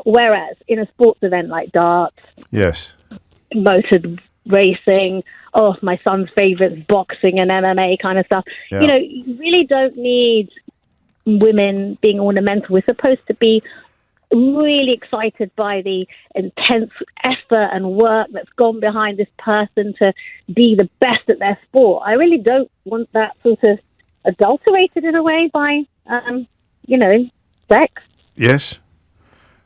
Whereas in a sports event like darts, motor racing, my son's favourite, boxing and MMA kind of stuff, you really don't need women being ornamental. We're supposed to be really excited by the intense effort and work that's gone behind this person to be the best at their sport. I really don't want that sort of adulterated in a way by, sex. Yes.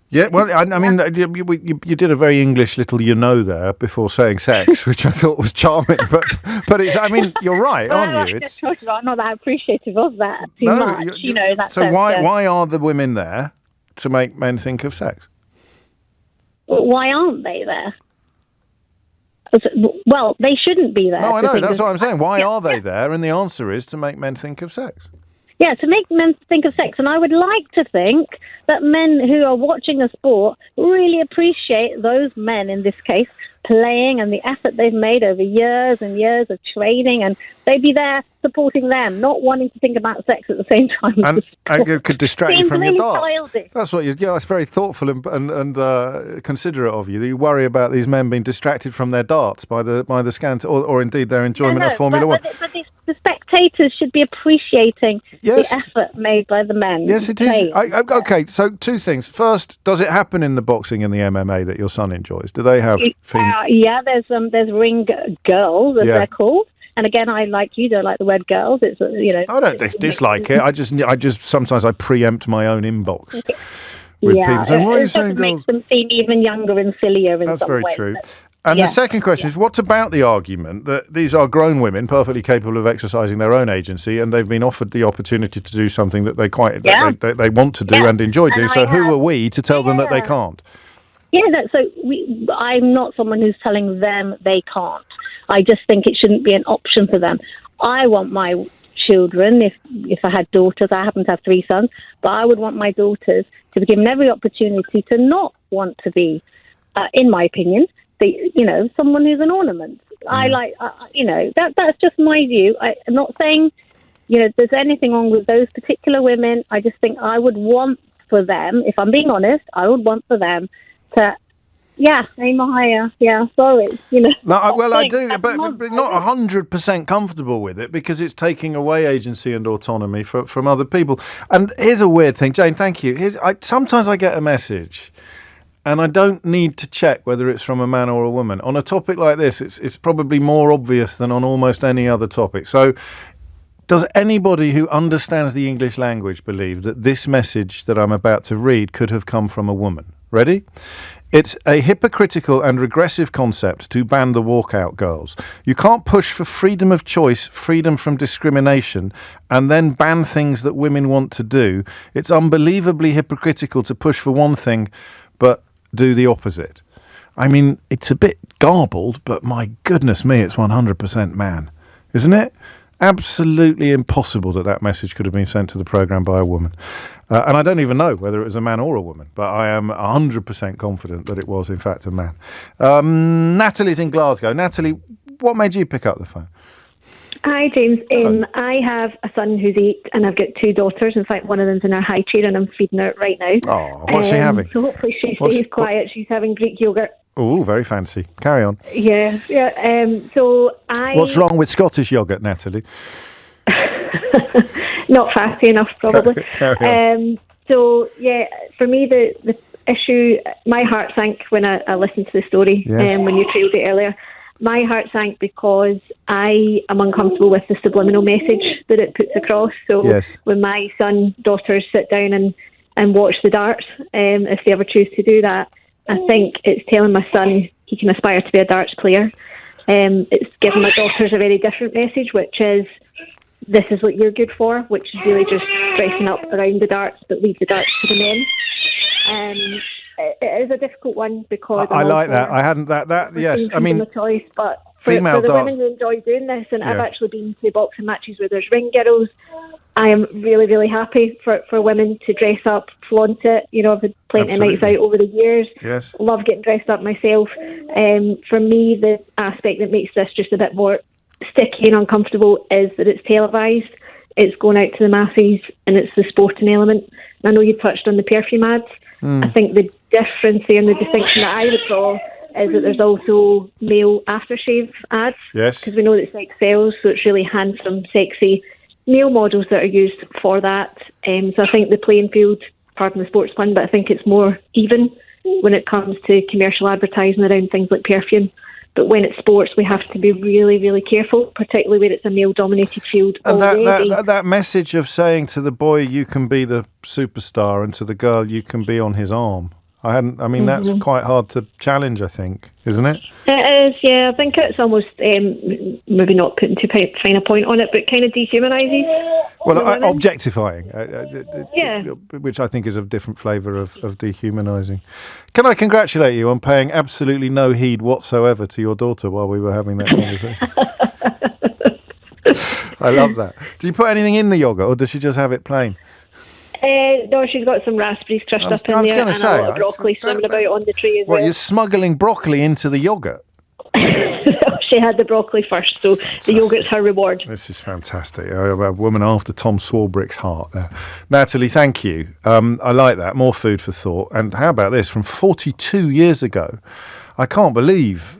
Yeah, well, you did a very English little there before saying sex, which I thought was charming. But it's, you're right, aren't you? I'm not that appreciative of that too much. That so sense, why are the women there to make men think of sex? Why aren't they there? Well, they shouldn't be there. No, I know. That's what I'm saying. Why are they there? And the answer is to make men think of sex. Yeah, to make men think of sex. And I would like to think that men who are watching a sport really appreciate those men, in this case, playing and the effort they've made over years and years of training, and they'd be there supporting them, not wanting to think about sex at the same time. And it could distract you from your darts. Childish. That's what that's very thoughtful and considerate of you. That you worry about these men being distracted from their darts by the scant or indeed their enjoyment of Formula One. But the spectators should be appreciating the effort made by the men. Yes, it is. Okay, so two things. First, does it happen in the boxing and the MMA that your son enjoys? Do they have? There's ring girls, as they're called. And again, I like you don't like the word girls. It's I don't dislike it. I just sometimes I preempt my own inbox with people saying, "Why are you saying girls?" It makes them seem even younger and sillier in That's some very ways. true. And the second question is, what about the argument that these are grown women perfectly capable of exercising their own agency, and they've been offered the opportunity to do something that they they want to do and enjoy doing? So who are we to tell them that they can't? I'm not someone who's telling them they can't. I just think it shouldn't be an option for them. I want my children, if I had daughters, I happen to have 3 sons, but I would want my daughters to be given every opportunity to not want to be, in my opinion, someone who's an ornament. I like, that's just my view. I'm not saying, there's anything wrong with those particular women. I just think I would want for them, if I'm being honest, I would want for them to, aim higher. Yeah, sorry. No, I do, but not 100% comfortable with it, because it's taking away agency and autonomy from other people. And here's a weird thing, Jane. Thank you. Sometimes I get a message, and I don't need to check whether it's from a man or a woman. On a topic like this, it's probably more obvious than on almost any other topic. So, does anybody who understands the English language believe that this message that I'm about to read could have come from a woman? Ready? It's a hypocritical and regressive concept to ban the walkout girls. You can't push for freedom of choice, freedom from discrimination, and then ban things that women want to do. It's unbelievably hypocritical to push for one thing, but do the opposite. I mean, it's a bit garbled, but my goodness me, it's 100% man, isn't it? Absolutely impossible that message could have been sent to the programme by a woman. And I don't even know whether it was a man or a woman, but I am 100% confident that it was, in fact, a man. Natalie's in Glasgow. Natalie, what made you pick up the phone? Hi, James. I have a son who's 8, and I've got 2 daughters. In fact, one of them's in her high chair, and I'm feeding her right now. Oh, what's she having? So hopefully she stays quiet. She's having Greek yogurt. Oh, very fancy. Carry on. Yeah. What's wrong with Scottish yogurt, Natalie? Not fatty enough, probably. So, yeah, for me, the issue, my heart sank when I listened to the story, Yes. when you trailed it earlier. My heart sank because I am uncomfortable with the subliminal message that it puts across. So Yes. when my daughters sit down and watch the darts, if they ever choose to do that, I think it's telling my son he can aspire to be a darts player. It's giving my daughters a very different message, which is, this is what you're good for, which is really just dressing up around the darts, but leave the darts to the men. It is a difficult one because I like that. I hadn't that. Yes, I mean, a choice, but for female the darts. women who enjoy doing this, and I've Yeah. actually been to boxing matches where there's ring girls. I am really, really happy for women to dress up, flaunt it. You know, I've had plenty of nights out over the years. Yes. Love getting dressed up myself. For me, the aspect that makes this just a bit more sticky and uncomfortable is that it's televised, it's going out to the masses, and it's the sporting element. And I know you touched on the perfume ads. I think the difference there and the distinction that I would draw is that there's also male aftershave ads. Yes. Because we know that sex sells, so it's really handsome, sexy male models that are used for that. So I think the playing field, pardon the sports pun, but I think it's more even when it comes to commercial advertising around things like perfume. But when it's sports, we have to be really, really careful, particularly where it's a male-dominated field And already. that message of saying to the boy, you can be the superstar, and to the girl, you can be on his arm. That's quite hard to challenge, I think, isn't it? It is, yeah. I think it's almost, maybe not putting too fine a point on it, but kind of dehumanises. Well, objectifying, which I think is a different flavour of dehumanising. Can I congratulate you on paying absolutely no heed whatsoever to your daughter while we were having that conversation? I love that. Do you put anything in the yoghurt, or does she just have it plain? No, she's got some raspberries crushed up in there, and a lot of broccoli swimming about on the tray as well. What, you're smuggling broccoli into the yoghurt? She had the broccoli first, so the yoghurt's her reward. This is fantastic. A woman after Tom Swarbrick's heart there. Natalie, thank you. I like that. More food for thought. And how about this? From 42 years ago, I can't believe,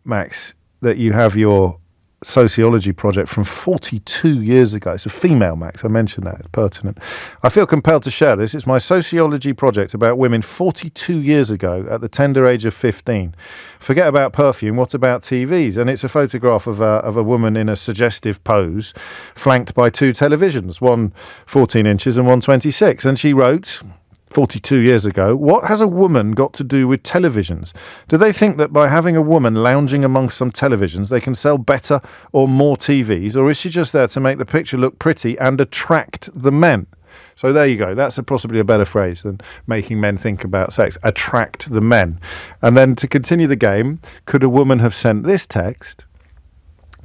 Max, that you have your sociology project from 42 years ago. It's a female, Max. I mentioned that. It's pertinent. I feel compelled to share this. It's my sociology project about women 42 years ago at the tender age of 15. Forget about perfume. What about TVs? And it's a photograph of a woman in a suggestive pose flanked by two televisions, one 14 inches and one 26. And she wrote, 42 years ago, what has a woman got to do with televisions? Do they think that by having a woman lounging amongst some televisions, they can sell better or more TVs? Or is she just there to make the picture look pretty and attract the men? So there you go. That's possibly a better phrase than making men think about sex. Attract the men. And then to continue the game, could a woman have sent this text?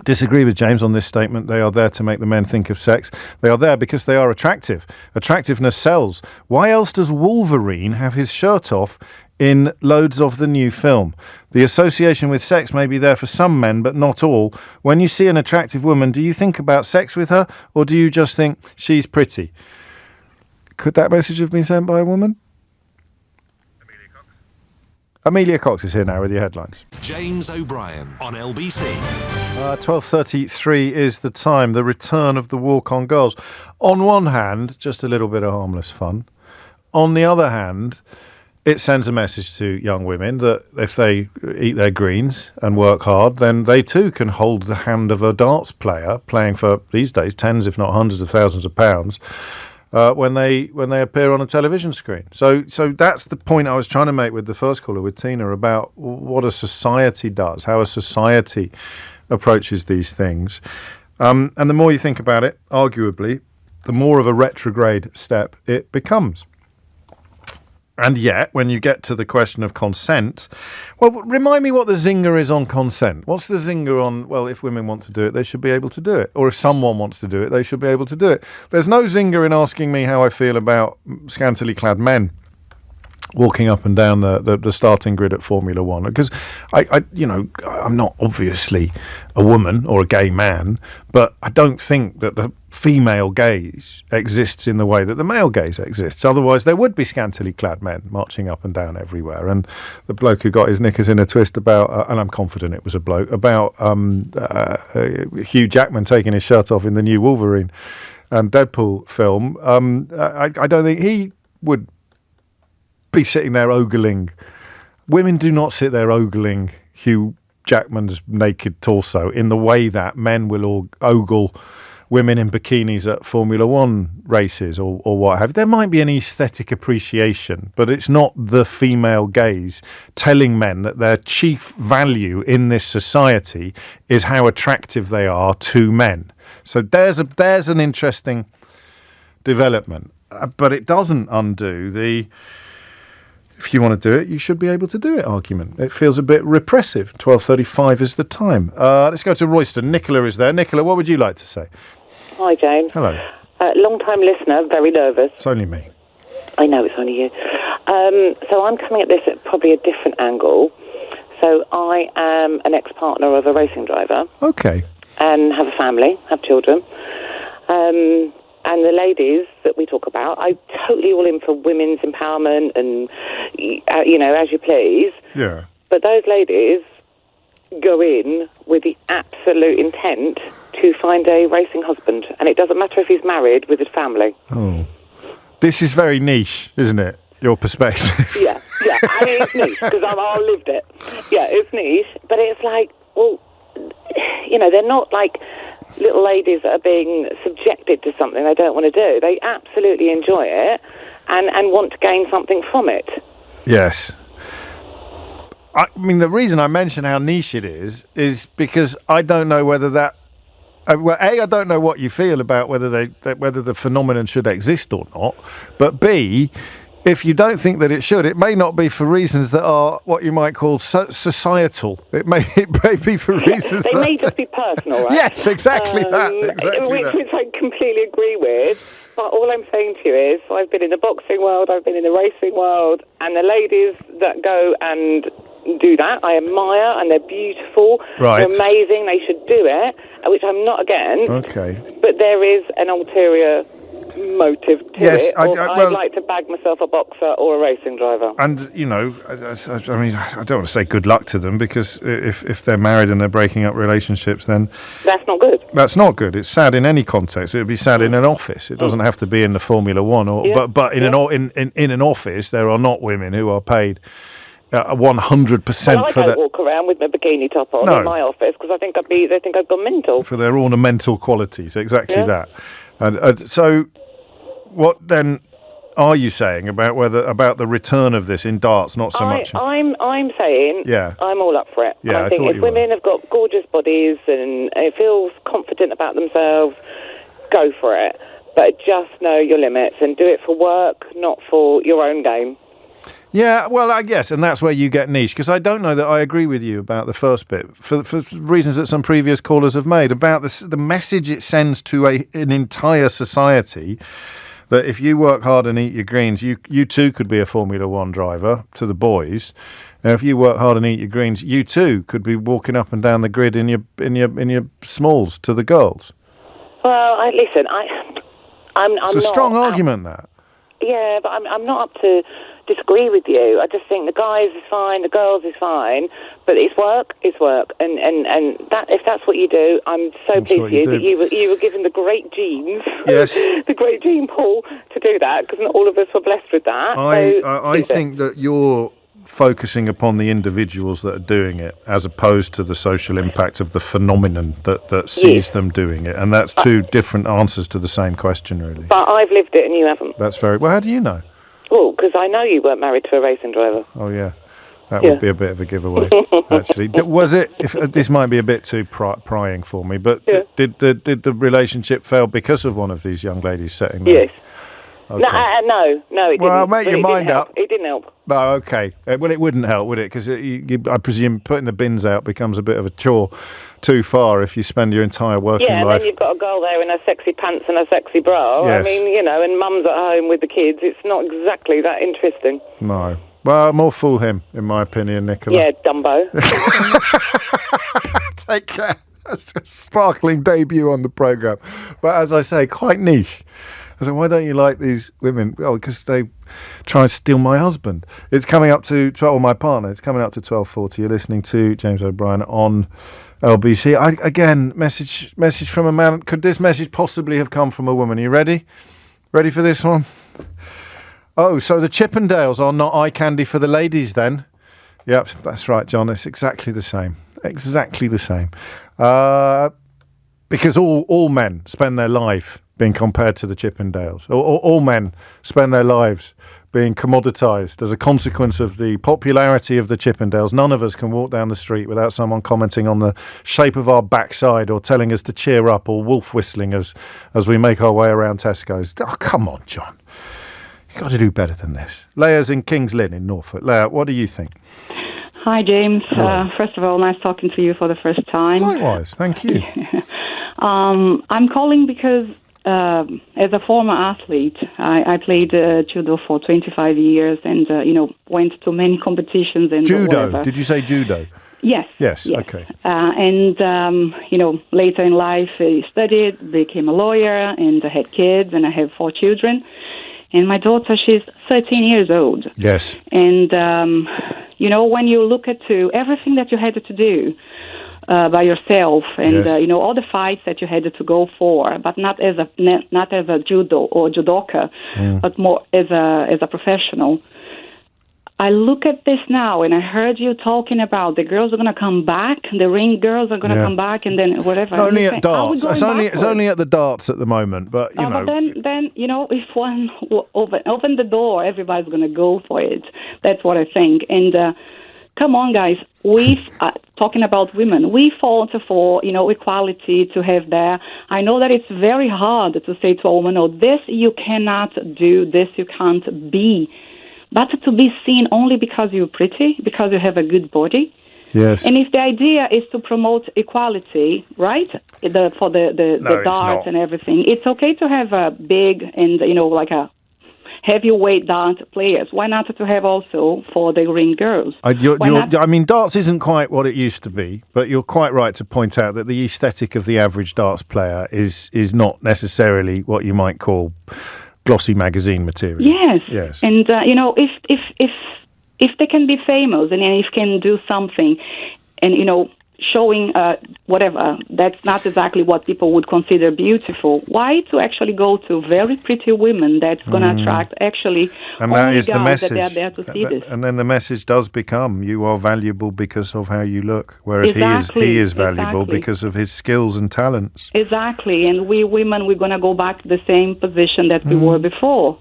Disagree with James on this statement. They are there to make the men think of sex. They are there because they are attractive. Attractiveness sells. Why else does Wolverine have his shirt off in loads of the new film? The association with sex may be there for some men, but not all. When you see an attractive woman, do you think about sex with her, or do you just think she's pretty? Could that message have been sent by a woman? Amelia Cox is here now with your headlines. James O'Brien on LBC. 12:33 is the time, the return of the walk on girls. On one hand, just a little bit of harmless fun. On the other hand, it sends a message to young women that if they eat their greens and work hard, then they too can hold the hand of a darts player playing for, these days, tens if not hundreds of thousands of pounds. When they appear on a television screen. So that's the point I was trying to make with the first caller, with Tina, about what a society does, how a society approaches these things. And the more you think about it, arguably, the more of a retrograde step it becomes. And yet, when you get to the question of consent, well, remind me what the zinger is on consent. What's the zinger on, well, if women want to do it, they should be able to do it. Or if someone wants to do it, they should be able to do it. There's no zinger in asking me how I feel about scantily clad men walking up and down the starting grid at Formula One, because I'm not obviously a woman or a gay man, but I don't think that the female gaze exists in the way that the male gaze exists. Otherwise, there would be scantily clad men marching up and down everywhere. And the bloke who got his knickers in a twist about, and I'm confident it was a bloke, about Hugh Jackman taking his shirt off in the new Wolverine and Deadpool film, I don't think he would be sitting there ogling. Women do not sit there ogling Hugh Jackman's naked torso in the way that men will ogle women in bikinis at Formula One races or what have you. There might be an aesthetic appreciation, but it's not the female gaze telling men that their chief value in this society is how attractive they are to men. So there's an interesting development, but it doesn't undo the if you want to do it, you should be able to do it argument. It feels a bit repressive. 12:35 is the time. Let's go to Royston. Nicola is there. Nicola, what would you like to say? Hi, James. Hello. Long-time listener, very nervous. It's only me. I know, it's only you. So I'm coming at this at probably a different angle. So I am an ex-partner of a racing driver. Okay. And have a family, have children. And the ladies that we talk about, I'm totally all in for women's empowerment and, as you please. Yeah. But those ladies go in with the absolute intent to find a racing husband. And it doesn't matter if he's married with his family. Oh. This is very niche, isn't it? Your perspective. Yeah. I mean, it's niche because I lived it. Yeah, it's niche. But it's like, well, they're not like little ladies that are being subjected to something they don't want to do. They absolutely enjoy it and want to gain something from it. Yes. I mean, the reason I mention how niche it is because I don't know whether that... I don't know what you feel about whether the phenomenon should exist or not. But B, if you don't think that it should, it may not be for reasons that are what you might call societal. It may be for reasons they may just be personal, right? Yes, exactly that. Which I completely agree with. But all I'm saying to you is, I've been in the boxing world, I've been in the racing world, and the ladies that go and do that, I admire, and they're beautiful, right. They're amazing, they should do it, which I'm not against. Okay. But there is an ulterior motive to yes, it. I'd like to bag myself a boxer or a racing driver. And, I mean, I don't want to say good luck to them because if they're married and they're breaking up relationships, then... That's not good. That's not good. It's sad in any context. It would be sad in an office. It doesn't have to be in the Formula One. But in an office, there are not women who are paid 100% I don't walk around with my bikini top on in my office because they think I've gone mental. For their ornamental qualities, exactly that. And so, what then are you saying about the return of this in darts? Not so much. I'm saying. Yeah. I'm all up for it. Yeah, I think if women have got gorgeous bodies and it feels confident about themselves, go for it. But just know your limits and do it for work, not for your own game. Yeah, well, I guess, and that's where you get niche, because I don't know that I agree with you about the first bit, for reasons that some previous callers have made, about the message it sends to an entire society, that if you work hard and eat your greens, you too could be a Formula One driver to the boys. And if you work hard and eat your greens, you too could be walking up and down the grid in your smalls to the girls. Well, listen, I'm it's a strong argument, that. Yeah, but I'm not up to disagree with you. I just think the guys is fine, the girls is fine, but it's work, and that if that's what you do, I'm so pleased with you that you were given the great genes, yes, the great gene pool to do that, because not all of us were blessed with that. I think that you're focusing upon the individuals that are doing it as opposed to the social impact of the phenomenon that sees them doing it, and that's two different answers to the same question, really. But I've lived it and you haven't. That's very well. How do you know? Well, because I know you weren't married to a racing driver. Oh yeah, that would be a bit of a giveaway. Actually, was it? This might be a bit too prying for me, but did the relationship fail because of one of these young ladies setting them? Yes. Okay. No, it didn't. Well, make your mind up. It didn't help. No, okay. Well, it wouldn't help, would it? Because I presume putting the bins out becomes a bit of a chore too far if you spend your entire working life. Yeah, and then you've got a girl there in her sexy pants and her sexy bra. Yes. I mean, and mum's at home with the kids. It's not exactly that interesting. No. Well, more fool him, in my opinion, Nicola. Yeah, Dumbo. Take care. That's a sparkling debut on the programme. But as I say, quite niche. I said, why don't you like these women? Oh, because they try and steal my husband. It's coming up to 12, my partner. It's coming up to 12:40. You're listening to James O'Brien on LBC. Again, message from a man. Could this message possibly have come from a woman? Are you ready? Ready for this one? Oh, so the Chippendales are not eye candy for the ladies then? Yep, that's right, John. It's exactly the same. Exactly the same. Because all men spend their life being compared to the Chippendales. All men spend their lives being commoditised as a consequence of the popularity of the Chippendales. None of us can walk down the street without someone commenting on the shape of our backside or telling us to cheer up or wolf whistling as we make our way around Tesco's. Oh, come on, John. You've got to do better than this. Leia's in King's Lynn in Norfolk. Leia, what do you think? Hi, James. First of all, nice talking to you for the first time. Likewise. Thank you. I'm calling because as a former athlete, I played judo for 25 years and, went to many competitions and Judo. whatever. Did you say judo? Yes. Yes. Okay. Later in life, I studied, became a lawyer, and I had kids, and I have 4 children. And my daughter, she's 13 years old. Yes. And, when you look at everything that you had to do by yourself, and all the fights that you had to go for, but not as a judo or judoka, but more as a professional. I look at this now, and I heard you talking about the girls are going to come back, the ring girls are going to come back, and then whatever. Only at darts. It's only at the darts at the moment, but you know. But then if one open the door, everybody's going to go for it. That's what I think. And come on, guys. We talking about women. We fought for equality to have there. I know that it's very hard to say to a woman, "Oh, this you cannot do. This you can't be." But to be seen only because you're pretty, because you have a good body. Yes. And if the idea is to promote equality, right, for the darts and everything, it's okay to have a big and, like a heavyweight dart players. Why not to have also for the ring girls? Darts isn't quite what it used to be, but you're quite right to point out that the aesthetic of the average darts player is not necessarily what you might call glossy magazine material. Yes. And if they can be famous and if can do something, and showing whatever, that's not exactly what people would consider beautiful. Why to actually go to very pretty women that's going to attract actually and only that is guys the message. that they are there to see this. And then the message does become you are valuable because of how you look, whereas he is valuable because of his skills and talents. Exactly, and we women, we're going to go back to the same position that we were before,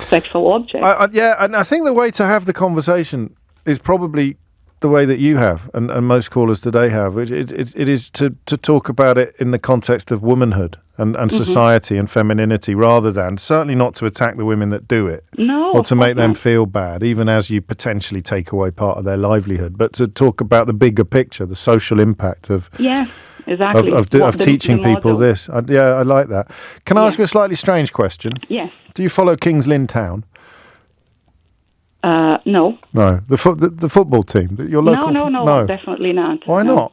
sexual objects. And I think the way to have the conversation is probably the way that you have, and most callers today have, it is to talk about it in the context of womanhood and society and femininity, rather than, certainly not to attack the women that do it, or to make them feel bad, even as you potentially take away part of their livelihood, but to talk about the bigger picture, the social impact of exactly of teaching people this. I like that. Can I ask you a slightly strange question? Yes. Do you follow King's Lynn Town? No. No, the football team, your local. No, definitely not. Why not?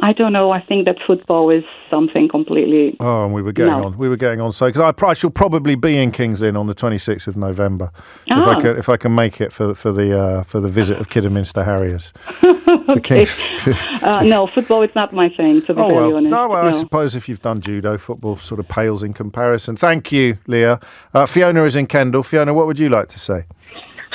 I don't know. I think that football is something completely. Oh, and we were getting on. So, because I shall probably be in King's Lynn on the 26th of November, if I can make it for the visit of Kidderminster Harriers. Okay. No, football is not my thing, to be very honest. No, I suppose if you've done judo, football sort of pales in comparison. Thank you, Leah. Fiona is in Kendal. Fiona, what would you like to say?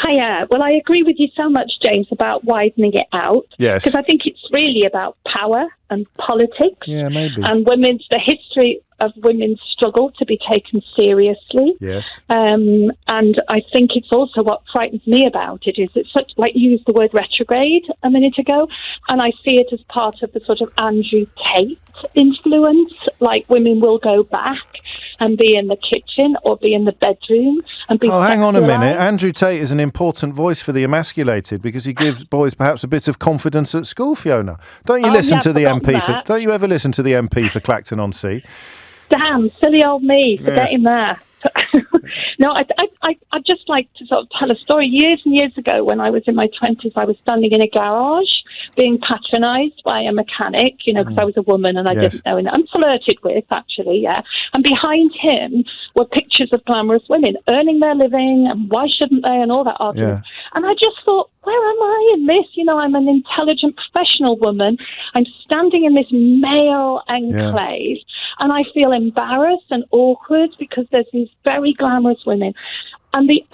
Hiya. Well, I agree with you so much, James, about widening it out. Yes. Because I think it's really about power and politics. Yeah, maybe. And the history of women's struggle to be taken seriously. Yes. And I think it's also what frightens me about it is it's such, like you used the word retrograde a minute ago, and I see it as part of the sort of Andrew Tate influence, like women will go back and be in the kitchen or be in the bedroom and be hang on a sexualized. minute. Andrew Tate is an important voice for the emasculated because he gives boys perhaps a bit of confidence at school, Fiona. Don't you listen to the MP? Don't you ever listen to the MP for Clacton-on-Sea? Damn, silly old me, forgetting that. No, I'd just like to sort of tell a story. Years and years ago, when I was in my 20s, I was standing in a garage being patronised by a mechanic, because I was a woman and I didn't know. And flirted with, actually, And behind him were pictures of glamorous women earning their living and why shouldn't they and all that argument. And I just thought, where am I in this? You know, I'm an intelligent professional woman. I'm standing in this male enclave, and I feel embarrassed and awkward because there's these very glamorous women. And the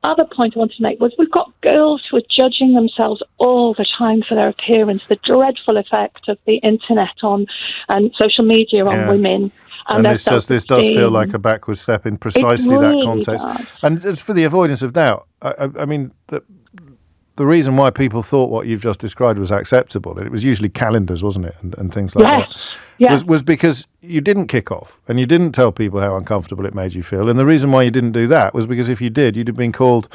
other point I wanted to make was we've got girls who are judging themselves all the time for their appearance, the dreadful effect of the internet on and social media on women. And this does feel like a backward step in precisely that context. And just for the avoidance of doubt, I mean, the reason why people thought what you've just described was acceptable, and it was usually calendars, wasn't it, and things like that, was because you didn't kick off and you didn't tell people how uncomfortable it made you feel. And the reason why you didn't do that was because if you did, you'd have been called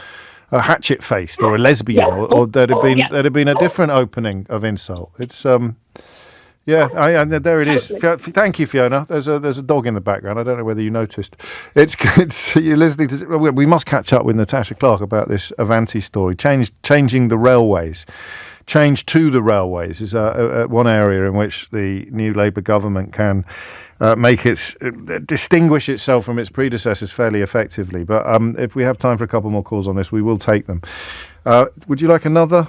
a hatchet-faced or a lesbian, or there'd have been a different opening of insult. It's there it is. Thank you, Fiona. There's a dog in the background. I don't know whether you noticed. It's you're listening to. We must catch up with Natasha Clark about this Avanti story. Changing the railways. Change to the railways is one area in which the new Labour government can distinguish itself from its predecessors fairly effectively. But if we have time for a couple more calls on this, we will take them. Would you like another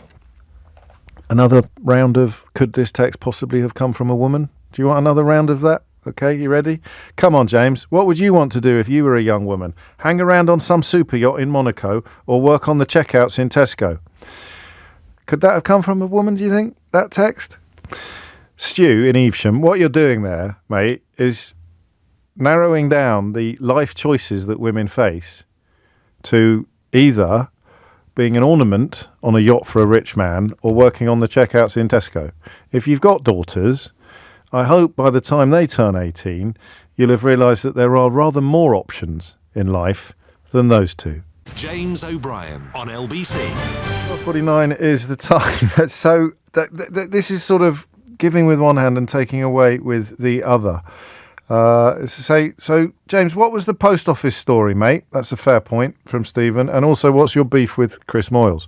round of could this text possibly have come from a woman? Do you want another round of that? Okay, you ready? Come on, James. What would you want to do if you were a young woman? Hang around on some super yacht in Monaco or work on the checkouts in Tesco? Could that have come from a woman, do you think, that text? Stu in Evesham, what you're doing there, mate, is narrowing down the life choices that women face to either being an ornament on a yacht for a rich man or working on the checkouts in Tesco. If you've got daughters, I hope by the time they turn 18, you'll have realised that there are rather more options in life than those two. James O'Brien on LBC. 12:49 is the time. So this is sort of giving with one hand and taking away with the other. So, James, what was the post office story, mate? That's a fair point from Stephen. And also, what's your beef with Chris Moyles?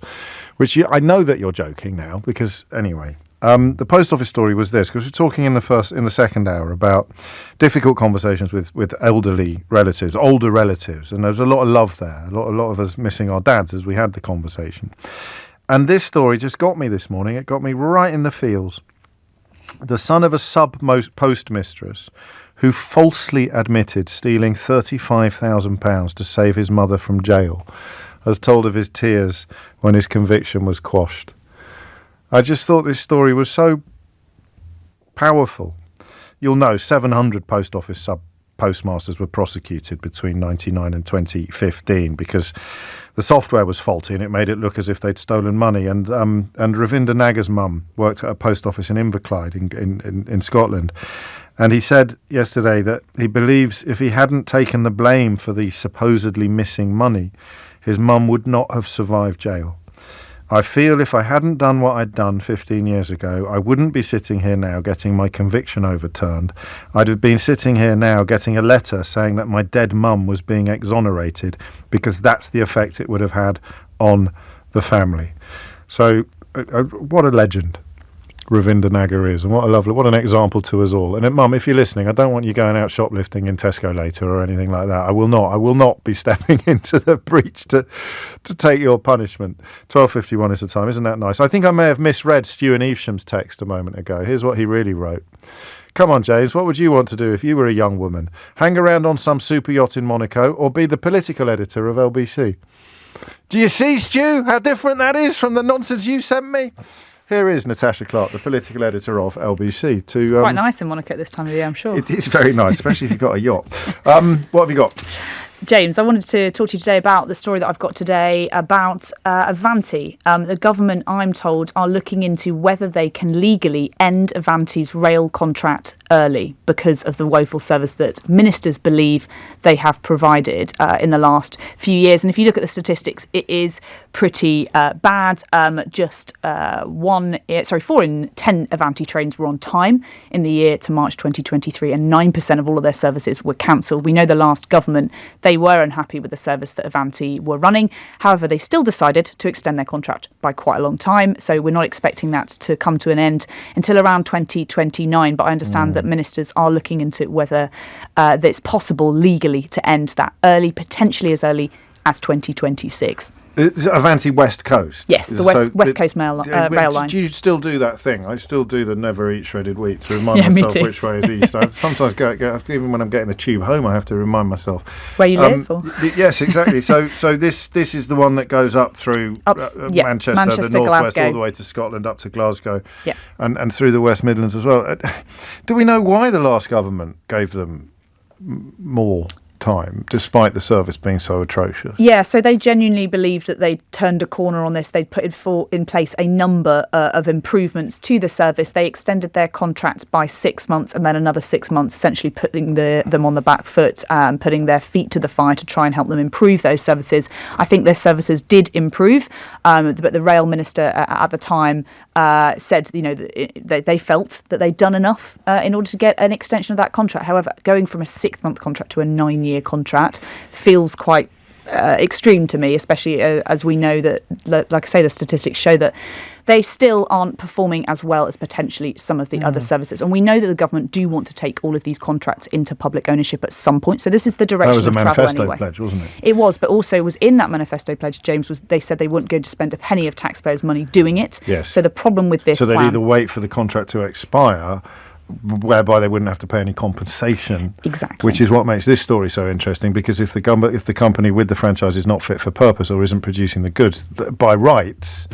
I know that you're joking now, because anyway, the post office story was this, because we're talking in the second hour about difficult conversations with elderly relatives, older relatives, and there's a lot of love there, a lot of us missing our dads as we had the conversation. And this story just got me this morning. It got me right in the feels. The son of a sub-postmistress who falsely admitted stealing £35,000 to save his mother from jail, has told of his tears when his conviction was quashed. I just thought this story was so powerful. You'll know 700 post office postmasters were prosecuted between 1999 and 2015 because the software was faulty and it made it look as if they'd stolen money. And Ravinder Nagar's mum worked at a post office in Inverclyde in Scotland. And he said yesterday that he believes if he hadn't taken the blame for the supposedly missing money, his mum would not have survived jail. I feel if I hadn't done what I'd done 15 years ago, I wouldn't be sitting here now getting my conviction overturned. I'd have been sitting here now getting a letter saying that my dead mum was being exonerated, because that's the effect it would have had on the family. So what a legend Ravinder Nagar is, and what an example to us all. And Mum, if you're listening, I don't want you going out shoplifting in Tesco later or anything like that. I will not be stepping into the breach to take your punishment. 12:51 is the time. Isn't that nice? I think I may have misread Stu and Evesham's text a moment ago. Here's what he really wrote. Come on, James, what would you want to do if you were a young woman? Hang around on some super yacht in Monaco or be the political editor of LBC? Do you see, Stu, how different that is from the nonsense you sent me? Here is Natasha Clark, the political editor of LBC. It's quite nice in Monaco at this time of year, I'm sure. It is very nice, especially if you've got a yacht. What have you got? James, I wanted to talk to you today about the story that I've got today about Avanti. The government, I'm told, are looking into whether they can legally end Avanti's rail contract early because of the woeful service that ministers believe they have provided in the last few years. And if you look at the statistics, it is pretty bad. 4 in 10 Avanti trains were on time in the year to March 2023, and 9% of all of their services were cancelled. We know the last government, they were unhappy with the service that Avanti were running. However, they still decided to extend their contract by quite a long time. So we're not expecting that to come to an end until around 2029. But I understand that ministers are looking into whether it's possible legally to end that early, potentially as early as 2026. It's Avanti West Coast. Yes, the West Coast rail line. Do you still do that thing? I still do the never eat shredded wheat to remind myself which way is east. I sometimes go, even when I'm getting the tube home, I have to remind myself where you live. Yes, exactly. So this is the one that goes up through Manchester, the northwest, Glasgow. all the way to Scotland, up to Glasgow, and through the West Midlands as well. Do we know why the last government gave them more time, despite the service being so atrocious? Yeah, so they genuinely believed that they'd turned a corner on this. They'd put in place a number of improvements to the service. They extended their contracts by 6 months and then another 6 months, essentially putting them on the back foot, putting their feet to the fire to try and help them improve those services. I think their services did improve, but the rail minister at the time said, they felt that they'd done enough in order to get an extension of that contract. However, going from a 6-month contract to a 9-year contract feels quite extreme to me, especially as we know that, like I say, the statistics show that they still aren't performing as well as potentially some of the other services. And we know that the government do want to take all of these contracts into public ownership at some point. So this is the direction of travel anyway. That was a manifesto pledge, wasn't it? It was, but also was in that manifesto pledge, James, was they said they weren't going to spend a penny of taxpayers' money doing it. Yes. So the problem with this they'd either wait for the contract to expire, whereby they wouldn't have to pay any compensation. Exactly. Which is what makes this story so interesting, because if the company with the franchise is not fit for purpose or isn't producing the goods, by rights,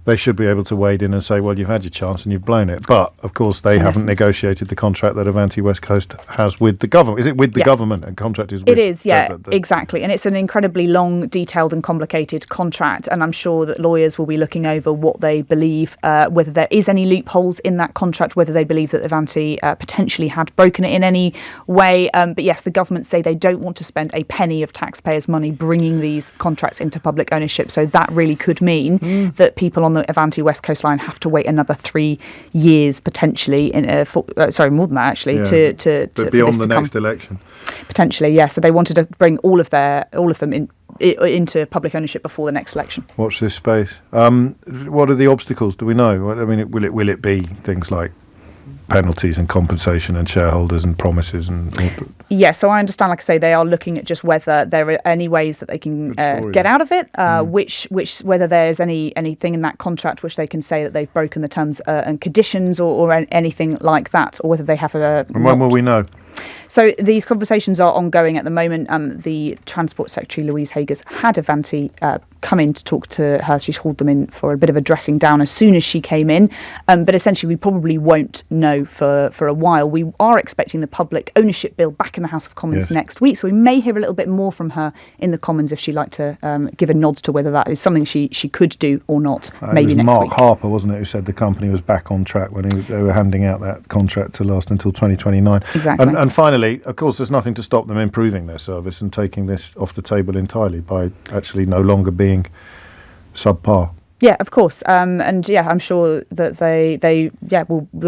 they should be able to wade in and say, well, you've had your chance and you've blown it. But, of course, they haven't negotiated the contract that Avanti West Coast has with the government. Is it with the government? A contract is with... It is, exactly. And it's an incredibly long, detailed and complicated contract. And I'm sure that lawyers will be looking over what they believe, whether there is any loopholes in that contract, whether they believe that Avanti potentially had broken it in any way. But yes, the government say they don't want to spend a penny of taxpayers' money bringing these contracts into public ownership. So that really could mean that people on the Avanti West Coast line have to wait anher 3 years potentially. More than that actually. But beyond the next election, potentially, yeah. So they wanted to bring all of them into public ownership before the next election. Watch this space. What are the obstacles? Do we know? I mean, will it be things like penalties and compensation and shareholders and promises and... Yeah, so I understand, like I say, they are looking at just whether there are any ways that they can get out of it, whether there's anything in that contract which they can say that they've broken the terms and conditions or anything like that, or whether they have a... And when will we know? So these conversations are ongoing at the moment. The Transport Secretary, Louise Hagers, had Avanti come in to talk to her. She's hauled them in for a bit of a dressing down as soon as she came in. But essentially, we probably won't know for a while. We are expecting the public ownership bill back in the House of Commons next week. So we may hear a little bit more from her in the Commons if she'd like to give a nod to whether that is something she could do or not, maybe next week. Mark Harper, wasn't it, who said the company was back on track when they were handing out that contract to last until 2029. Exactly. And finally, of course, there's nothing to stop them improving their service and taking this off the table entirely by actually no longer being subpar. Yeah, of course. And yeah, I'm sure that the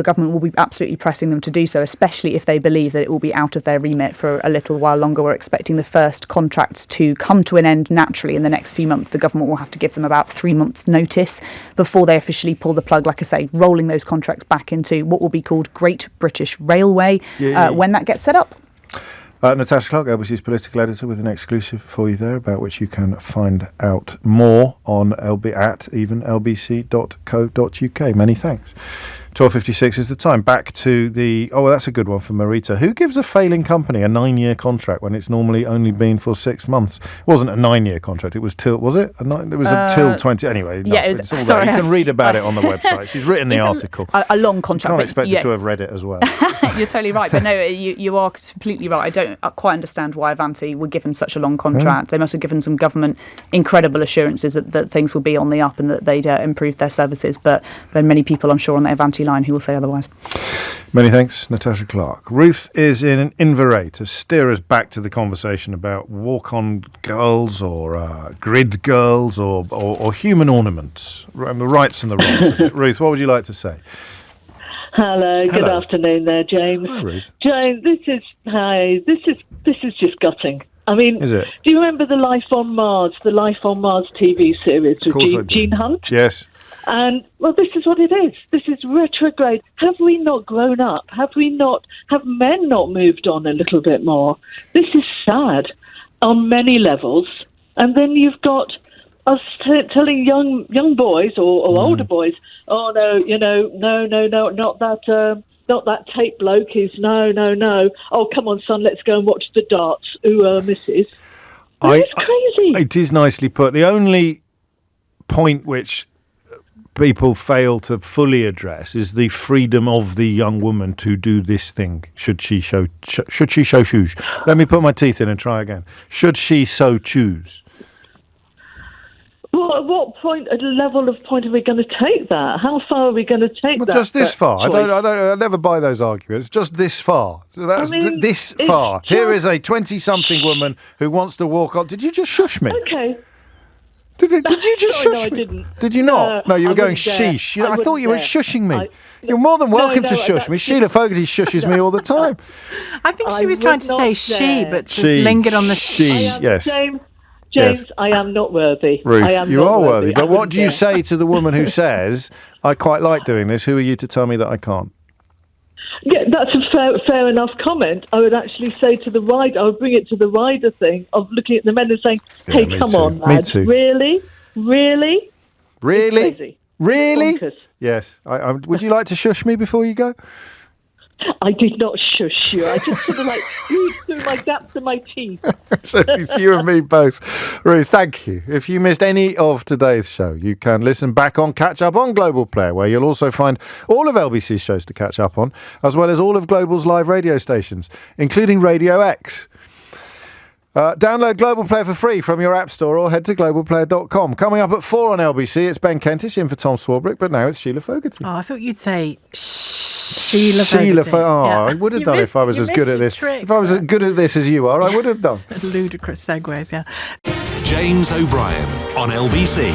government will be absolutely pressing them to do so, especially if they believe that it will be out of their remit for a little while longer. We're expecting the first contracts to come to an end naturally in the next few months. The government will have to give them about 3 months' notice before they officially pull the plug, like I say, rolling those contracts back into what will be called Great British Railway when that gets set up. Natasha Clark, LBC's political editor, with an exclusive for you there, about which you can find out more on lbc.co.uk. Many thanks. 12:56 is the time. Back to the... Oh, well, that's a good one for Marita. Who gives a failing company a 9-year contract when it's normally only been for 6 months? It wasn't a 9-year contract. It was till... Was it? It was until 20... Anyway, yeah, it's all there. You can read about it on the website. She's written the article. A long contract. Can't expect her to have read it as well. You're totally right. But no, you are completely right. I don't quite understand why Avanti were given such a long contract. They must have given some government incredible assurances that things will be on the up and that they'd improve their services. But there are many people, I'm sure, on the Avanti line who will say otherwise. Many thanks, Natasha Clark. Ruth is in Inverray to steer us back to the conversation about walk-on girls or grid girls or human ornaments, and the rights and the wrongs of it. Ruth, what would you like to say? Hello. Good afternoon there, James. Hi, Ruth. James, this is just gutting. I mean, is it? Do you remember the Life on Mars TV series with Gene Hunt? Yes. And, well, this is what it is. This is retrograde. Have we not grown up? Have men not moved on a little bit more? This is sad on many levels. And then you've got us telling young boys or older boys, oh no, no, not that tape bloke is no. Oh, come on, son, let's go and watch the darts. Ooh, missus. It's crazy. It is nicely put. The only point which people fail to fully address is the freedom of the young woman to do this thing. Should she so choose? Let me put my teeth in and try again. Should she so choose? Well, at what level of point are we going to take that? How far are we going to take that? Just this far. I never buy those arguments. Just this far. That's this far. Here is a 20-something woman who wants to walk on. Did you just shush me? Okay. Did you just shush me? I didn't. Did you not? No, you were going sheesh. I thought you were shushing me. You're more than welcome to shush me. Sheila Fogarty shushes me all the time. I think she was trying to say she, but just lingered on the she. Yes. James, yes. I am not worthy. Ruth, you are worthy. But what do you say to the woman who says, I quite like doing this? Who are you to tell me that I can't? Yeah, that's a fair enough comment. I would actually say to the rider, I would bring it to the rider thing of looking at the men and saying, hey, come on, lad. Me too. Really? Really? Bonkers. Yes. Would you like to shush me before you go? I did not shush you. I just sort of squeezed through my gaps in my teeth. So it's you and me both. Ruth, thank you. If you missed any of today's show, you can listen back on Catch Up on Global Player, where you'll also find all of LBC's shows to catch up on, as well as all of Global's live radio stations, including Radio X. Download Global Player for free from your app store or head to globalplayer.com. Coming up at 4 on LBC, it's Ben Kentish in for Tom Swarbrick, but now it's Sheila Fogarty. Oh, I thought you'd say Sheila Fogarty. I would have done if I was as good at this. If I was as good at this as you are, I would have done. Ludicrous segues, yeah. James O'Brien on LBC.